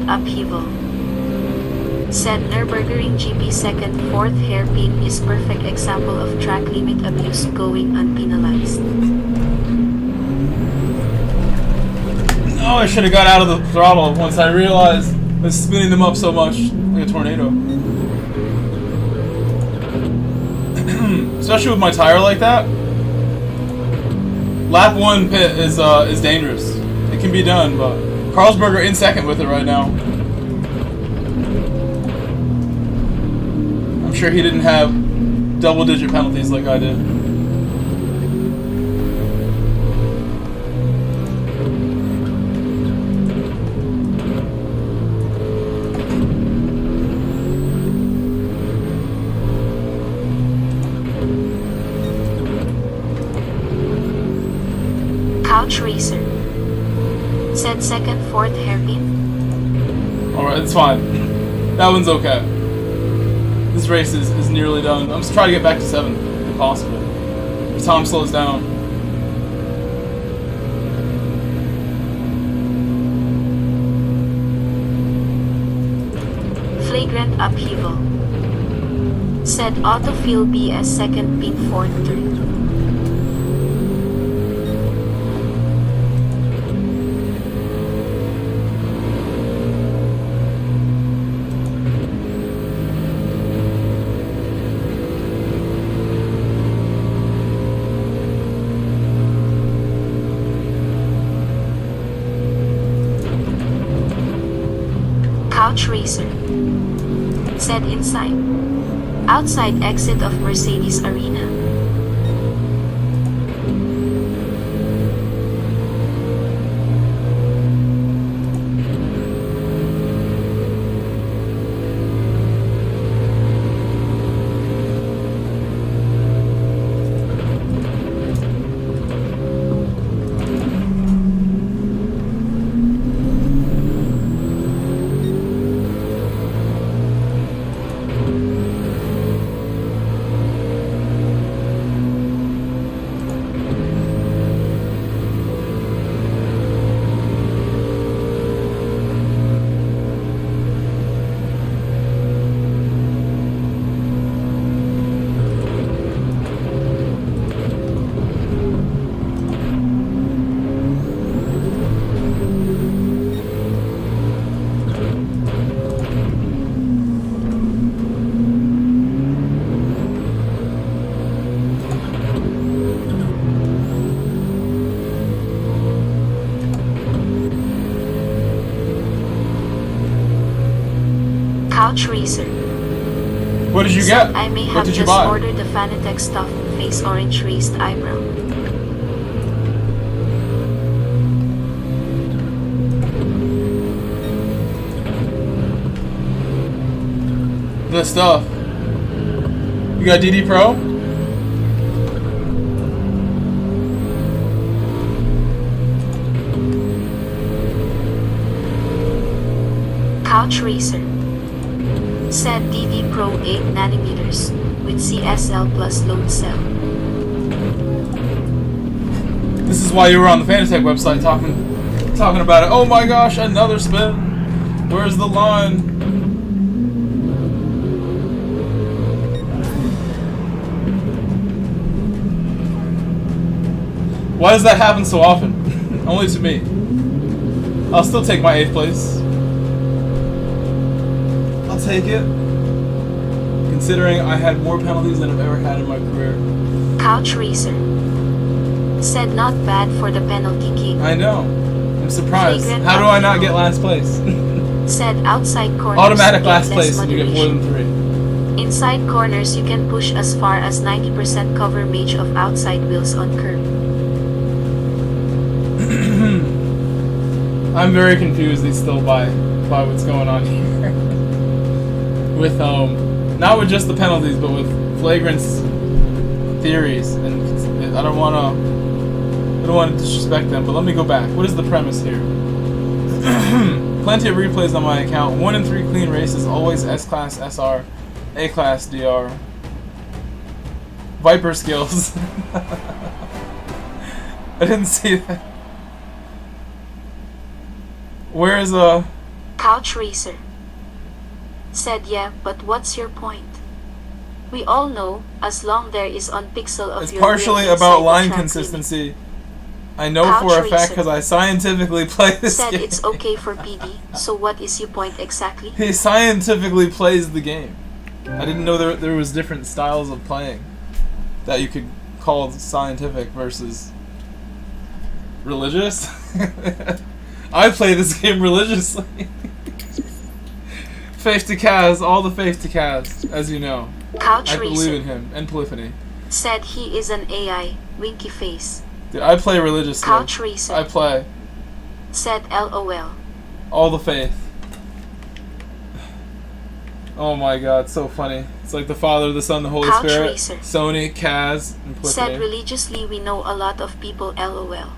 [SPEAKER 2] Upheaval. Said Nürburgring GP second, fourth hairpin is perfect example of track limit abuse going unpenalized.
[SPEAKER 1] Oh, I should have got out of the throttle once I realized I was spinning them up so much like a tornado. Especially with my tire like that. Lap 1 pit is dangerous. It can be done, but Carlsberger in second with it right now. I'm sure he didn't have double-digit penalties like I did.
[SPEAKER 2] Couch Racer. Said second, fourth hairpin.
[SPEAKER 1] Alright, it's fine. That one's okay. This race is nearly done. I'm just trying to get back to 7, if possible. If Tom slows down.
[SPEAKER 2] Flagrant Upheaval. Said Autofill BS second, pin fourth, third. Couch Racer. Said inside. Outside exit of Mercedes Arena. Couch Racer.
[SPEAKER 1] What did you get?
[SPEAKER 2] I may
[SPEAKER 1] What
[SPEAKER 2] have
[SPEAKER 1] did you
[SPEAKER 2] just
[SPEAKER 1] buy?
[SPEAKER 2] ordered the Fanatec stuff, face orange raised eyebrow.
[SPEAKER 1] The stuff. You got DD Pro?
[SPEAKER 2] Couch Racer. Said DD Pro 8nm with CSL plus load cell.
[SPEAKER 1] This is why you were on the Fanatec website talking about it. Oh my gosh, another spin. Where's the line? Why does that happen so often? Only to me. I'll still take my 8th place. I'll take it. Considering I had more penalties than I've ever had in my career.
[SPEAKER 2] Couch Racer. Said not bad for the penalty king.
[SPEAKER 1] I know. I'm surprised.
[SPEAKER 2] Flagrant
[SPEAKER 1] How do I not
[SPEAKER 2] upheaval.
[SPEAKER 1] get last place?
[SPEAKER 2] Said outside corners
[SPEAKER 1] Automatic
[SPEAKER 2] get
[SPEAKER 1] last
[SPEAKER 2] less
[SPEAKER 1] place and you get more than
[SPEAKER 2] moderation.
[SPEAKER 1] 3.
[SPEAKER 2] Inside corners you can push as far as 90% cover mage of outside wheels on curb.
[SPEAKER 1] I'm very confused they still by what's going on here. With not with just the penalties, but with flagrants theories, and I don't want to disrespect them. But let me go back. What is the premise here? Plenty of replays on my account. 1 in 3 clean races, always S-Class SR, A-Class DR. Viper skills. I didn't see that. Where's
[SPEAKER 2] Couch Racer. Said yeah, but what's your point? We all know, as long there is on pixel of
[SPEAKER 1] It's
[SPEAKER 2] your
[SPEAKER 1] partially
[SPEAKER 2] wheel
[SPEAKER 1] about
[SPEAKER 2] inside the
[SPEAKER 1] line
[SPEAKER 2] track
[SPEAKER 1] consistency. I know
[SPEAKER 2] Couch
[SPEAKER 1] for a fact
[SPEAKER 2] racer.
[SPEAKER 1] because I scientifically play
[SPEAKER 2] limit.
[SPEAKER 1] this
[SPEAKER 2] Said
[SPEAKER 1] game.
[SPEAKER 2] it's okay for PD, so what is your point exactly?
[SPEAKER 1] He scientifically plays the game. I didn't know there was different styles of playing that you could call scientific versus religious. I play this game religiously. Faith to Kaz, all the faith to Kaz, as you know.
[SPEAKER 2] Couch
[SPEAKER 1] I believe in
[SPEAKER 2] Racer.
[SPEAKER 1] him and Polyphony.
[SPEAKER 2] Said he is an AI, winky face.
[SPEAKER 1] Dude, I play religiously.
[SPEAKER 2] Couch Racer.
[SPEAKER 1] I play
[SPEAKER 2] Said LOL.
[SPEAKER 1] all the faith. Oh my god, so funny. It's like the Father, the Son, the Holy
[SPEAKER 2] Couch
[SPEAKER 1] Spirit.
[SPEAKER 2] racer.
[SPEAKER 1] Sony, Kaz, and
[SPEAKER 2] Said
[SPEAKER 1] Polyphony.
[SPEAKER 2] religiously we know a lot of people LOL.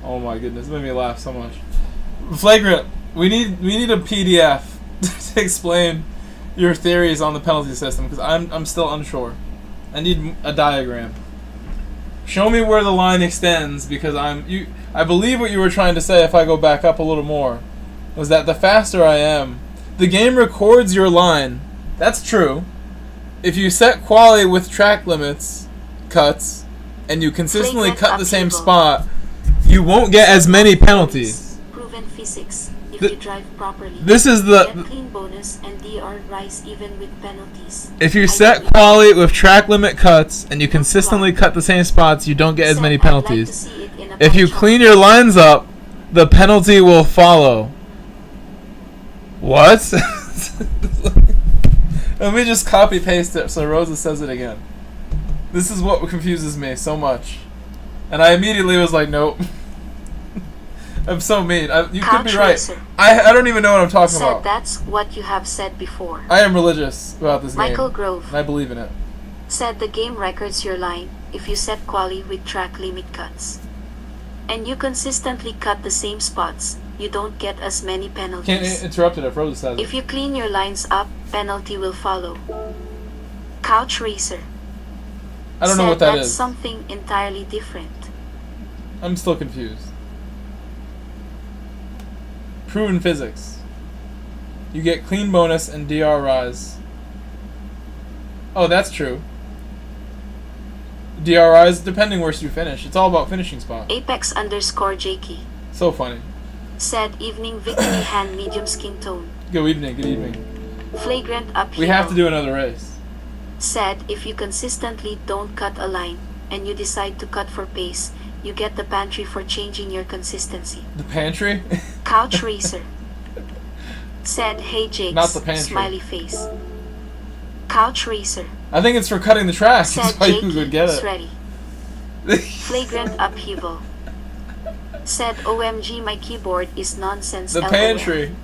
[SPEAKER 1] Oh my goodness, it made me laugh so much. Flagrant, we need a PDF to explain your theories on the penalty system because I'm still unsure. I need a diagram. Show me where the line extends because I believe what you were trying to say, if I go back up a little more, was that the faster I am, the game records your line. That's true. If you set quality with track limits, cuts, and you consistently
[SPEAKER 2] Flagrant
[SPEAKER 1] cut the same
[SPEAKER 2] upheaval.
[SPEAKER 1] spot, you won't get as many penalties.
[SPEAKER 2] Proven physics. If
[SPEAKER 1] Th-
[SPEAKER 2] you drive properly.
[SPEAKER 1] This is
[SPEAKER 2] Get
[SPEAKER 1] the...
[SPEAKER 2] clean bonus and DR rise even with penalties.
[SPEAKER 1] If you
[SPEAKER 2] I
[SPEAKER 1] set
[SPEAKER 2] agree.
[SPEAKER 1] quality with track limit cuts, and you consistently cut the same spots, you don't get as
[SPEAKER 2] Said
[SPEAKER 1] many
[SPEAKER 2] I'd like to
[SPEAKER 1] penalties.
[SPEAKER 2] see it in a
[SPEAKER 1] If you
[SPEAKER 2] pie chart.
[SPEAKER 1] clean your lines up, the penalty will follow. What? Let me just copy paste it so Rosa says it again. This is what confuses me so much. And I immediately was like, nope. I'm so mean. You could be
[SPEAKER 2] Couch
[SPEAKER 1] right.
[SPEAKER 2] racer.
[SPEAKER 1] I don't even know what I'm talking
[SPEAKER 2] Said
[SPEAKER 1] about.
[SPEAKER 2] that's what you have said before.
[SPEAKER 1] I am religious about this
[SPEAKER 2] Michael
[SPEAKER 1] game.
[SPEAKER 2] Grove.
[SPEAKER 1] And I believe in it.
[SPEAKER 2] Said the game records your line if you set quali with track limit cuts. And you consistently cut the same spots, you don't get as many penalties.
[SPEAKER 1] Can't interrupt it if Rosa says
[SPEAKER 2] If
[SPEAKER 1] it.
[SPEAKER 2] you clean your lines up, penalty will follow. Couch Racer.
[SPEAKER 1] I don't know
[SPEAKER 2] Said
[SPEAKER 1] what that
[SPEAKER 2] that's
[SPEAKER 1] is.
[SPEAKER 2] something entirely different.
[SPEAKER 1] I'm still confused. Proven physics. You get clean bonus and DR rise. Oh, that's true. DR rise depending where you finish. It's all about finishing spot.
[SPEAKER 2] Apex underscore Jakey.
[SPEAKER 1] So funny.
[SPEAKER 2] Said evening victory hand medium skin tone.
[SPEAKER 1] Good evening, good evening.
[SPEAKER 2] Flagrant upheaval.
[SPEAKER 1] We have to do another race.
[SPEAKER 2] Said if you consistently don't cut a line, and you decide to cut for pace, you get the pantry for changing your consistency.
[SPEAKER 1] The pantry?
[SPEAKER 2] Couch Racer. Said hey Jakes.
[SPEAKER 1] Not the pantry.
[SPEAKER 2] Smiley face. Couch Racer.
[SPEAKER 1] I think it's for cutting the track.
[SPEAKER 2] Said
[SPEAKER 1] That's why you
[SPEAKER 2] Jakey
[SPEAKER 1] could get
[SPEAKER 2] is
[SPEAKER 1] it.
[SPEAKER 2] ready. Flagrant upheaval. Said OMG my keyboard is nonsense.
[SPEAKER 1] The
[SPEAKER 2] LOL.
[SPEAKER 1] pantry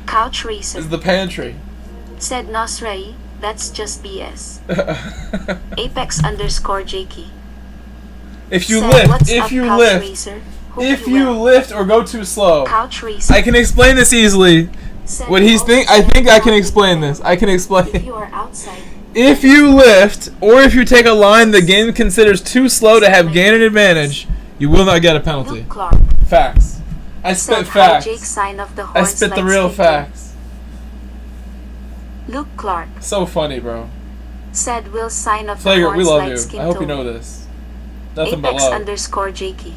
[SPEAKER 2] Couch Racer.
[SPEAKER 1] is the pantry.
[SPEAKER 2] Said Nosrei, that's just BS. Apex underscore Jakey.
[SPEAKER 1] If you
[SPEAKER 2] Said,
[SPEAKER 1] lift,
[SPEAKER 2] "What's
[SPEAKER 1] if
[SPEAKER 2] up,
[SPEAKER 1] you
[SPEAKER 2] Couch
[SPEAKER 1] lift,
[SPEAKER 2] Racer? Hope
[SPEAKER 1] if
[SPEAKER 2] you
[SPEAKER 1] you
[SPEAKER 2] well."
[SPEAKER 1] lift or go too slow,
[SPEAKER 2] Couch Racer.
[SPEAKER 1] I can explain this easily.
[SPEAKER 2] Said
[SPEAKER 1] What he's
[SPEAKER 2] always
[SPEAKER 1] I think I can
[SPEAKER 2] out
[SPEAKER 1] explain
[SPEAKER 2] with
[SPEAKER 1] this. I can
[SPEAKER 2] If
[SPEAKER 1] explain.
[SPEAKER 2] you are outside,
[SPEAKER 1] If you lift, or if you take a line the game considers too slow to have gain an advantage, you will not get a penalty.
[SPEAKER 2] Luke Clark.
[SPEAKER 1] Facts. I spit
[SPEAKER 2] Said hi Jake
[SPEAKER 1] facts.
[SPEAKER 2] sign of the
[SPEAKER 1] I
[SPEAKER 2] horns
[SPEAKER 1] spit the
[SPEAKER 2] like
[SPEAKER 1] real
[SPEAKER 2] skin tone.
[SPEAKER 1] facts.
[SPEAKER 2] Luke Clark.
[SPEAKER 1] So funny, bro.
[SPEAKER 2] Said will sign of the
[SPEAKER 1] Flagrant, we
[SPEAKER 2] horns
[SPEAKER 1] love
[SPEAKER 2] like
[SPEAKER 1] you.
[SPEAKER 2] skin
[SPEAKER 1] I hope you
[SPEAKER 2] tone.
[SPEAKER 1] know this. Nothing but
[SPEAKER 2] Apex
[SPEAKER 1] love.
[SPEAKER 2] underscore Jakey.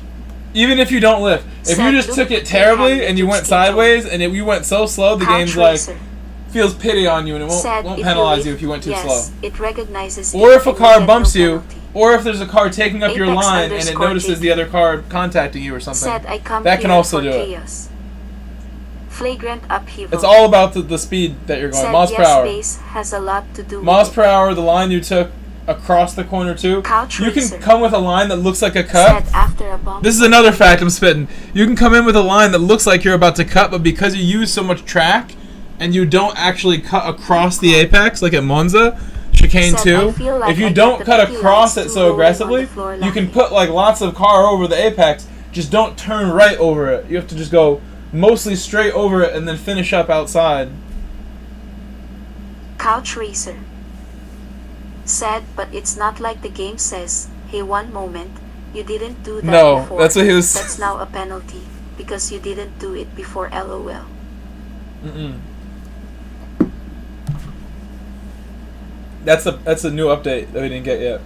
[SPEAKER 1] Even if you don't lift, if
[SPEAKER 2] Said
[SPEAKER 1] you just
[SPEAKER 2] Luke
[SPEAKER 1] took it
[SPEAKER 2] Clark
[SPEAKER 1] terribly
[SPEAKER 2] had
[SPEAKER 1] and you
[SPEAKER 2] medium
[SPEAKER 1] went
[SPEAKER 2] skin tone.
[SPEAKER 1] sideways and you went so slow, the
[SPEAKER 2] Couch
[SPEAKER 1] game's like
[SPEAKER 2] Racer.
[SPEAKER 1] feels pity on you and it
[SPEAKER 2] Said
[SPEAKER 1] won't
[SPEAKER 2] if
[SPEAKER 1] penalize
[SPEAKER 2] you
[SPEAKER 1] you if you went too
[SPEAKER 2] yes,
[SPEAKER 1] slow.
[SPEAKER 2] It recognizes
[SPEAKER 1] Or
[SPEAKER 2] it
[SPEAKER 1] if a
[SPEAKER 2] and
[SPEAKER 1] car
[SPEAKER 2] get
[SPEAKER 1] bumps
[SPEAKER 2] no
[SPEAKER 1] you,
[SPEAKER 2] penalty.
[SPEAKER 1] or if there's a car taking up your
[SPEAKER 2] Apex
[SPEAKER 1] line and it
[SPEAKER 2] underscore
[SPEAKER 1] notices
[SPEAKER 2] JP.
[SPEAKER 1] the other car contacting you or something.
[SPEAKER 2] Said I come
[SPEAKER 1] That can
[SPEAKER 2] here
[SPEAKER 1] also
[SPEAKER 2] for
[SPEAKER 1] do it.
[SPEAKER 2] chaos. Flagrant upheaval.
[SPEAKER 1] It's all about the speed that you're going.
[SPEAKER 2] Said
[SPEAKER 1] Miles
[SPEAKER 2] yes,
[SPEAKER 1] per hour.
[SPEAKER 2] space has a lot to do
[SPEAKER 1] Miles
[SPEAKER 2] with
[SPEAKER 1] per hour, the line you took across the corner too.
[SPEAKER 2] Couch
[SPEAKER 1] You
[SPEAKER 2] racer.
[SPEAKER 1] can come with a line that looks like a
[SPEAKER 2] it.
[SPEAKER 1] cut.
[SPEAKER 2] Said after a bump.
[SPEAKER 1] This is another fact I'm spitting. You can come in with a line that looks like you're about to cut, but because you use so much track and you don't actually cut across the apex, like at Monza, chicane
[SPEAKER 2] Said,
[SPEAKER 1] 2,
[SPEAKER 2] I feel like
[SPEAKER 1] if you
[SPEAKER 2] I
[SPEAKER 1] don't
[SPEAKER 2] get the
[SPEAKER 1] cut
[SPEAKER 2] picky
[SPEAKER 1] across
[SPEAKER 2] lines
[SPEAKER 1] it
[SPEAKER 2] too
[SPEAKER 1] so
[SPEAKER 2] rolling on the
[SPEAKER 1] aggressively,
[SPEAKER 2] floor
[SPEAKER 1] you can
[SPEAKER 2] laughing.
[SPEAKER 1] put like lots of car over the apex, just don't turn right over it. You have to just go mostly straight over it and then finish up outside.
[SPEAKER 2] Couch Racer. Said, but it's not like the game says, hey, one moment, you didn't do that
[SPEAKER 1] No,
[SPEAKER 2] before.
[SPEAKER 1] that's what he was-
[SPEAKER 2] That's now a penalty, because you didn't do it before LOL.
[SPEAKER 1] That's a new update that we didn't get yet.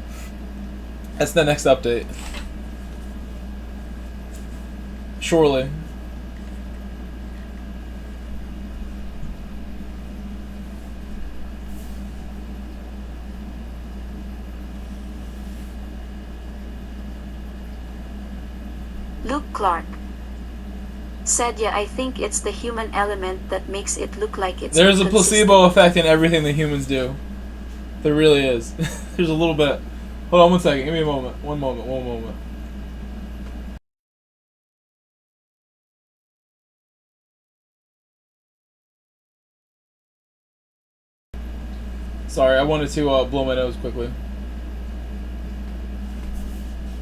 [SPEAKER 1] That's the next update. Surely.
[SPEAKER 2] Luke Clark said, yeah, I think it's the human element that makes it look like it's
[SPEAKER 1] There's a
[SPEAKER 2] inconsistent.
[SPEAKER 1] placebo effect in everything that humans do. There really is. There's a little bit. Hold on one second. Give me a moment. One moment. Sorry, I wanted to blow my nose quickly.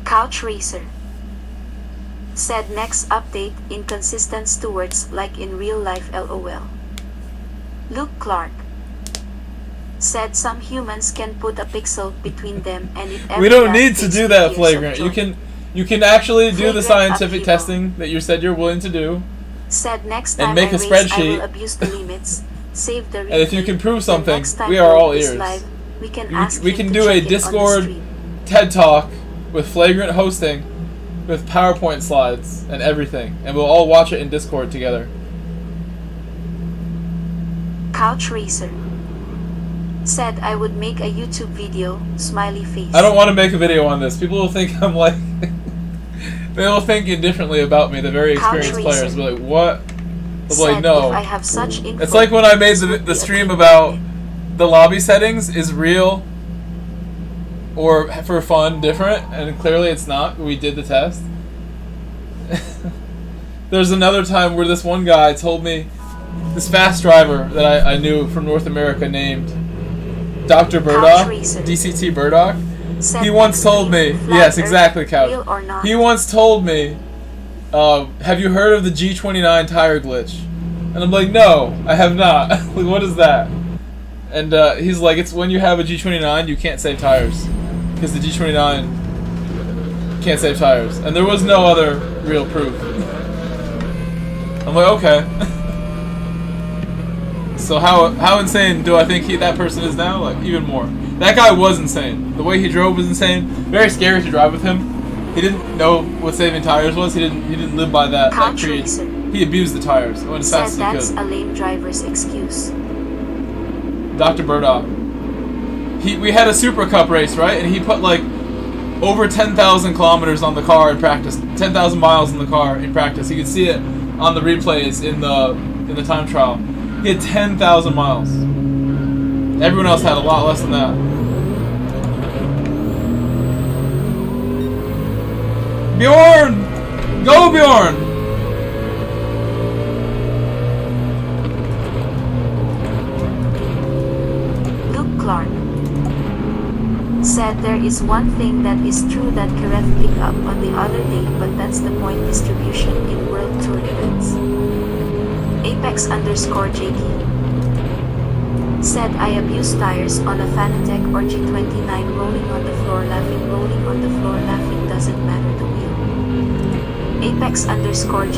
[SPEAKER 2] Couch Racer said, next update, inconsistent stewards like in real life, LOL. Luke Clark said, some humans can put a pixel between them and it
[SPEAKER 1] We don't need to do that, Flagrant. You can actually do the scientific testing that you said you're willing to do.
[SPEAKER 2] Said, next time
[SPEAKER 1] and make
[SPEAKER 2] I
[SPEAKER 1] a
[SPEAKER 2] race,
[SPEAKER 1] spreadsheet.
[SPEAKER 2] I will abuse the limits. Save the
[SPEAKER 1] And if you
[SPEAKER 2] replay.
[SPEAKER 1] can prove
[SPEAKER 2] The
[SPEAKER 1] something,
[SPEAKER 2] next time
[SPEAKER 1] we are all
[SPEAKER 2] Luke is
[SPEAKER 1] ears.
[SPEAKER 2] live, we can
[SPEAKER 1] We
[SPEAKER 2] him
[SPEAKER 1] can
[SPEAKER 2] to
[SPEAKER 1] do
[SPEAKER 2] check
[SPEAKER 1] a
[SPEAKER 2] it on the
[SPEAKER 1] Discord
[SPEAKER 2] stream.
[SPEAKER 1] TED Talk with Flagrant hosting, with PowerPoint slides and everything, and we'll all watch it in Discord together.
[SPEAKER 2] Couch Racer said, I would make a YouTube video, smiley face.
[SPEAKER 1] I don't want to make a video on this. People will think I'm like... they will think indifferently about me, the very experienced
[SPEAKER 2] Couch
[SPEAKER 1] players.
[SPEAKER 2] Racer
[SPEAKER 1] Be like, what? They'll be like,
[SPEAKER 2] said,
[SPEAKER 1] no.
[SPEAKER 2] if I have such info,
[SPEAKER 1] It's like when I made
[SPEAKER 2] this would
[SPEAKER 1] the
[SPEAKER 2] be a
[SPEAKER 1] stream
[SPEAKER 2] big
[SPEAKER 1] about
[SPEAKER 2] thing.
[SPEAKER 1] the lobby settings is real or for fun different, and clearly it's not. We did the test. There's another time where this one guy told me, this fast driver that I knew from North America named Dr. Burdock,
[SPEAKER 2] Racer
[SPEAKER 1] DCT Burdock,
[SPEAKER 2] said,
[SPEAKER 1] he once told me,
[SPEAKER 2] flat
[SPEAKER 1] yes,
[SPEAKER 2] Earth,
[SPEAKER 1] exactly, Couch.
[SPEAKER 2] real or not.
[SPEAKER 1] He once told me, have you heard of the G29 tire glitch? And I'm like, no, I have not. Like, what is that? And he's like, it's when you have a G29, you can't save tires. Because the G29 can't save tires. And there was no other real proof. I'm like, okay. So how insane do I think that person is now? Like, even more. That guy was insane. The way he drove was insane. Very scary to drive with him. He didn't know what saving tires was. He didn't live by that creed. He abused the tires. Went as fast as he
[SPEAKER 2] that's
[SPEAKER 1] could.
[SPEAKER 2] a lame driver's excuse.
[SPEAKER 1] Dr. Burdock. We had a Super Cup race, right? And he put like over 10,000 kilometers on the car in practice. 10,000 miles in the car in practice. You could see it on the replays in the time trial. He had 10,000 miles. Everyone else had a lot less than that. Bjorn! Go, Bjorn!
[SPEAKER 2] Luke Clark said, there is one thing that is true that Kareth picked up on the other day, but that's the point distribution in World Tour events. Apex_JT said, I abuse tires on a Fanatec or G29, rolling on the floor laughing, doesn't matter the wheel. Apex_JT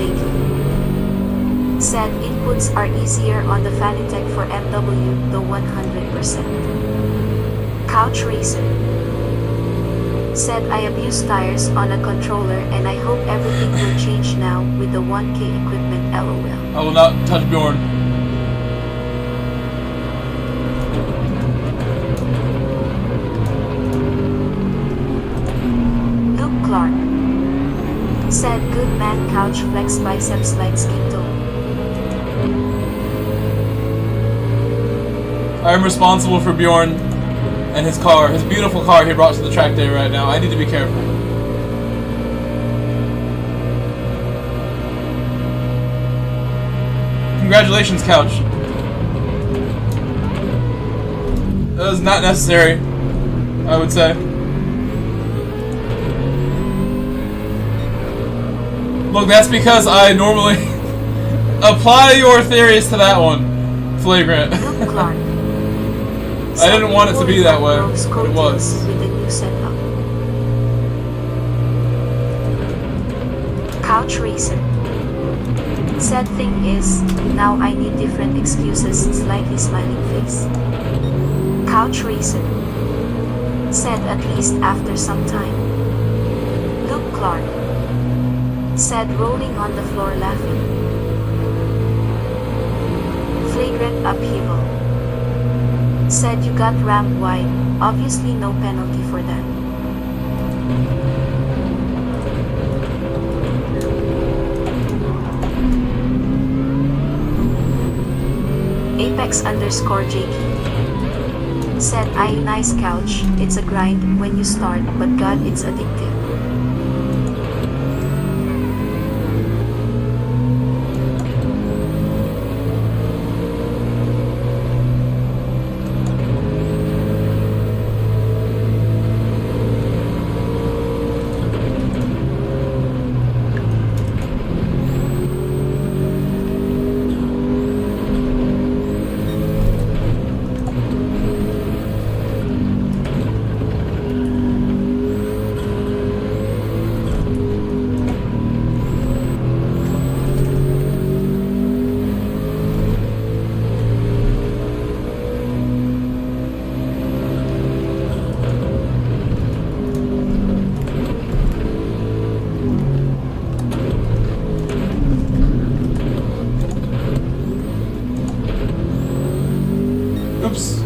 [SPEAKER 2] said, inputs are easier on the Fanatec for MW, the 100%. Couch Racer said, I abuse tires on a controller and I hope everything will change now with the 1K equipment, LOL.
[SPEAKER 1] I will not touch Bjorn.
[SPEAKER 2] Luke Clark said, good man, couch flex biceps like skin tone.
[SPEAKER 1] I am responsible for Bjorn and his car, his beautiful car he brought to the track day right now. I need to be careful. Congratulations, Couch. That was not necessary, I would say. Look, that's because I normally apply your theories to that one, Flagrant.
[SPEAKER 2] Luke Clark
[SPEAKER 1] I didn't want it to be that way, but it was.
[SPEAKER 2] with the new setup. Couch Racer Sad thing is, now I need different excuses, slightly smiling face. Couch racer. Said at least after some time. Luke Clark. Said rolling on the floor laughing. Flagrant upheaval. Said you got rammed wide, obviously no penalty for that. Apex_JK. Said nice couch, it's a grind when you start, but God it's addictive.
[SPEAKER 1] Oops.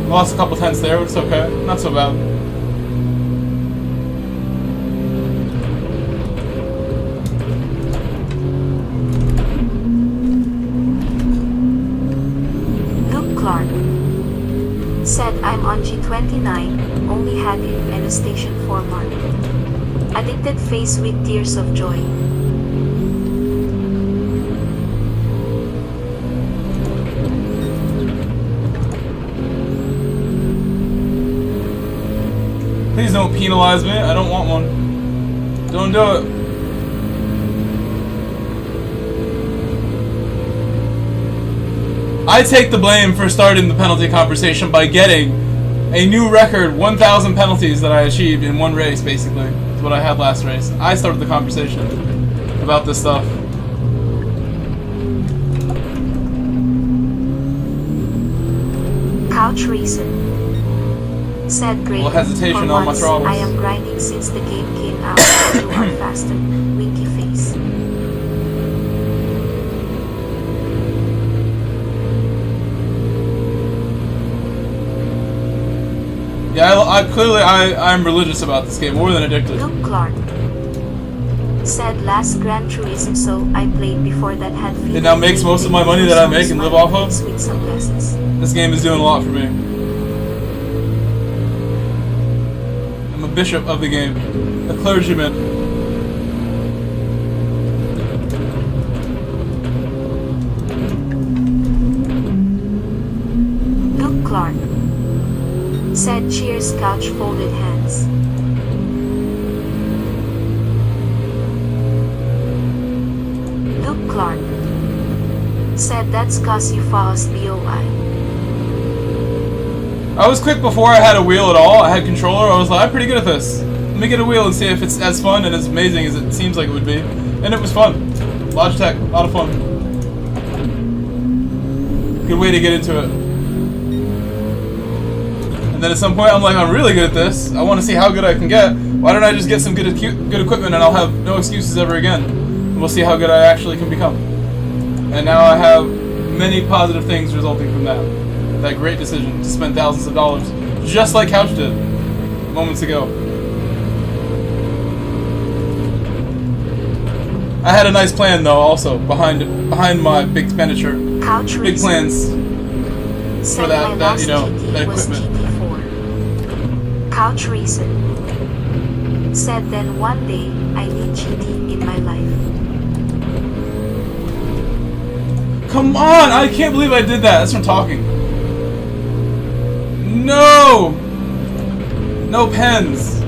[SPEAKER 1] Lost a couple tenths there, but it's okay. Not so bad.
[SPEAKER 2] Luke Clark. Said I'm on G29, only had it in a station 4 mark. Addicted face with tears of joy.
[SPEAKER 1] Please don't penalize me. I don't want one. Don't do it. I take the blame for starting the penalty conversation by getting a new record 1,000 penalties that I achieved in one race, basically. That's what I had last race. I started the conversation about this stuff.
[SPEAKER 2] Couch racer. Said great.
[SPEAKER 1] Well, hesitation
[SPEAKER 2] for
[SPEAKER 1] on my
[SPEAKER 2] once,
[SPEAKER 1] throttles.
[SPEAKER 2] I am grinding since the game came out. You are faster. Winky face.
[SPEAKER 1] Yeah, I'm religious about this game, more than addicted.
[SPEAKER 2] Luke Clark. Said last Gran Turismo, so I played before that had.
[SPEAKER 1] It now makes most of my money that I make and live off of.
[SPEAKER 2] Sweet sunglasses.
[SPEAKER 1] This game is doing a lot for me. I'm a bishop of the game, a clergyman.
[SPEAKER 2] Luke Clark. Said cheers, couch folded hands. Luke Clark. Said that's cause you fast BOI.
[SPEAKER 1] I was quick before I had a wheel at all. I had controller. I was like, I'm pretty good at this. Let me get a wheel and see if it's as fun and as amazing as it seems like it would be. And it was fun. Logitech, a lot of fun. Good way to get into it. And then at some point I'm like, I'm really good at this. I want to see how good I can get. Why don't I just get some good equipment and I'll have no excuses ever again. And we'll see how good I actually can become. And now I have many positive things resulting from that. That great decision to spend thousands of dollars, just like Couch did moments ago. I had a nice plan though, also behind my big expenditure,
[SPEAKER 2] Couch
[SPEAKER 1] big
[SPEAKER 2] racer.
[SPEAKER 1] plans for that you know, that
[SPEAKER 2] was
[SPEAKER 1] equipment.
[SPEAKER 2] GT4. Couch racer. Said then one day I need GT in my life.
[SPEAKER 1] Come on! I can't believe I did that. That's from talking. No! No pens.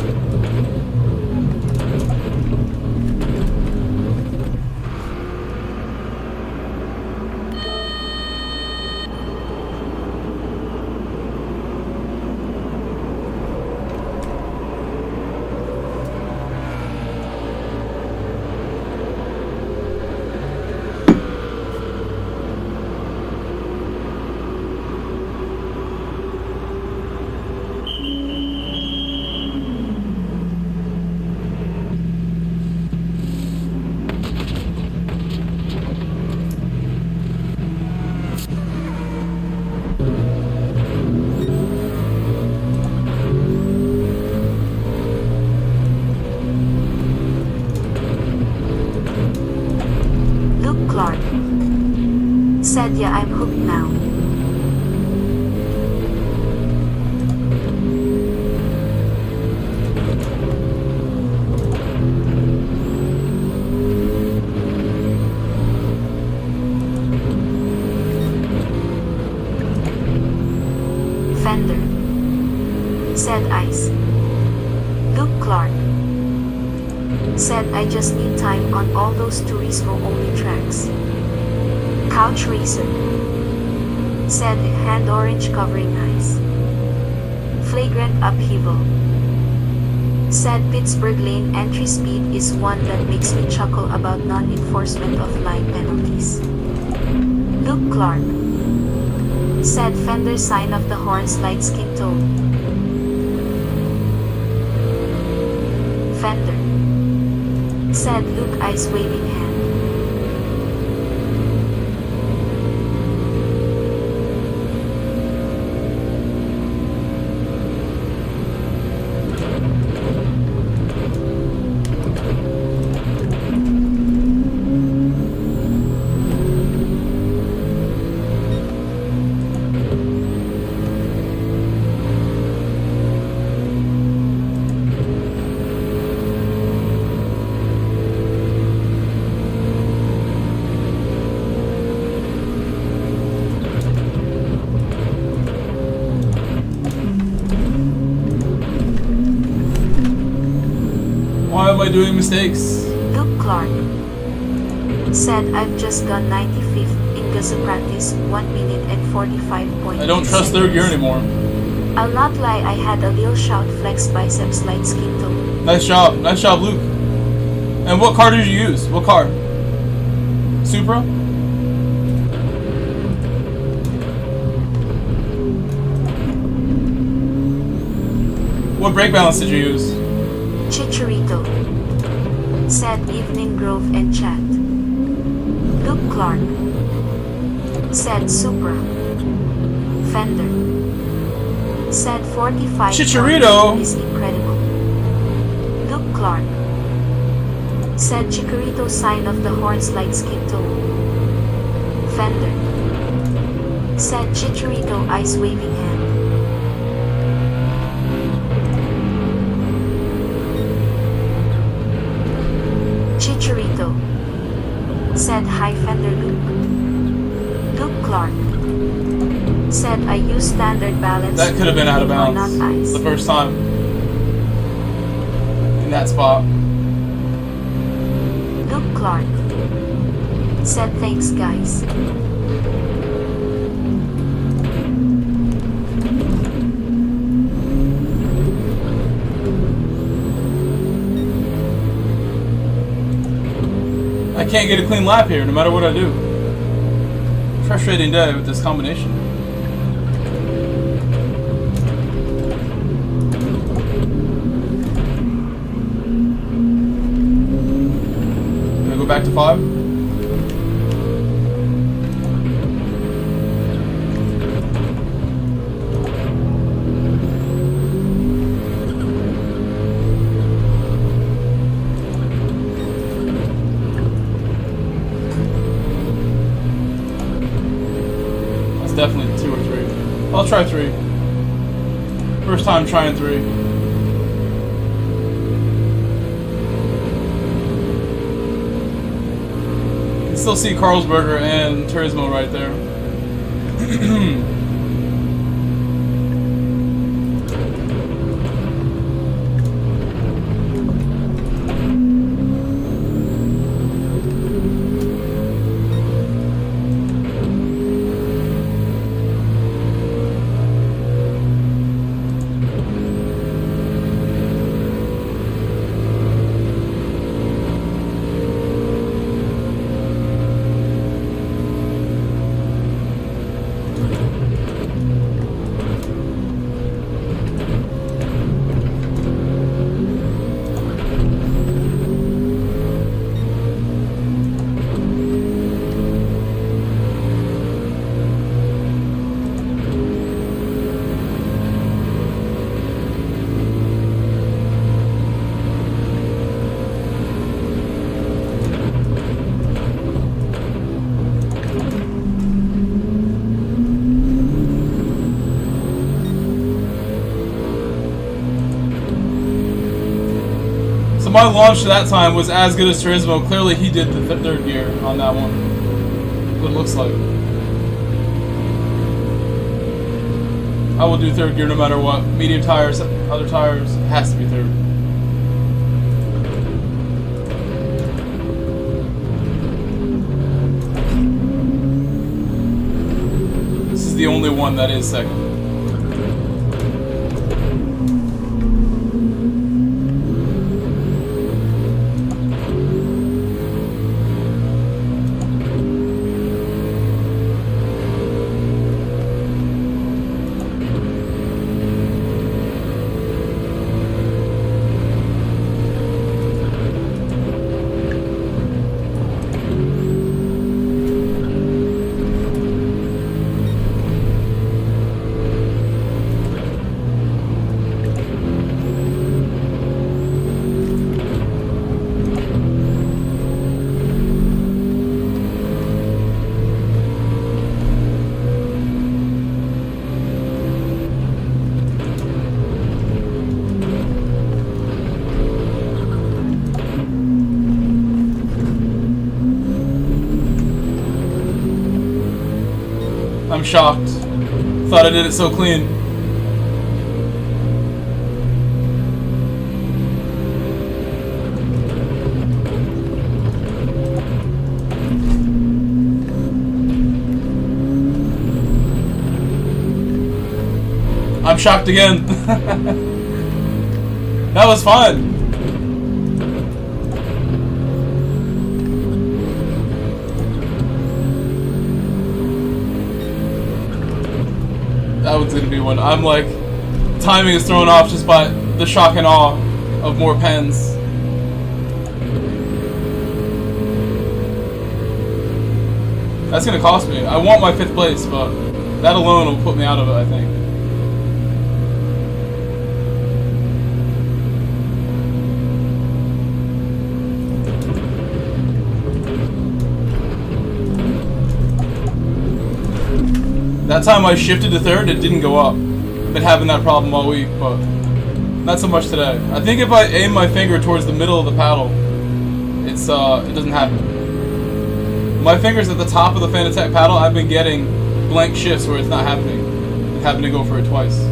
[SPEAKER 2] Said yeah, I'm hooked now. Fender. Said Ice. Luke Clark. Said I just need time on all those Turismo only tracks. Couch Racer. Said hand orange covering eyes. Flagrant upheaval. Said Pittsburgh lane entry speed is one that makes me chuckle about non-enforcement of line penalties. Luke Clark. Said fender sign of the horns like skin tone. Fender. Said Luke ice waving hand.
[SPEAKER 1] Why am I doing mistakes?
[SPEAKER 2] Luke Clark. Said I've just gone 95th in Gaza practice 1 minute and 45.8
[SPEAKER 1] I don't trust third gear anymore.
[SPEAKER 2] I'll not lie, I had a little shout flex biceps light skin tone.
[SPEAKER 1] Nice job, Luke. And what car did you use? What car? Supra? What brake balance did you use?
[SPEAKER 2] Chicharito. Said evening grove and chat. Luke Clark. Said Supra. Fender. Said 45
[SPEAKER 1] Chicharito?
[SPEAKER 2] is incredible. Luke Clark. Said Chicharito sign of the horns like skin tone. Fender. Said Chicharito ice waving hand. Chicharito. Said hi Fender Luke. Luke Clark. Said I use standard balance.
[SPEAKER 1] That could have been out of
[SPEAKER 2] or
[SPEAKER 1] bounds
[SPEAKER 2] not ice.
[SPEAKER 1] the first time. In that spot.
[SPEAKER 2] Luke Clark. Said thanks guys.
[SPEAKER 1] I can't get a clean lap here no matter what I do. Frustrating day with this combination. Gonna go back to 5. Definitely 2 or 3. I'll try 3. First time trying 3. You can still see Carlsberger and Turismo right there. my launch to that time was as good as Turismo. Clearly, he did the third gear on that one. What it looks like. I will do third gear no matter what. Medium tires, other tires, has to be third. This is the only one that is second. I'm shocked. Thought I did it so clean. I'm shocked again. That was fun. That one's gonna be one. I'm like, timing is thrown off just by the shock and awe of more pens. That's gonna cost me. I want my 5th place, but that alone will put me out of it, I think. That time I shifted to 3rd, it didn't go up. Been having that problem all week, but not so much today. I think if I aim my finger towards the middle of the paddle, it doesn't happen. My finger's at the top of the Fanatec paddle. I've been getting blank shifts where it's not happening. I'm having to go for it twice.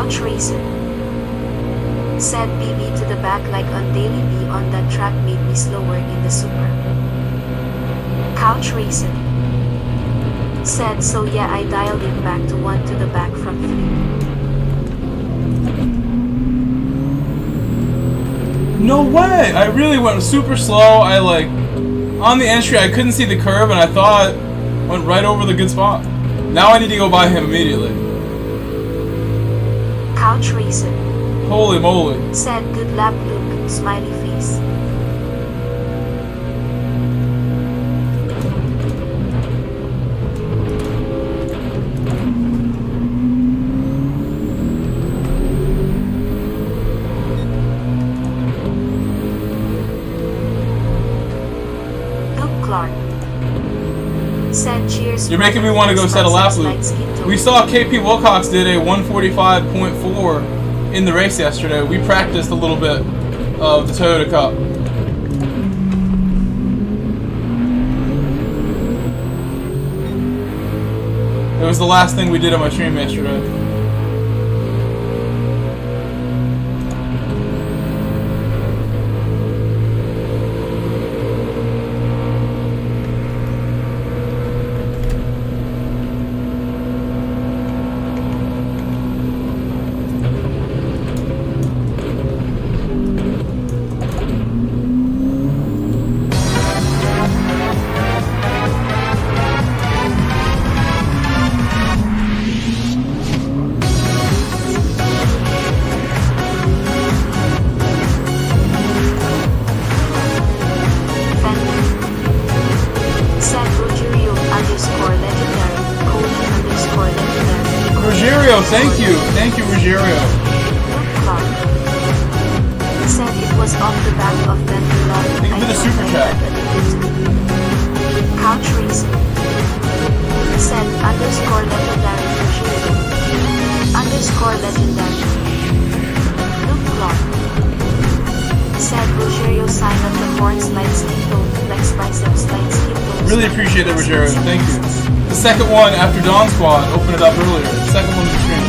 [SPEAKER 2] Couch Racer. Said BB to the back like on daily B on that track made me slower in the super. Couch Racer. Said so yeah I dialed it back to 1 to the back from 3.
[SPEAKER 1] No way! I really went super slow. I like on the entry I couldn't see the curve and I thought went right over the good spot. Now I need to go by him immediately.
[SPEAKER 2] Couch Racer.
[SPEAKER 1] Holy moly.
[SPEAKER 2] Said good lap Luke, smiley face. Luke Clark. Said cheers.
[SPEAKER 1] You're making me want to go set a lap loop. We saw KP Wilcox did a 145.4 in the race yesterday. We practiced a little bit of the Toyota Cup. It was the last thing we did on my stream yesterday. Thank you, Ruggiero.
[SPEAKER 2] Said it was off the back of Venmo.
[SPEAKER 1] Thank you for the super chat.
[SPEAKER 2] Couch Racer. Said underscore legendary Ruggiero. Underscore legendary. Luke Clark. Said Ruggiero sign up the horn slide skin tone, flex bicep slide skin tone.
[SPEAKER 1] Really appreciate it, Ruggiero. Thank you. The second one after Dawn Squad opened it up earlier. The second one of the stream.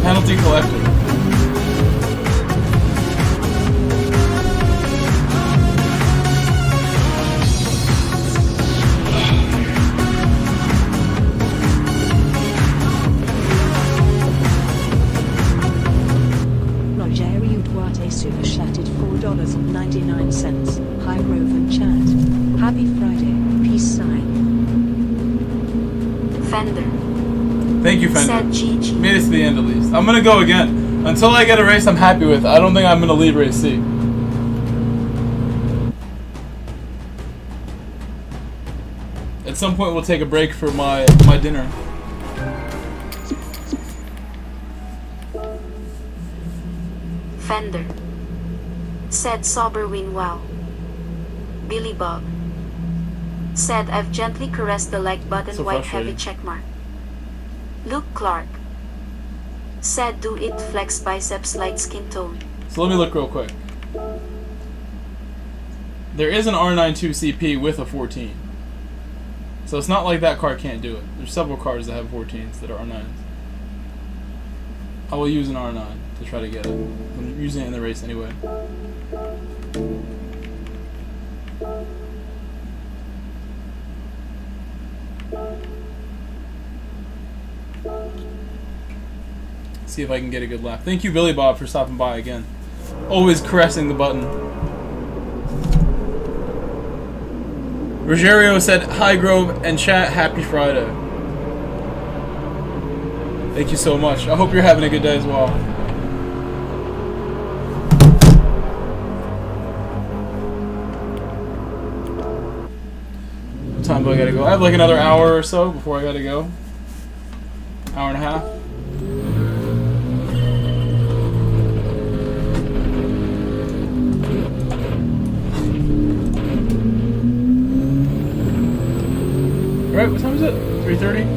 [SPEAKER 1] Penalty collected.
[SPEAKER 5] Rogerio Duarte super chatted $4.99. Hi Grove and chat. Happy Friday. Peace sign.
[SPEAKER 2] Fender.
[SPEAKER 1] Thank you, Fender.
[SPEAKER 2] Said GG.
[SPEAKER 1] Made it to the end at least. I'm gonna go again. Until I get a race I'm happy with, I don't think I'm gonna leave race C. At some point we'll take a break for my dinner.
[SPEAKER 2] Fender. Said sober win wow. Billy Bob. Said I've gently caressed the like button
[SPEAKER 1] So
[SPEAKER 2] white heavy
[SPEAKER 1] frustrating.
[SPEAKER 2] checkmark. Luke Clark. Said do it flex biceps light skin tone.
[SPEAKER 1] So let me look real quick. There is an R92 CP with a 14. So it's not like that car can't do it. There's several cars that have 14s that are R9s. I will use an R9 to try to get it. I'm using it in the race anyway. See if I can get a good lap. Thank you, Billy Bob, for stopping by again. Always caressing the button. Ruggiero said, "Hi Grove and chat, happy Friday." Thank you so much. I hope you're having a good day as well. What time do I gotta go? I have like another hour or so before I gotta go. Hour and a half. Alright, what time is it? 3:30?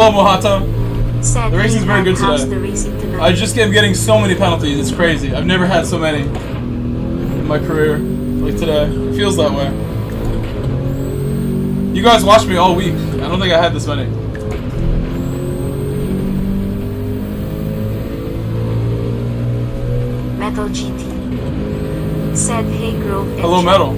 [SPEAKER 1] Hello, Mohata.
[SPEAKER 2] Said
[SPEAKER 1] The racing's very good
[SPEAKER 2] how's
[SPEAKER 1] today.
[SPEAKER 2] the racing tonight?
[SPEAKER 1] I just kept getting so many penalties. It's crazy. I've never had so many in my career like today. It feels that way. You guys watched me all week. I don't think I had this many.
[SPEAKER 2] Metal GT. Said hey Grove and
[SPEAKER 1] Hello,
[SPEAKER 2] Jack.
[SPEAKER 1] Metal.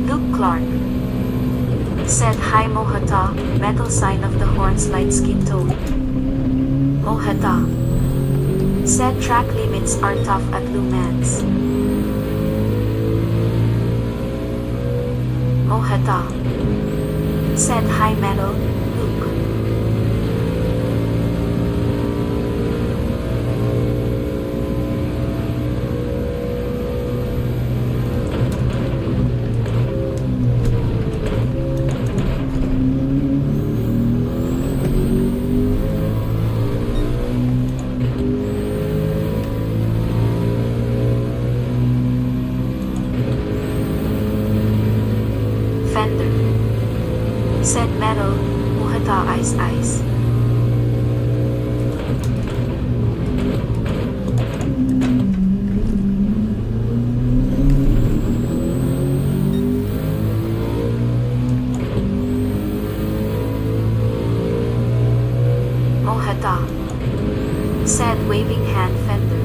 [SPEAKER 2] Luke Clark. Said hi Mohata, metal sign of the horns light skin tone. Mohata. Said track limits are tough at Lumans. Mohata. Said hi metal, Luke. Fender. Said metal, Mohata ice ice. Mohata. Said waving hand Fender.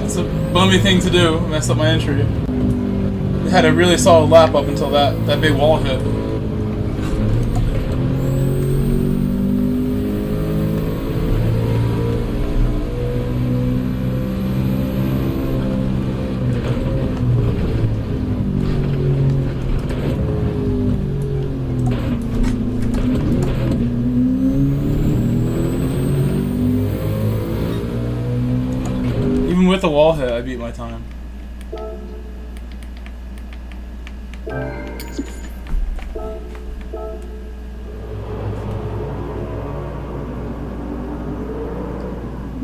[SPEAKER 1] That's a bummy thing to do. Messed up my entry. Had a really solid lap up until that big wall hit. Even with the wall hit, I beat my time.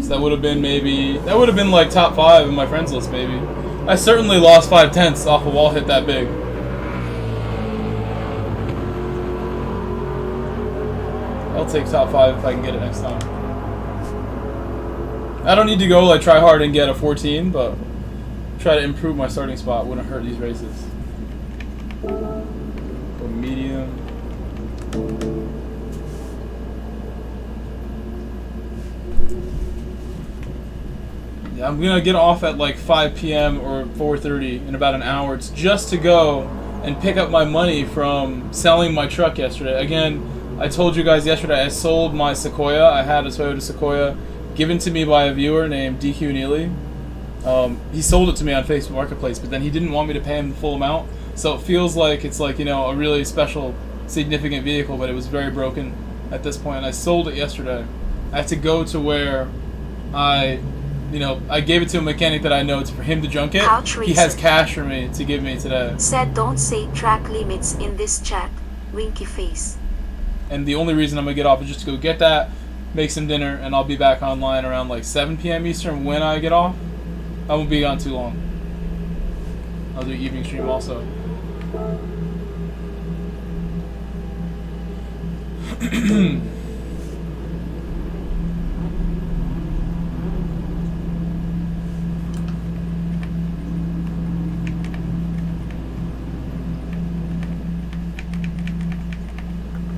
[SPEAKER 1] So that would have been like top 5 in my friends list, maybe. I certainly lost 5/10 off a wall hit that big. I'll take top 5 if I can get it next time. I don't need to go like try hard and get a 14, but try to improve my starting spot. Wouldn't hurt these races. Go medium. Yeah, I'm gonna get off at like 5 p.m. or 4:30 in about an hour. It's just to go and pick up my money from selling my truck yesterday. Again, I told you guys yesterday I sold my Sequoia. I had a Toyota Sequoia given to me by a viewer named DQ Neely. He sold it to me on Facebook Marketplace, but then he didn't want me to pay him the full amount. So it feels like it's like, you know, a really special, significant vehicle, but it was very broken at this point. And I sold it yesterday. I had to go to where I gave it to a mechanic that I know for him to junk it. He has cash for me to give me today.
[SPEAKER 2] Said don't say track limits in this chat, winky face.
[SPEAKER 1] And the only reason I'm going to get off is just to go get that, make some dinner, and I'll be back online around like 7 p.m. Eastern when I get off. I won't be gone too long. I'll do evening stream also.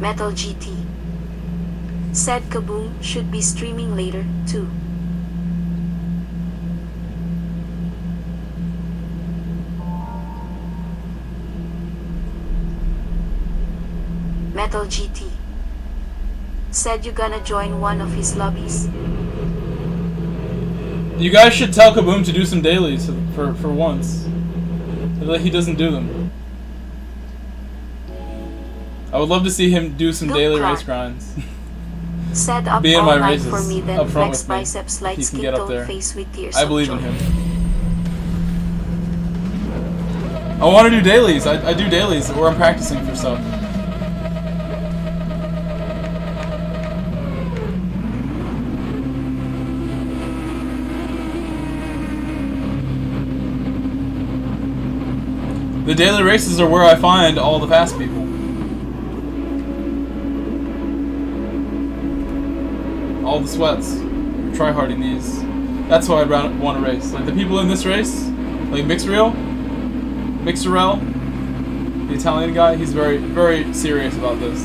[SPEAKER 2] Metal GT. Said Kaboom should be streaming later, too. Metal GT. Said you gonna join one of his lobbies.
[SPEAKER 1] You guys should tell Kaboom to do some dailies for once. He doesn't do them. I would love to see him do some
[SPEAKER 2] Luke
[SPEAKER 1] daily
[SPEAKER 2] Clark.
[SPEAKER 1] race grinds.
[SPEAKER 2] Set up
[SPEAKER 1] Be in
[SPEAKER 2] all
[SPEAKER 1] my
[SPEAKER 2] night
[SPEAKER 1] races,
[SPEAKER 2] for me, then
[SPEAKER 1] up front
[SPEAKER 2] flex
[SPEAKER 1] with me.
[SPEAKER 2] biceps like
[SPEAKER 1] He can
[SPEAKER 2] skin
[SPEAKER 1] get up
[SPEAKER 2] tone
[SPEAKER 1] there.
[SPEAKER 2] face with tears
[SPEAKER 1] I
[SPEAKER 2] of
[SPEAKER 1] believe in
[SPEAKER 2] joy.
[SPEAKER 1] him. I want to do dailies. I do dailies where I'm practicing for stuff. The daily races are where I find all the fast people. All the sweats. Tryharding these. That's why I want to race. Like the people in this race, like Mixrel, the Italian guy, he's very, very serious about this.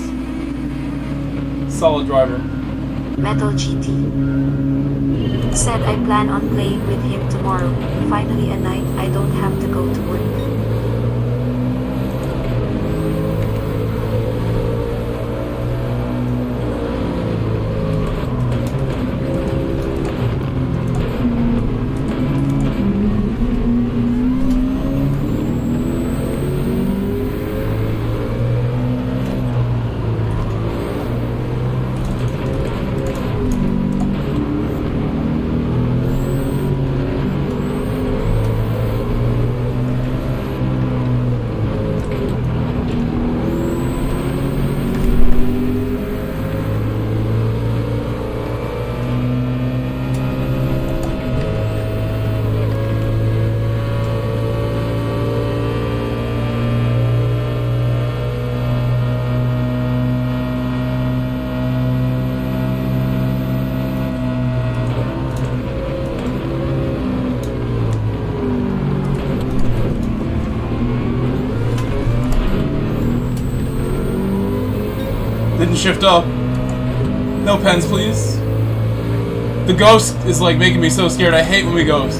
[SPEAKER 1] Solid driver.
[SPEAKER 2] Metal GT. Said I plan on playing with him tomorrow. Finally a night I don't have to go to work.
[SPEAKER 1] Didn't shift up. No pens, please. The ghost is like making me so scared. I hate when we ghost.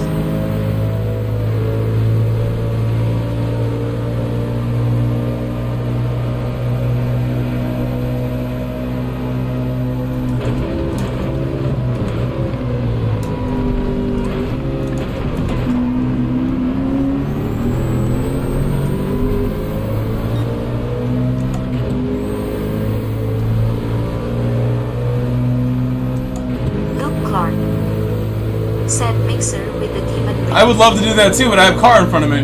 [SPEAKER 2] Said Mixer with the demon.
[SPEAKER 1] I would love to do that too, but I have a car in front of me.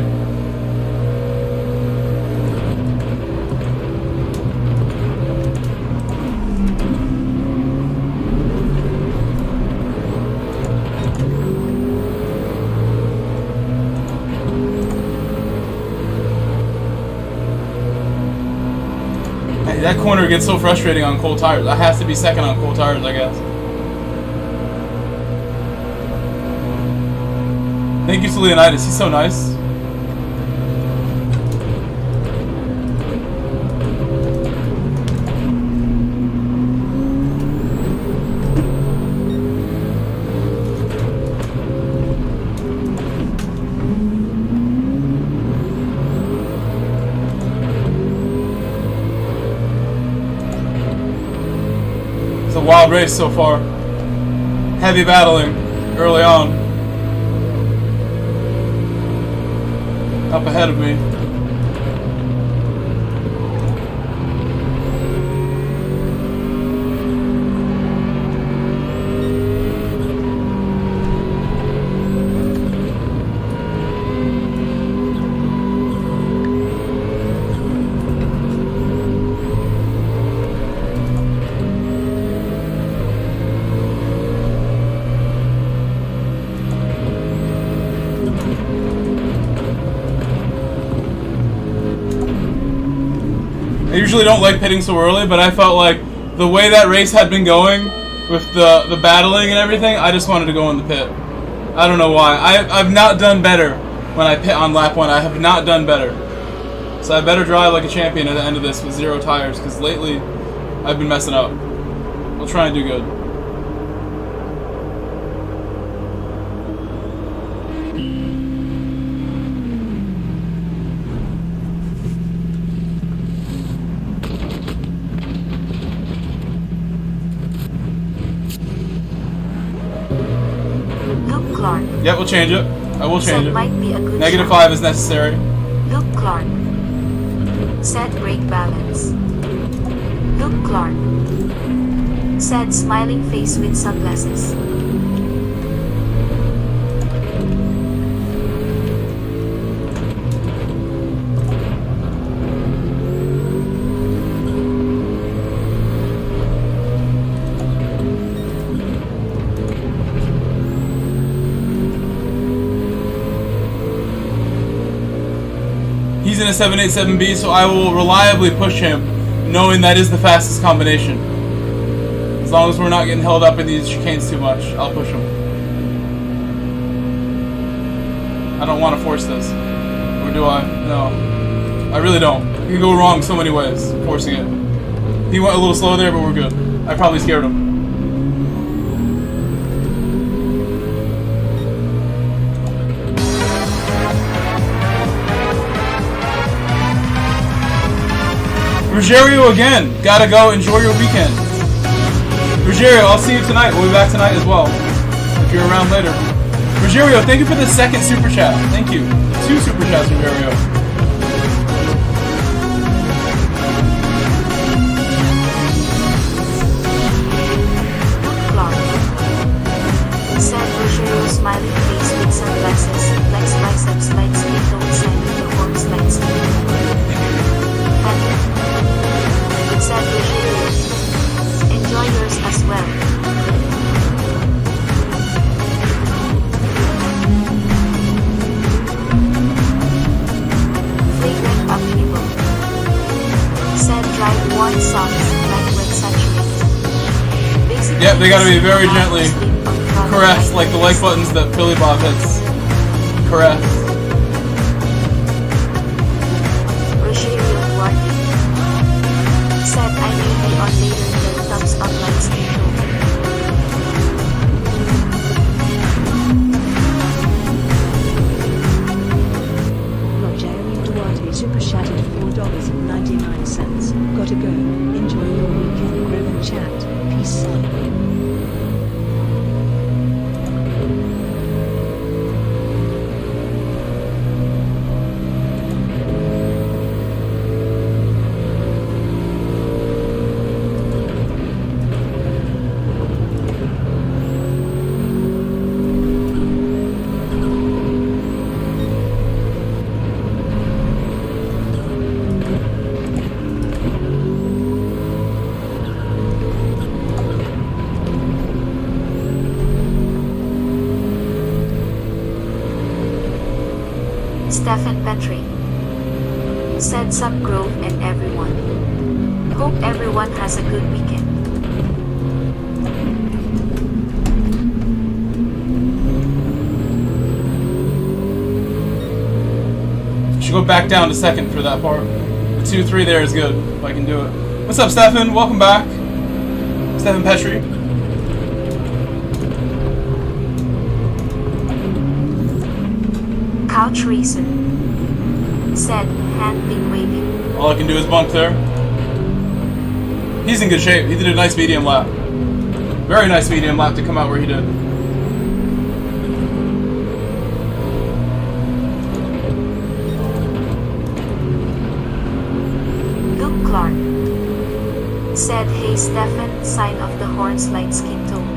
[SPEAKER 1] Hey, that corner gets so frustrating on cold tires. I have to be second on cold tires, I guess. Thank you to Leonidas, he's so nice. It's a wild race so far. Heavy battling early on. Up ahead of me. I usually don't like pitting so early, but I felt like the way that race had been going with the battling and everything, I just wanted to go in the pit. I don't know why. I've not done better when I pit on lap 1. I have not done better. So I better drive like a champion at the end of this with 0 tires, because lately I've been messing up. We'll try and do good.
[SPEAKER 2] Luke Clark.
[SPEAKER 1] Yep, we'll change it. I will change
[SPEAKER 2] Said
[SPEAKER 1] it.
[SPEAKER 2] might be a good
[SPEAKER 1] Negative
[SPEAKER 2] shot.
[SPEAKER 1] 5 is necessary.
[SPEAKER 2] Luke Clark. Said brake balance. Luke Clark. Said smiling face with sunglasses.
[SPEAKER 1] He's in a 787B, so I will reliably push him, knowing that is the fastest combination. As long as we're not getting held up in these chicanes too much, I'll push him. I don't want to force this. Or do I? No. I really don't. It could go wrong so many ways, forcing it. He went a little slow there, but we're good. I probably scared him. Rogerio again. Gotta go. Enjoy your weekend. Rogerio, I'll see you tonight. We'll be back tonight as well. If you're around later. Rogerio, thank you for the second super chat. Thank you. 2 super chats, Rogerio.
[SPEAKER 2] Clark. Said Rogerio smiling face with sunglasses. Flex biceps like skin tone sign with the horns like skin. Said Rogerio. Enjoy yours as well. Flagrant upheaval. Said drive one socks like when saturated. Basically,
[SPEAKER 1] Yep, they gotta be very gently
[SPEAKER 2] sleep on front
[SPEAKER 1] caressed, like the like
[SPEAKER 2] legs.
[SPEAKER 1] buttons that Billy Bob hits. Caressed.
[SPEAKER 2] Rogerio warning. Said I may be on later than thumbs up like skin tone.
[SPEAKER 5] Rogerio Duarte super chatted $4.99. Gotta go. Enjoy your weekend. Grow and chat. Peace sign.
[SPEAKER 2] Stephen Petrie. Said Sup Grove and everyone. Hope everyone has a good weekend.
[SPEAKER 1] Should go back down to second for that part. The 2-3 there is good, if I can do it. What's up, Stefan? Welcome back. Stephen Petrie.
[SPEAKER 2] Couch Racer. Said hand been waving.
[SPEAKER 1] All I can do is bump there. He's in good shape. He did a nice medium lap. Very nice medium lap to come out where he did.
[SPEAKER 2] Luke Clark. Said hey Stephen, sign of the horns like skin tone.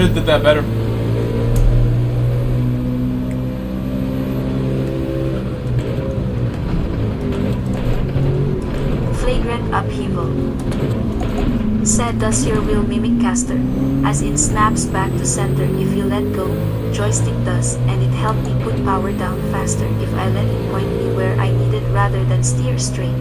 [SPEAKER 1] should have did that better.
[SPEAKER 2] Flagrant upheaval. Said does your wheel mimic caster, as in snaps back to center if you let go, joystick does, and it helped me put power down faster if I let it point me where I needed rather than steer straight.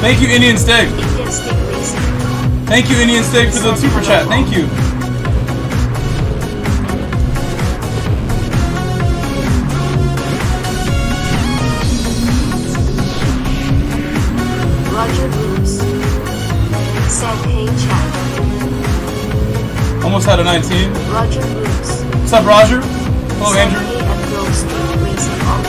[SPEAKER 1] Thank you, Indian Steak.
[SPEAKER 2] Indian Steak Racing.
[SPEAKER 1] Thank you, Indian Steak, for the super chat. Thank you.
[SPEAKER 2] Roger Bruce. Said hey chat.
[SPEAKER 1] Almost had a 19.
[SPEAKER 2] Roger Bruce.
[SPEAKER 1] What's up, Roger? Hello,
[SPEAKER 2] Said
[SPEAKER 1] Andrew.
[SPEAKER 2] hey at Grove Street Racing all.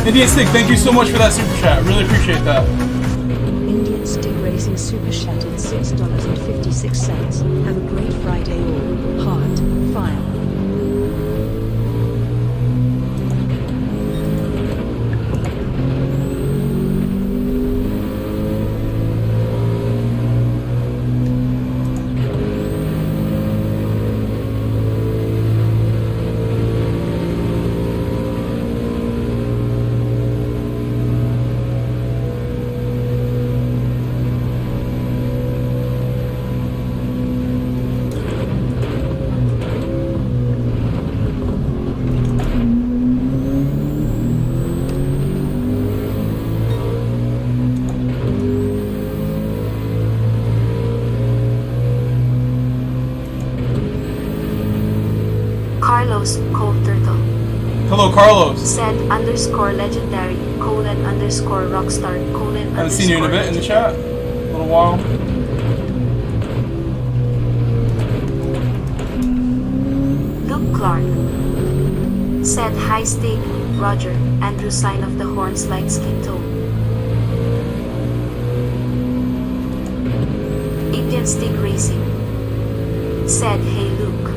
[SPEAKER 1] Indian Stick, thank you so much for that super chat. I really appreciate that.
[SPEAKER 5] Indian Stick Racing Super Chat at $6.56. Have a great Friday all. Heart, fire.
[SPEAKER 2] Carlos Cold Turtle.
[SPEAKER 1] Hello, Carlos.
[SPEAKER 2] Said underscore legendary colon underscore rockstar colon
[SPEAKER 1] I haven't seen you in a bit in the chat. A little while.
[SPEAKER 2] High stake, Roger, Andrew sign of the horns like skin tone. Indian stick racing. Said hey Luke.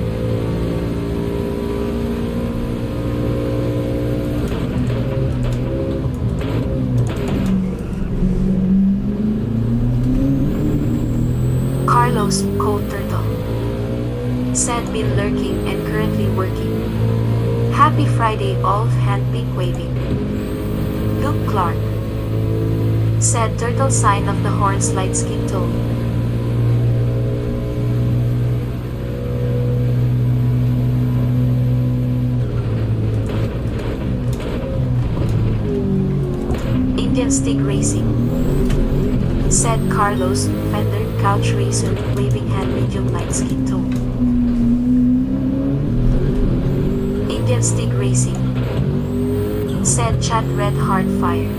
[SPEAKER 2] Carlos, Cold Turtle. Said been lurking and currently working. Happy Friday, all hand peak waving. Luke Clark. Said turtle sign of the horns light skin tone. Indian stick racing. Said Carlos, Fender, couch racer, waving hand medium light skin tone. Indian stick racing. Said chat red hard fire.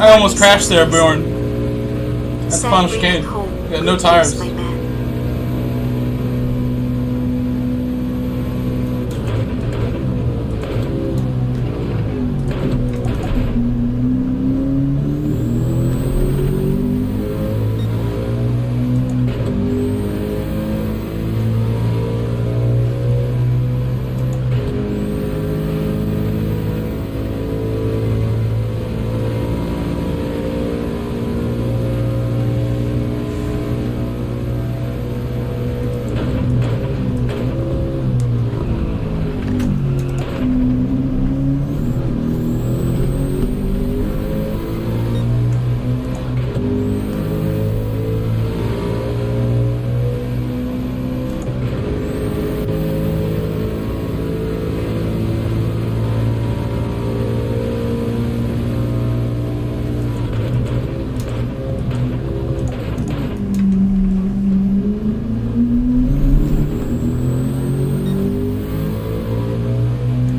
[SPEAKER 1] I almost crashed there, Bjorn. That's the final chicane. Got no tires.
[SPEAKER 2] My man.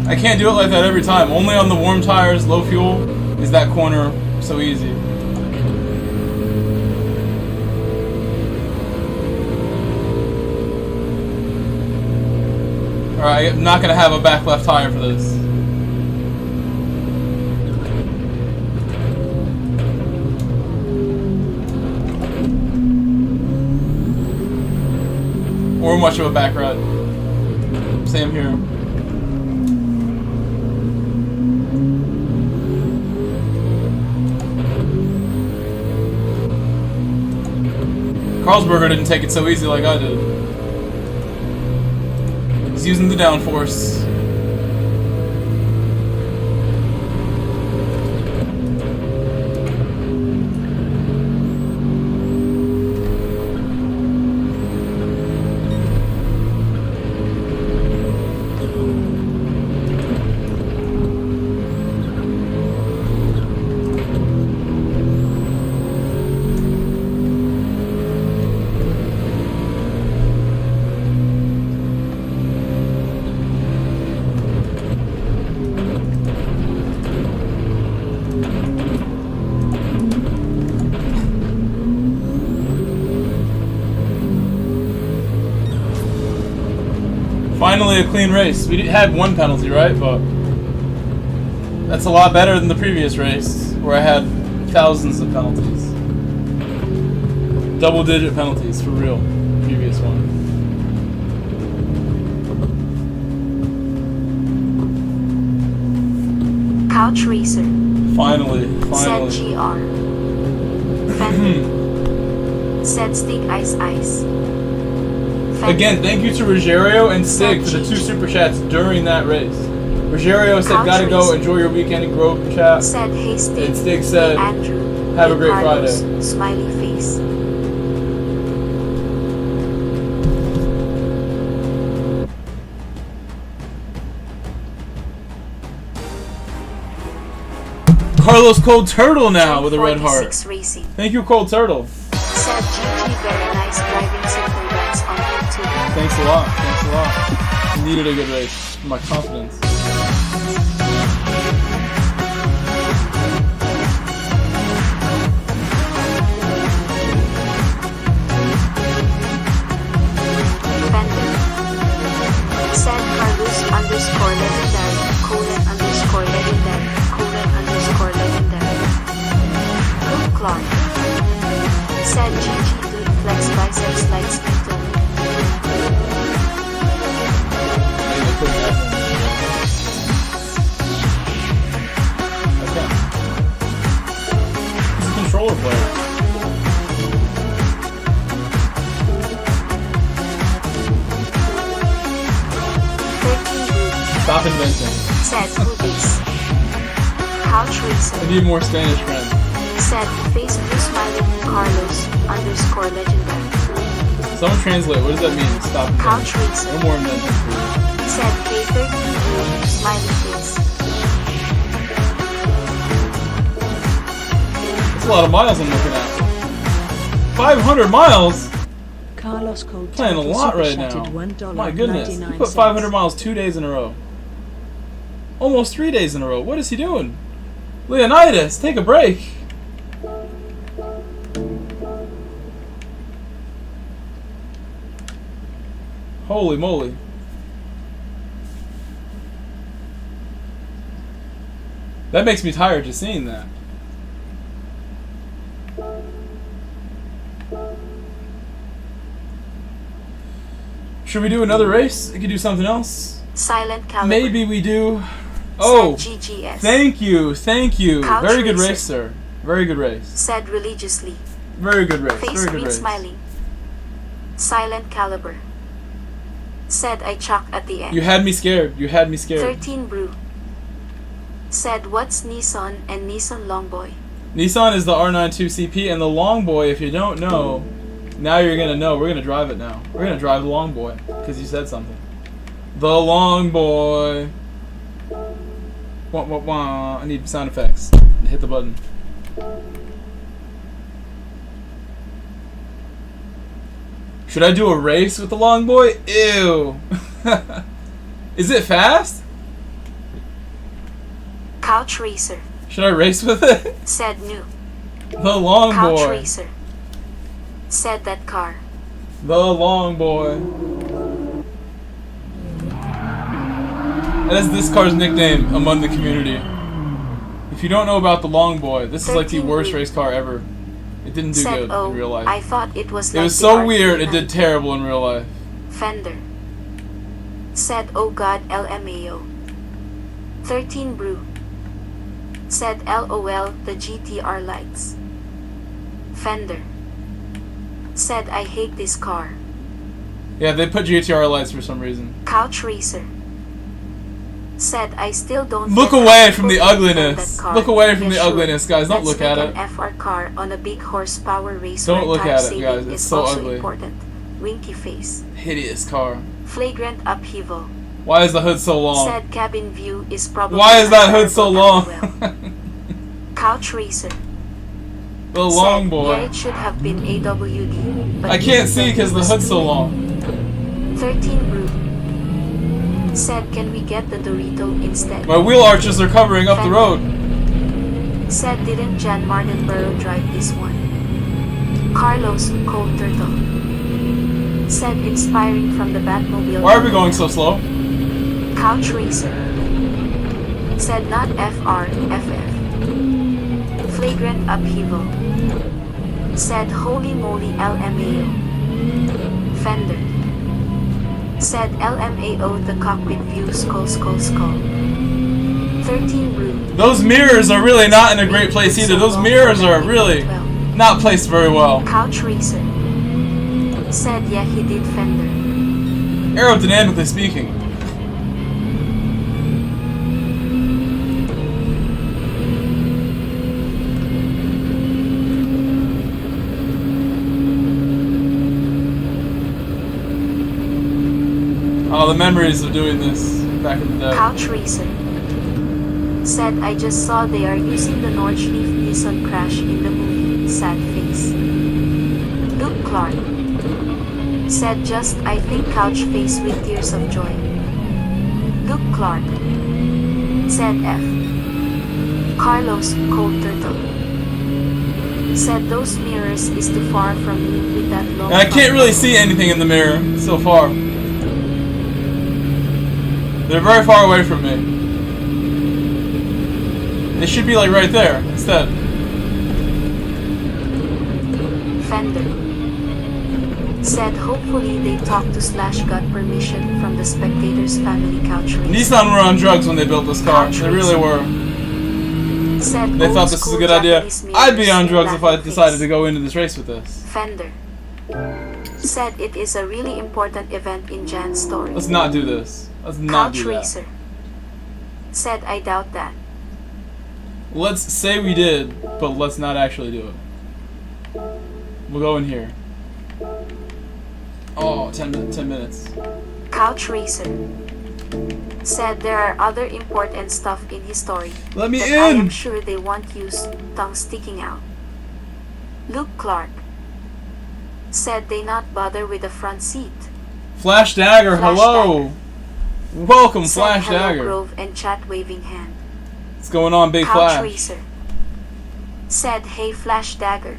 [SPEAKER 1] I can't do it like that every time. Only on the warm tires, low fuel, is that corner so easy. Alright, I'm not gonna have a back left tire for this. Or much of a back ride. Same here. Carlsberger didn't take it so easy like I did. He's using the downforce. finally a clean race. We had one penalty, right? But that's a lot better than the previous race where I had thousands of penalties. Double-digit penalties for real. Previous one.
[SPEAKER 2] Couch Racer.
[SPEAKER 1] Finally.
[SPEAKER 2] Said GR. Fender. Said Stick Ice Ice. Fender.
[SPEAKER 1] Again, thank you to Rogerio and Stig for the 2 super chats during that race. Rogerio said, "Gotta go, enjoy your weekend in Grove chat."
[SPEAKER 2] Said Hey Stig.
[SPEAKER 1] And Stig said,
[SPEAKER 2] Hey Andrew.
[SPEAKER 1] "Have a
[SPEAKER 2] Hey
[SPEAKER 1] great
[SPEAKER 2] Carlos.
[SPEAKER 1] Friday."
[SPEAKER 2] Smiley face.
[SPEAKER 1] Carlos Cold Turtle now with a red heart.
[SPEAKER 2] 46 Racing.
[SPEAKER 1] Thank you, Cold Turtle.
[SPEAKER 2] Said GG, very nice driving simple dance on YouTube.
[SPEAKER 1] Thanks a lot. Thanks a lot. Needed a good race for my confidence.
[SPEAKER 2] Fender. Said Carlos underscore legendary, colon underscore legendary, colon underscore legendary. Luke Clark. Said GG dude flex biceps like Spito.
[SPEAKER 1] Okay. He's a controller player. Stop inventing.
[SPEAKER 2] Said Hoodies. Couch
[SPEAKER 1] I
[SPEAKER 2] Racer.
[SPEAKER 1] need more Spanish friends.
[SPEAKER 2] Said face blue smiling Carlos underscore legendary.
[SPEAKER 1] Someone translate. What does that mean? Stop
[SPEAKER 2] Couch
[SPEAKER 1] inventing.
[SPEAKER 2] Racer.
[SPEAKER 1] No more inventing, please.
[SPEAKER 2] Said hey 13 blue smiley face.
[SPEAKER 1] That's a lot of miles I'm looking at. 500 miles?
[SPEAKER 5] Carlos Cold
[SPEAKER 1] Playing a
[SPEAKER 5] Turtle
[SPEAKER 1] lot right
[SPEAKER 5] super-chatted
[SPEAKER 1] now.
[SPEAKER 5] $1.99.
[SPEAKER 1] My goodness. He put 500 miles 2 days in a row. Almost 3 days in a row. What is he doing? Leonidas, take a break. Holy moly. That makes me tired just seeing that. Should we do another race? We could do something else.
[SPEAKER 2] Silent Caliber.
[SPEAKER 1] Maybe we do. Oh,
[SPEAKER 2] Said GGS.
[SPEAKER 1] thank you, thank you.
[SPEAKER 2] Couch
[SPEAKER 1] Very good
[SPEAKER 2] racer.
[SPEAKER 1] race, sir. Very good race.
[SPEAKER 2] Said religiously.
[SPEAKER 1] Very good race.
[SPEAKER 2] Face
[SPEAKER 1] Very good
[SPEAKER 2] green
[SPEAKER 1] race.
[SPEAKER 2] smiling. Silent Caliber. Said I chalk at the end.
[SPEAKER 1] You had me scared. You had me scared.
[SPEAKER 2] 13 Brew. Said what's Nissan and Nissan Longboy.
[SPEAKER 1] Nissan is the R92CP, and the Longboy, if you don't know, now you're gonna know. We're gonna drive it now. We're gonna drive the Longboy because you said something. The Longboy. Wah, wah, wah. I need sound effects. Hit the button. Should I do a race with the Longboy? Ew. Is it fast?
[SPEAKER 2] Couch Racer.
[SPEAKER 1] Should I race with it?
[SPEAKER 2] Said new.
[SPEAKER 1] The
[SPEAKER 2] Couch
[SPEAKER 1] Longboy.
[SPEAKER 2] Racer. Said that car.
[SPEAKER 1] The Longboy. That is this car's nickname among the community. If you don't know about the Longboy, this is like the
[SPEAKER 2] 13
[SPEAKER 1] worst
[SPEAKER 2] Brew.
[SPEAKER 1] race car ever. It didn't do
[SPEAKER 2] Said
[SPEAKER 1] good
[SPEAKER 2] oh,
[SPEAKER 1] in real life.
[SPEAKER 2] I thought it was
[SPEAKER 1] It
[SPEAKER 2] like
[SPEAKER 1] was
[SPEAKER 2] the
[SPEAKER 1] so weird, it
[SPEAKER 2] R39.
[SPEAKER 1] did terrible in real life.
[SPEAKER 2] Fender. Said oh god LMAO. 13 Brew. Said LOL the GTR lights. Fender. Said I hate this car.
[SPEAKER 1] Yeah, they put GTR lights for some reason.
[SPEAKER 2] Couch Racer. Said I still don't
[SPEAKER 1] Look
[SPEAKER 2] get
[SPEAKER 1] away
[SPEAKER 2] how
[SPEAKER 1] from the
[SPEAKER 2] people defend
[SPEAKER 1] ugliness.
[SPEAKER 2] that car.
[SPEAKER 1] Look away from
[SPEAKER 2] Yeah,
[SPEAKER 1] the
[SPEAKER 2] sure.
[SPEAKER 1] ugliness, guys. Don't
[SPEAKER 2] Let's
[SPEAKER 1] look at
[SPEAKER 2] make
[SPEAKER 1] it.
[SPEAKER 2] an FR car on a big horsepower race
[SPEAKER 1] Don't
[SPEAKER 2] where
[SPEAKER 1] look
[SPEAKER 2] time
[SPEAKER 1] at it,
[SPEAKER 2] saving
[SPEAKER 1] guys. It's
[SPEAKER 2] is
[SPEAKER 1] so
[SPEAKER 2] also
[SPEAKER 1] ugly.
[SPEAKER 2] important. Winky face.
[SPEAKER 1] Hideous car.
[SPEAKER 2] Flagrant upheaval.
[SPEAKER 1] Why is the hood so long?
[SPEAKER 2] Said cabin view is probably
[SPEAKER 1] Why is that hood so
[SPEAKER 2] unbearable as
[SPEAKER 1] long?
[SPEAKER 2] well. Couch Racer.
[SPEAKER 1] The
[SPEAKER 2] Said,
[SPEAKER 1] Longboy.
[SPEAKER 2] yeah, it should have been AWD. But
[SPEAKER 1] I can't
[SPEAKER 2] even
[SPEAKER 1] see
[SPEAKER 2] then
[SPEAKER 1] because
[SPEAKER 2] it
[SPEAKER 1] the
[SPEAKER 2] was
[SPEAKER 1] hood's so
[SPEAKER 2] too
[SPEAKER 1] long.
[SPEAKER 2] late. 13 Brew. Said can we get the Dorito instead?
[SPEAKER 1] My wheel arches are covering up the road.
[SPEAKER 2] Said didn't Jan Mardenborough drive this one? Carlos Cold Turtle. Said inspiring from the Batmobile.
[SPEAKER 1] Why are we going so slow?
[SPEAKER 2] Couch Racer. Said not FRFF. Flagrant upheaval. Said holy moly LMAO. Fender. Said LMAO the cockpit view skull. 13 Brew.
[SPEAKER 1] Those mirrors are really not in a great place either. Those mirrors are really not placed very well.
[SPEAKER 2] Couch Racer. Said yeah he did Fender.
[SPEAKER 1] Aerodynamically speaking. Oh, the memories of doing this back in the day.
[SPEAKER 2] Couch Racer. Said I just saw they are using the Nordschleife Nissan crash in the movie. Sad face. Luke Clark. Said just I think couch face with tears of joy. Luke Clark. Said F. Carlos Cold Turtle. Said those mirrors is too far from me with that long.
[SPEAKER 1] And I can't really see anything in the mirror so far. They're very far away from me. They should be like right there instead.
[SPEAKER 2] Fender. Said hopefully they talked to / got permission from the spectator's family couch race.
[SPEAKER 1] Nissan were on drugs when they built this car. They really were.
[SPEAKER 2] Said
[SPEAKER 1] They thought this was a good idea. I'd be on drugs if I decided to
[SPEAKER 2] go.
[SPEAKER 1] go into this race with this.
[SPEAKER 2] Fender. Said it is a really important event in Jan's story.
[SPEAKER 1] Let's not do this. Let's not
[SPEAKER 2] Couch
[SPEAKER 1] do that.
[SPEAKER 2] Racer. Said I doubt that.
[SPEAKER 1] Let's say we did, but let's not actually do it. We'll go in here. Oh, 10 minutes.
[SPEAKER 2] Couch Racer. Said there are other important stuff in his story.
[SPEAKER 1] Let me
[SPEAKER 2] that I am
[SPEAKER 1] in!
[SPEAKER 2] sure they won't use tongue sticking out. Luke Clark. Said they not bother with the front seat.
[SPEAKER 1] Flash Dagger,
[SPEAKER 2] Flash
[SPEAKER 1] hello! Welcome,
[SPEAKER 2] Said
[SPEAKER 1] Flash
[SPEAKER 2] hello
[SPEAKER 1] Dagger.
[SPEAKER 2] Grove and chat waving hand.
[SPEAKER 1] What's going on, Big
[SPEAKER 2] Couch
[SPEAKER 1] Flash?
[SPEAKER 2] Racer. Said hey Flash Dagger.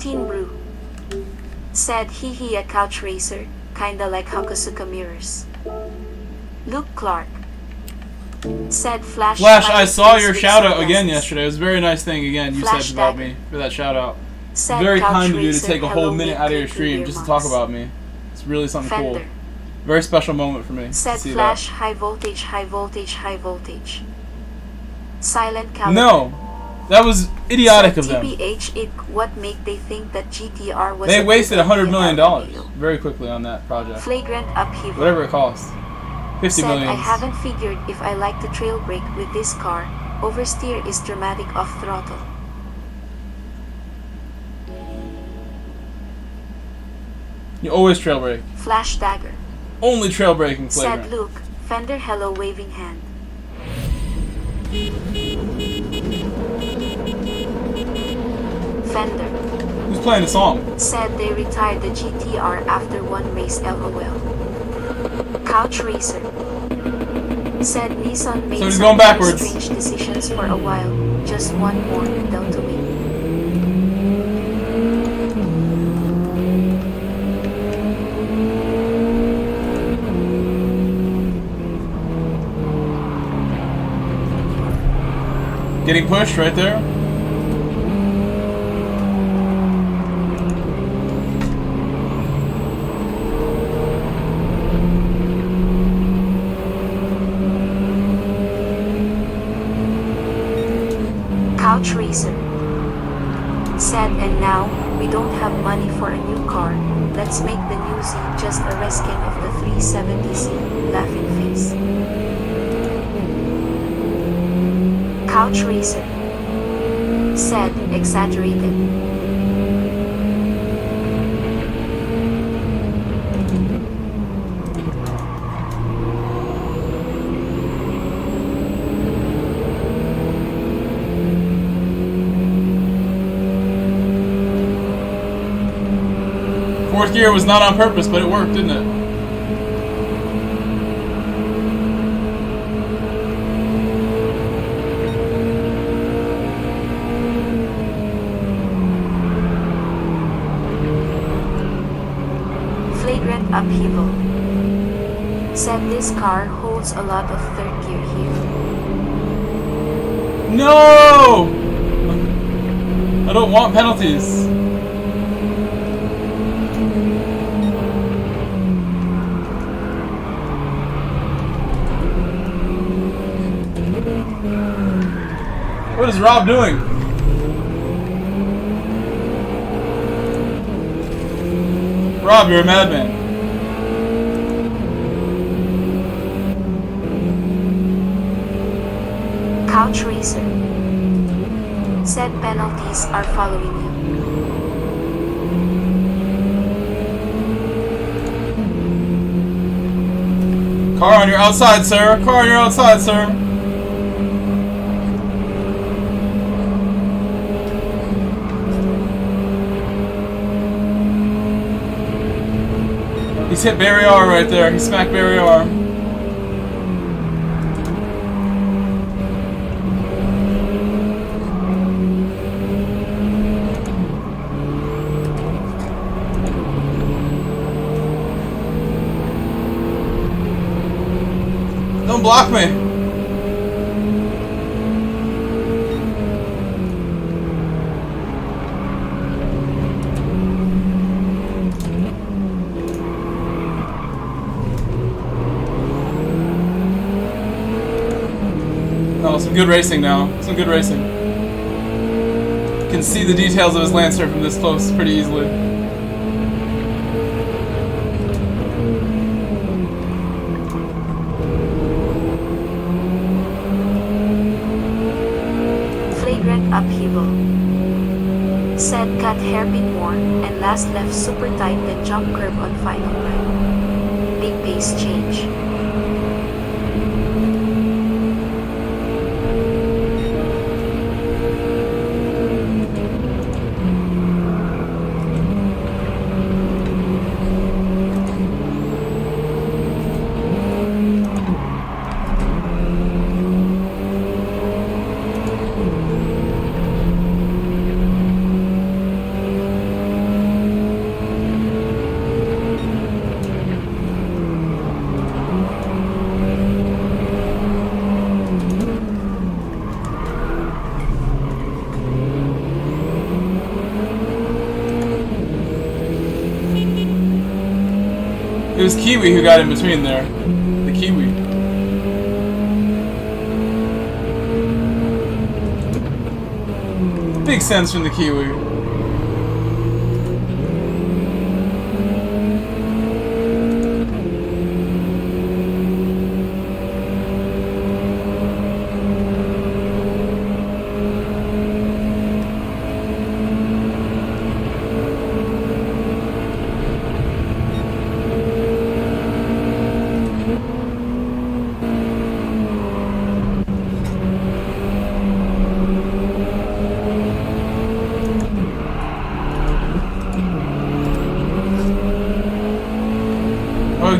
[SPEAKER 2] Brew. Said he a couch racer, kinda like Hakusuka mirrors. Luke Clark. Said Flash.
[SPEAKER 1] I saw your
[SPEAKER 2] with
[SPEAKER 1] shout out
[SPEAKER 2] sunglasses.
[SPEAKER 1] again yesterday. It was a very nice thing again you
[SPEAKER 2] Flash
[SPEAKER 1] said about
[SPEAKER 2] Dagger.
[SPEAKER 1] me for that shout out.
[SPEAKER 2] Said
[SPEAKER 1] Very
[SPEAKER 2] couch
[SPEAKER 1] kind of you to
[SPEAKER 2] racer,
[SPEAKER 1] take a
[SPEAKER 2] hello,
[SPEAKER 1] whole minute out of your
[SPEAKER 2] Nick,
[SPEAKER 1] stream
[SPEAKER 2] Nick,
[SPEAKER 1] just to
[SPEAKER 2] Nick,
[SPEAKER 1] talk about me. It's really something
[SPEAKER 2] Fender.
[SPEAKER 1] cool. Very special moment for me.
[SPEAKER 2] Said
[SPEAKER 1] to see
[SPEAKER 2] Flash high voltage, high voltage, high voltage. Silent Caliber.
[SPEAKER 1] No, that was idiotic
[SPEAKER 2] Said
[SPEAKER 1] of them.
[SPEAKER 2] TBH it what make they think that GTR was
[SPEAKER 1] They
[SPEAKER 2] a
[SPEAKER 1] wasted
[SPEAKER 2] good
[SPEAKER 1] $100 million
[SPEAKER 2] idea?
[SPEAKER 1] very quickly on that project.
[SPEAKER 2] Flagrant upheaval.
[SPEAKER 1] Whatever it cost. 50
[SPEAKER 2] Said
[SPEAKER 1] million.
[SPEAKER 2] I haven't figured if I like to trail brake with this car. Oversteer is dramatic off throttle.
[SPEAKER 1] You always trail brake.
[SPEAKER 2] Flash Dagger.
[SPEAKER 1] Only trail braking
[SPEAKER 2] Said
[SPEAKER 1] flagrant.
[SPEAKER 2] Luke. Fender hello waving hand. Fender.
[SPEAKER 1] Who's playing the song?
[SPEAKER 2] Said they retired the GTR after one race LOL. Couch Racer. Said Nissan made
[SPEAKER 1] So he's
[SPEAKER 2] some
[SPEAKER 1] going
[SPEAKER 2] very
[SPEAKER 1] backwards.
[SPEAKER 2] strange decisions for a while. Just one more down to me.
[SPEAKER 1] Getting pushed right there.
[SPEAKER 2] Couch Racer. Said and now, we don't have money for a new car. Let's make the new Z just a reskin of the 370Z. Laughing face. Couch Racer. Said exaggerated.
[SPEAKER 1] Fourth gear was not on purpose, but it worked, didn't it?
[SPEAKER 2] Flagrant upheaval. Said this car holds a lot of third gear here.
[SPEAKER 1] No! I don't want penalties. What is Rob doing? Rob, you're a madman.
[SPEAKER 2] Couch racer. Said penalties are following you.
[SPEAKER 1] Car on your outside, sir. Car on your outside, sir. He's hit Barry R right there. He smacked Barry R. Don't block me. Oh, some good racing now. Some good racing. You can see the details of his Lancer from this close pretty easily.
[SPEAKER 2] Flagrant upheaval. Said cut hairpin more and last left super tight then jump curb on final right. Big pace change.
[SPEAKER 1] It was Kiwi who got in between there. The Kiwi. Big sense from the Kiwi.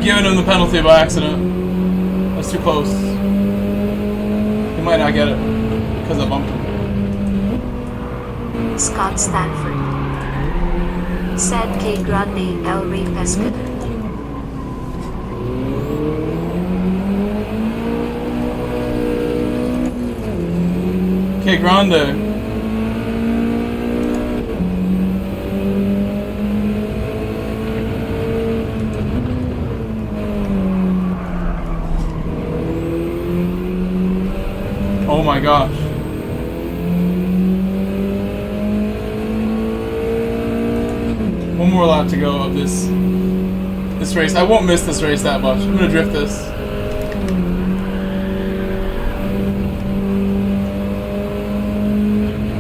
[SPEAKER 1] Giving him the penalty by accident. That's too close. He might not get it because I bumped him.
[SPEAKER 2] Scott Stanford. Said K. Grande El Rey Pescador.
[SPEAKER 1] K. Grande. Oh my gosh. One more lap to go of this race. I won't miss this race that much. I'm gonna drift this.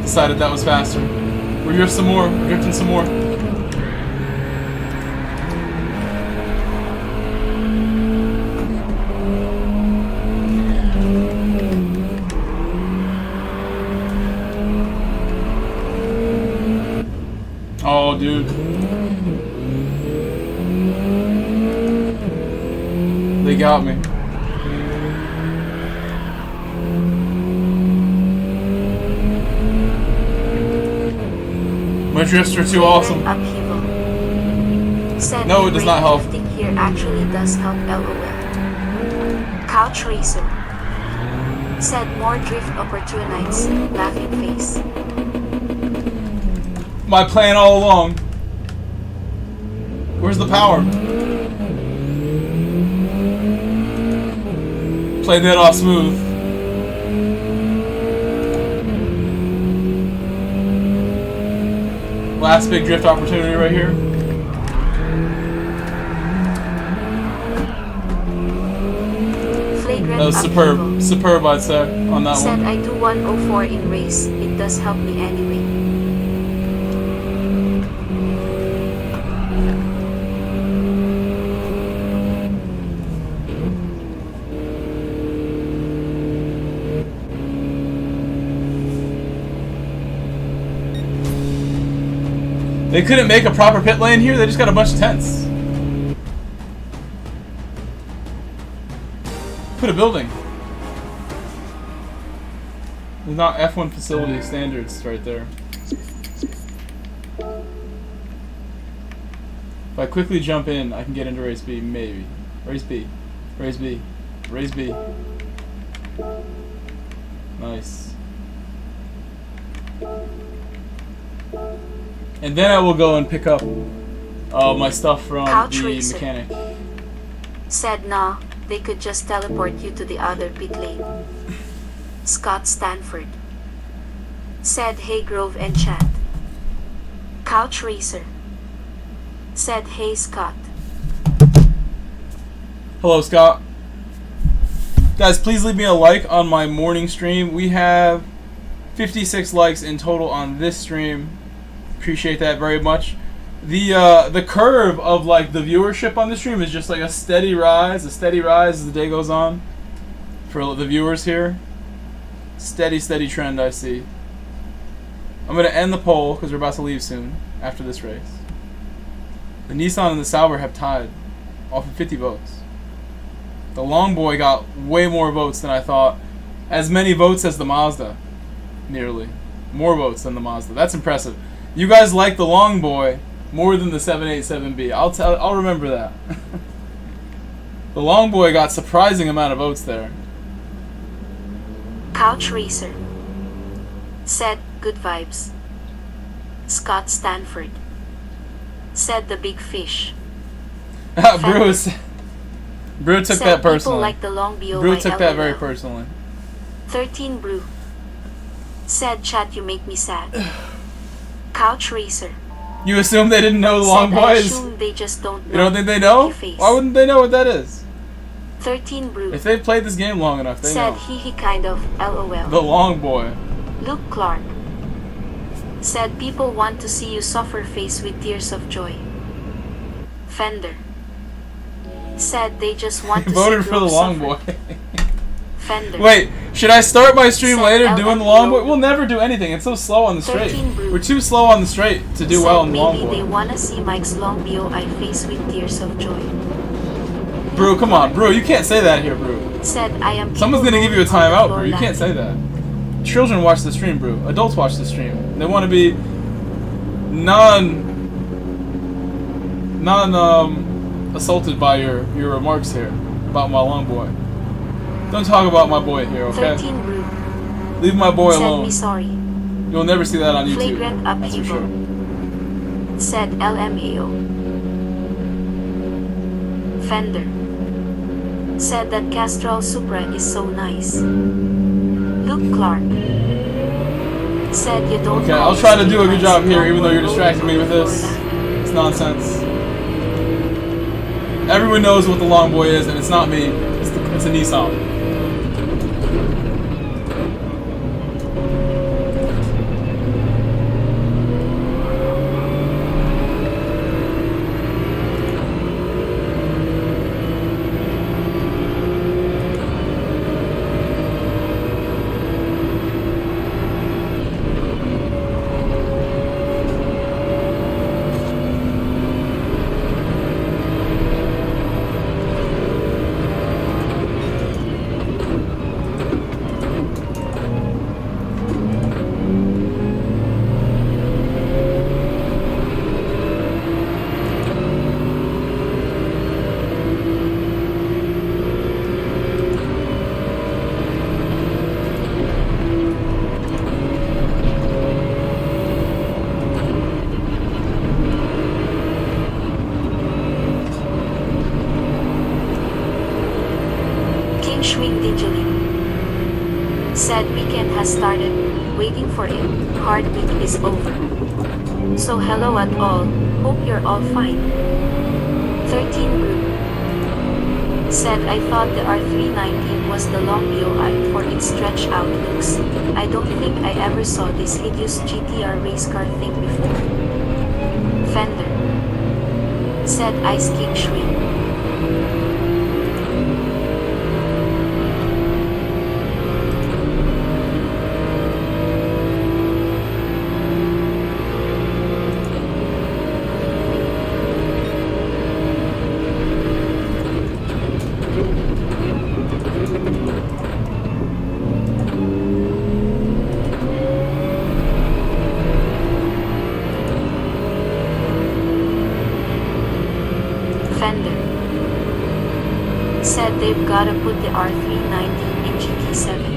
[SPEAKER 1] Decided that was faster. We're drifting some more. We're drifting some more. Oh, dude. They got me. My drifts are too awesome.
[SPEAKER 2] Upheaval. Said
[SPEAKER 1] No, it does not help.
[SPEAKER 2] Drifting here actually does help, LOL. Couch Racer. Said more drift opportunities, laughing face.
[SPEAKER 1] My plan all along. Where's the power? Play that off smooth. Last big drift opportunity right here.
[SPEAKER 2] Flagrant
[SPEAKER 1] That was superb.
[SPEAKER 2] upheaval.
[SPEAKER 1] Superb, I'd say, on that
[SPEAKER 2] Said
[SPEAKER 1] one.
[SPEAKER 2] I do 104 in race. It does help me anyway.
[SPEAKER 1] They couldn't make a proper pit lane here, they just got a bunch of tents. Put a building. There's not F1 facility standards right there. If I quickly jump in, I can get into race B, maybe. Race B. Race B. Race B. Nice. And then I will go and pick up my stuff from
[SPEAKER 2] Couch
[SPEAKER 1] the
[SPEAKER 2] racer.
[SPEAKER 1] mechanic.
[SPEAKER 2] Said nah, they could just teleport you to the other pit lane. Scott Stanford. Said hey Grove and chat. Couch Racer. Said hey Scott.
[SPEAKER 1] Hello, Scott. Guys, please leave me a like on my morning stream. We have 56 likes in total on this stream. Appreciate that very much. The curve of like the viewership on the stream is just like a steady rise as the day goes on. For the viewers here, steady trend I see. I'm gonna end the poll because we're about to leave soon after this race. The Nissan and the Sauber have tied off of 50 votes. The Long Boy got way more votes than I thought. As many votes as the Mazda, nearly. More votes than the Mazda. That's impressive. You guys like the Long Boy more than the 787B. I'll remember that. The Long Boy got surprising amount of votes there.
[SPEAKER 2] Couch Racer. Said good vibes. Scott Stanford. Said the big fish.
[SPEAKER 1] Bruce took
[SPEAKER 2] Said
[SPEAKER 1] that
[SPEAKER 2] people
[SPEAKER 1] personally.
[SPEAKER 2] like the long BO
[SPEAKER 1] Brew
[SPEAKER 2] by
[SPEAKER 1] took that very
[SPEAKER 2] LOL.
[SPEAKER 1] personally.
[SPEAKER 2] 13 Brew. Said chat you make me sad. Couch Racer.
[SPEAKER 1] You assume they didn't know the Long
[SPEAKER 2] Said I
[SPEAKER 1] Boy is?
[SPEAKER 2] assume they just don't know.
[SPEAKER 1] You don't think they know?
[SPEAKER 2] Happy face.
[SPEAKER 1] Why wouldn't they know what that is?
[SPEAKER 2] 13 Brew.
[SPEAKER 1] If they've played this game long enough, they
[SPEAKER 2] Said
[SPEAKER 1] know.
[SPEAKER 2] he kind of LOL.
[SPEAKER 1] The Long Boy.
[SPEAKER 2] Luke Clark. Said people want to see you suffer face with tears of joy. Fender. Said they just want to
[SPEAKER 1] Voted
[SPEAKER 2] see
[SPEAKER 1] for the
[SPEAKER 2] Grove
[SPEAKER 1] Long
[SPEAKER 2] suffer.
[SPEAKER 1] Boy.
[SPEAKER 2] Fender.
[SPEAKER 1] Wait, should I start my stream
[SPEAKER 2] Said
[SPEAKER 1] later doing the Long Boy?
[SPEAKER 2] LMPO.
[SPEAKER 1] We'll never do anything. It's so slow on the straight.
[SPEAKER 2] 13 Brew.
[SPEAKER 1] We're too slow on the straight to do
[SPEAKER 2] Said
[SPEAKER 1] well in the Long
[SPEAKER 2] maybe they
[SPEAKER 1] Boy.
[SPEAKER 2] wanna see Mike's long BOI face with tears of joy.
[SPEAKER 1] Brew, come on. Brew, you can't say that here, Brew.
[SPEAKER 2] Said I am.
[SPEAKER 1] Someone's
[SPEAKER 2] people
[SPEAKER 1] gonna give you a
[SPEAKER 2] rolling on the
[SPEAKER 1] timeout,
[SPEAKER 2] floor
[SPEAKER 1] Brew. You can't say
[SPEAKER 2] laughing.
[SPEAKER 1] that. Children watch the stream, Brew. Adults watch the stream. They want to be assaulted by your remarks here about my Long Boy. Don't talk about my boy here, okay?
[SPEAKER 2] 13 Brew.
[SPEAKER 1] Leave my boy
[SPEAKER 2] Said me
[SPEAKER 1] alone.
[SPEAKER 2] sorry.
[SPEAKER 1] You'll never see that on YouTube.
[SPEAKER 2] Flagrant
[SPEAKER 1] That's for
[SPEAKER 2] upheaval.
[SPEAKER 1] sure.
[SPEAKER 2] Said LMAO. Fender. Said that Castrol Supra is so nice. Luke Clark. Said you don't.
[SPEAKER 1] Okay, I'll
[SPEAKER 2] always
[SPEAKER 1] try to
[SPEAKER 2] see
[SPEAKER 1] do a good
[SPEAKER 2] Mike's
[SPEAKER 1] job here,
[SPEAKER 2] long
[SPEAKER 1] even though you're
[SPEAKER 2] BOI
[SPEAKER 1] distracting me
[SPEAKER 2] on
[SPEAKER 1] with
[SPEAKER 2] the
[SPEAKER 1] this.
[SPEAKER 2] floor laughing.
[SPEAKER 1] It's nonsense. Everyone knows what the Long Boy is, and it's not me. It's a Nissan.
[SPEAKER 2] Swing digitally. Said weekend has started. Waiting for it. Hard week is over. So hello at all. Hope you're all fine. 13 group. Said I thought the R390 was the long BOI for its stretched out looks. I don't think I ever saw this hideous GTR race car thing before. Fender. Said Ice King Swing. Fender. Said they've gotta put the R390 in GT7.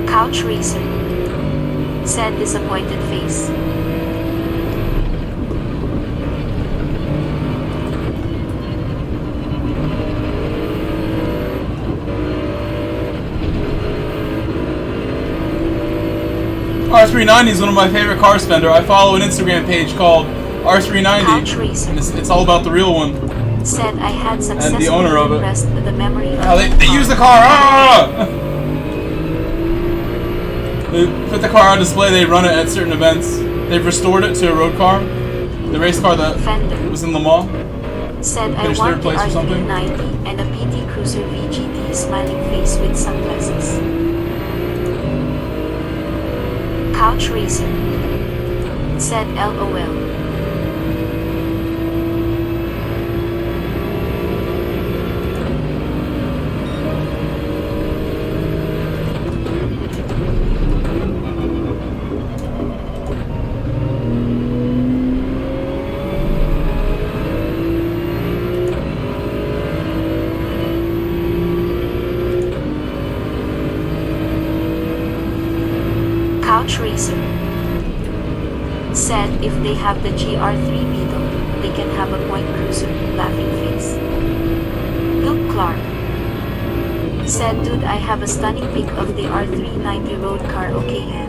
[SPEAKER 2] Couch Racer. Said disappointed face.
[SPEAKER 1] R390 is one of my favorite cars, Fender. I follow an Instagram page called R390.
[SPEAKER 2] Couch Racer.
[SPEAKER 1] And it's all about the real one.
[SPEAKER 2] Said I had
[SPEAKER 1] And
[SPEAKER 2] successfully
[SPEAKER 1] the owner of it.
[SPEAKER 2] impressed with the memory.
[SPEAKER 1] They use the car. Ah! They put the car on display. They run it at certain events. They've restored it to a road car. The race car that
[SPEAKER 2] Fender.
[SPEAKER 1] was in Le Mans.
[SPEAKER 2] Said I
[SPEAKER 1] Finished
[SPEAKER 2] want
[SPEAKER 1] third
[SPEAKER 2] the
[SPEAKER 1] place or something?
[SPEAKER 2] R390 and a PT Cruiser VGT smiling face with sunglasses. Couch Racer. Said LOL. Couch Racer. Said if they have the GR3 Beetle, they can have a point cruiser, laughing face. Luke Clark. Said dude I have a stunning pic of the R390 road car, okay hand.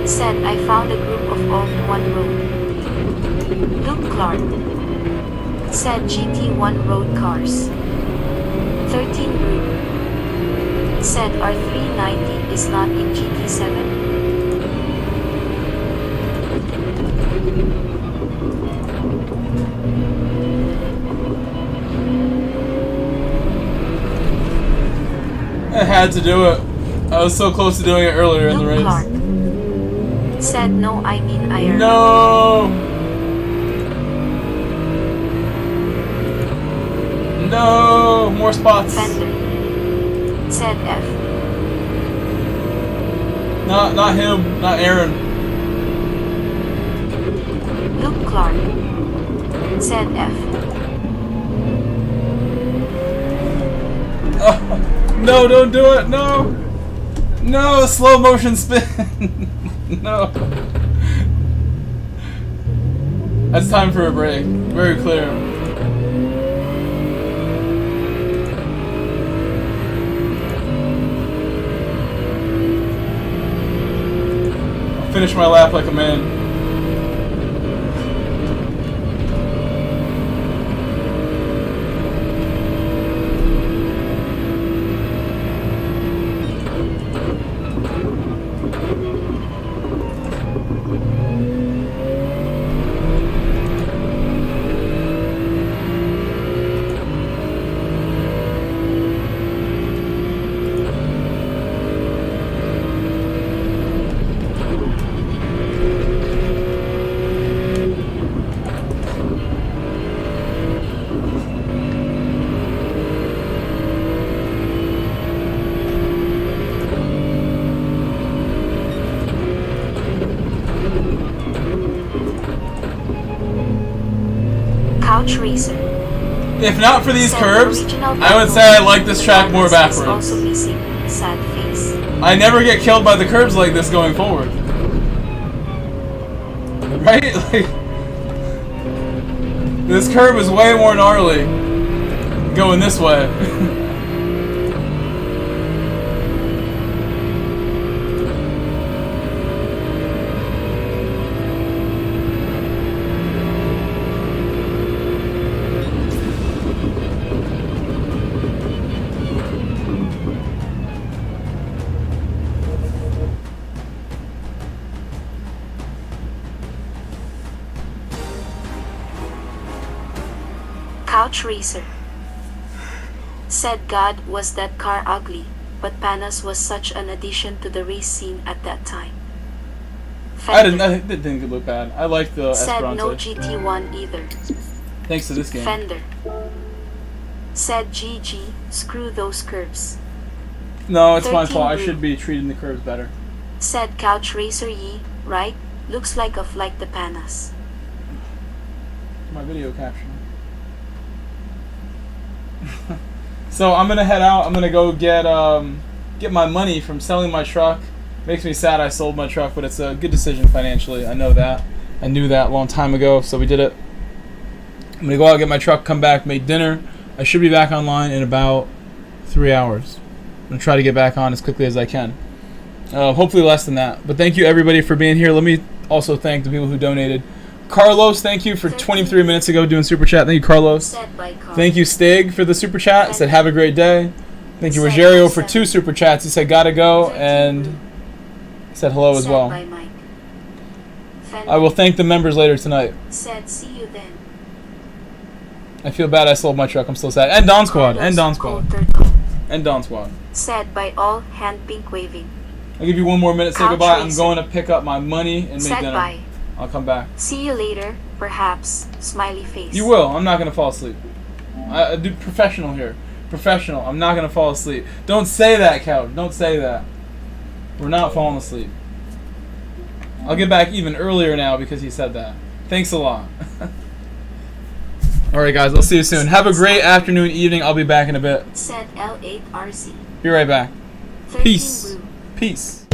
[SPEAKER 2] Said I found a group of all one road. Luke Clark. Said GT1 road cars. 13 group. Said R390 is not in GT7.
[SPEAKER 1] I had to do it. I was so close to doing it earlier in the
[SPEAKER 2] Luke
[SPEAKER 1] race.
[SPEAKER 2] Clark. Said no, I mean IR.
[SPEAKER 1] No! No! More spots.
[SPEAKER 2] Fender. Said F.
[SPEAKER 1] Not him. Not Aaron.
[SPEAKER 2] Luke Clark. Said F.
[SPEAKER 1] Oh, no, don't do it. No! No! Slow motion spin. No. That's time for a break. Very clear. I'll finish my lap like a man.
[SPEAKER 2] Couch Racer.
[SPEAKER 1] If not for these
[SPEAKER 2] Said
[SPEAKER 1] curbs,
[SPEAKER 2] original
[SPEAKER 1] I would say I like this track more
[SPEAKER 2] Bananas is
[SPEAKER 1] backwards.
[SPEAKER 2] also missing. Sad face.
[SPEAKER 1] I never get killed by the curbs like this going forward. Right? Like, this curb is way more gnarly going this way.
[SPEAKER 2] Couch Racer. Said God, was that car ugly, but Panas was such an addition to the race scene at that time.
[SPEAKER 1] I didn't think it looked bad. I like the
[SPEAKER 2] Said no
[SPEAKER 1] Esperanza.
[SPEAKER 2] GT1 either.
[SPEAKER 1] Thanks to this game.
[SPEAKER 2] Fender. Said GG, screw those curves.
[SPEAKER 1] No, it's my
[SPEAKER 2] 13
[SPEAKER 1] fault. I
[SPEAKER 2] blue.
[SPEAKER 1] should be treating the curves better.
[SPEAKER 2] Said Couch Racer ye, right? Looks like the Panas.
[SPEAKER 1] My video caption. So I'm gonna head out. I'm gonna go get my money from selling my truck. Makes me sad I sold my truck, but it's a good decision financially. I know that. I knew that a long time ago, so we did it. I'm gonna go out, get my truck, come back, make dinner. I should be back online in about 3 hours. I'm gonna try to get back on as quickly as I can. Hopefully less than that. But thank you everybody for being here. Let me also thank the people who donated. Carlos, thank you for 23 minutes ago doing super chat. Thank you, Carlos.
[SPEAKER 2] Said by car.
[SPEAKER 1] Thank you, Stig, for the super chat. Said have a great day. Thank you, Rogerio, for 2 super chats. He said gotta go, and he said hello as
[SPEAKER 2] Said
[SPEAKER 1] well.
[SPEAKER 2] by Mike. Fender.
[SPEAKER 1] I will thank the members later tonight.
[SPEAKER 2] Said see you then.
[SPEAKER 1] I feel bad I sold my truck. I'm still sad. And Dawn Squad. And Dawn
[SPEAKER 2] Cold
[SPEAKER 1] Squad.
[SPEAKER 2] Turtle.
[SPEAKER 1] And Dawn Squad.
[SPEAKER 2] Said by all, hand pink waving.
[SPEAKER 1] I'll give you one more minute. Say
[SPEAKER 2] Couch
[SPEAKER 1] goodbye. I'm
[SPEAKER 2] Racer.
[SPEAKER 1] going to pick up my money and make
[SPEAKER 2] Said
[SPEAKER 1] dinner.
[SPEAKER 2] by.
[SPEAKER 1] I'll come back.
[SPEAKER 2] See you later, perhaps. Smiley face.
[SPEAKER 1] You will. I'm not going to fall asleep. I do professional here. Professional. I'm not going to fall asleep. Don't say that, Couch. Don't say that. We're not falling asleep. I'll get back even earlier now because he said that. Thanks a lot. Alright guys, I'll see you soon. Have a great afternoon, evening. I'll be back in a bit.
[SPEAKER 2] Said L8RC.
[SPEAKER 1] Be right back.
[SPEAKER 2] 13
[SPEAKER 1] Peace.
[SPEAKER 2] blue.
[SPEAKER 1] Peace.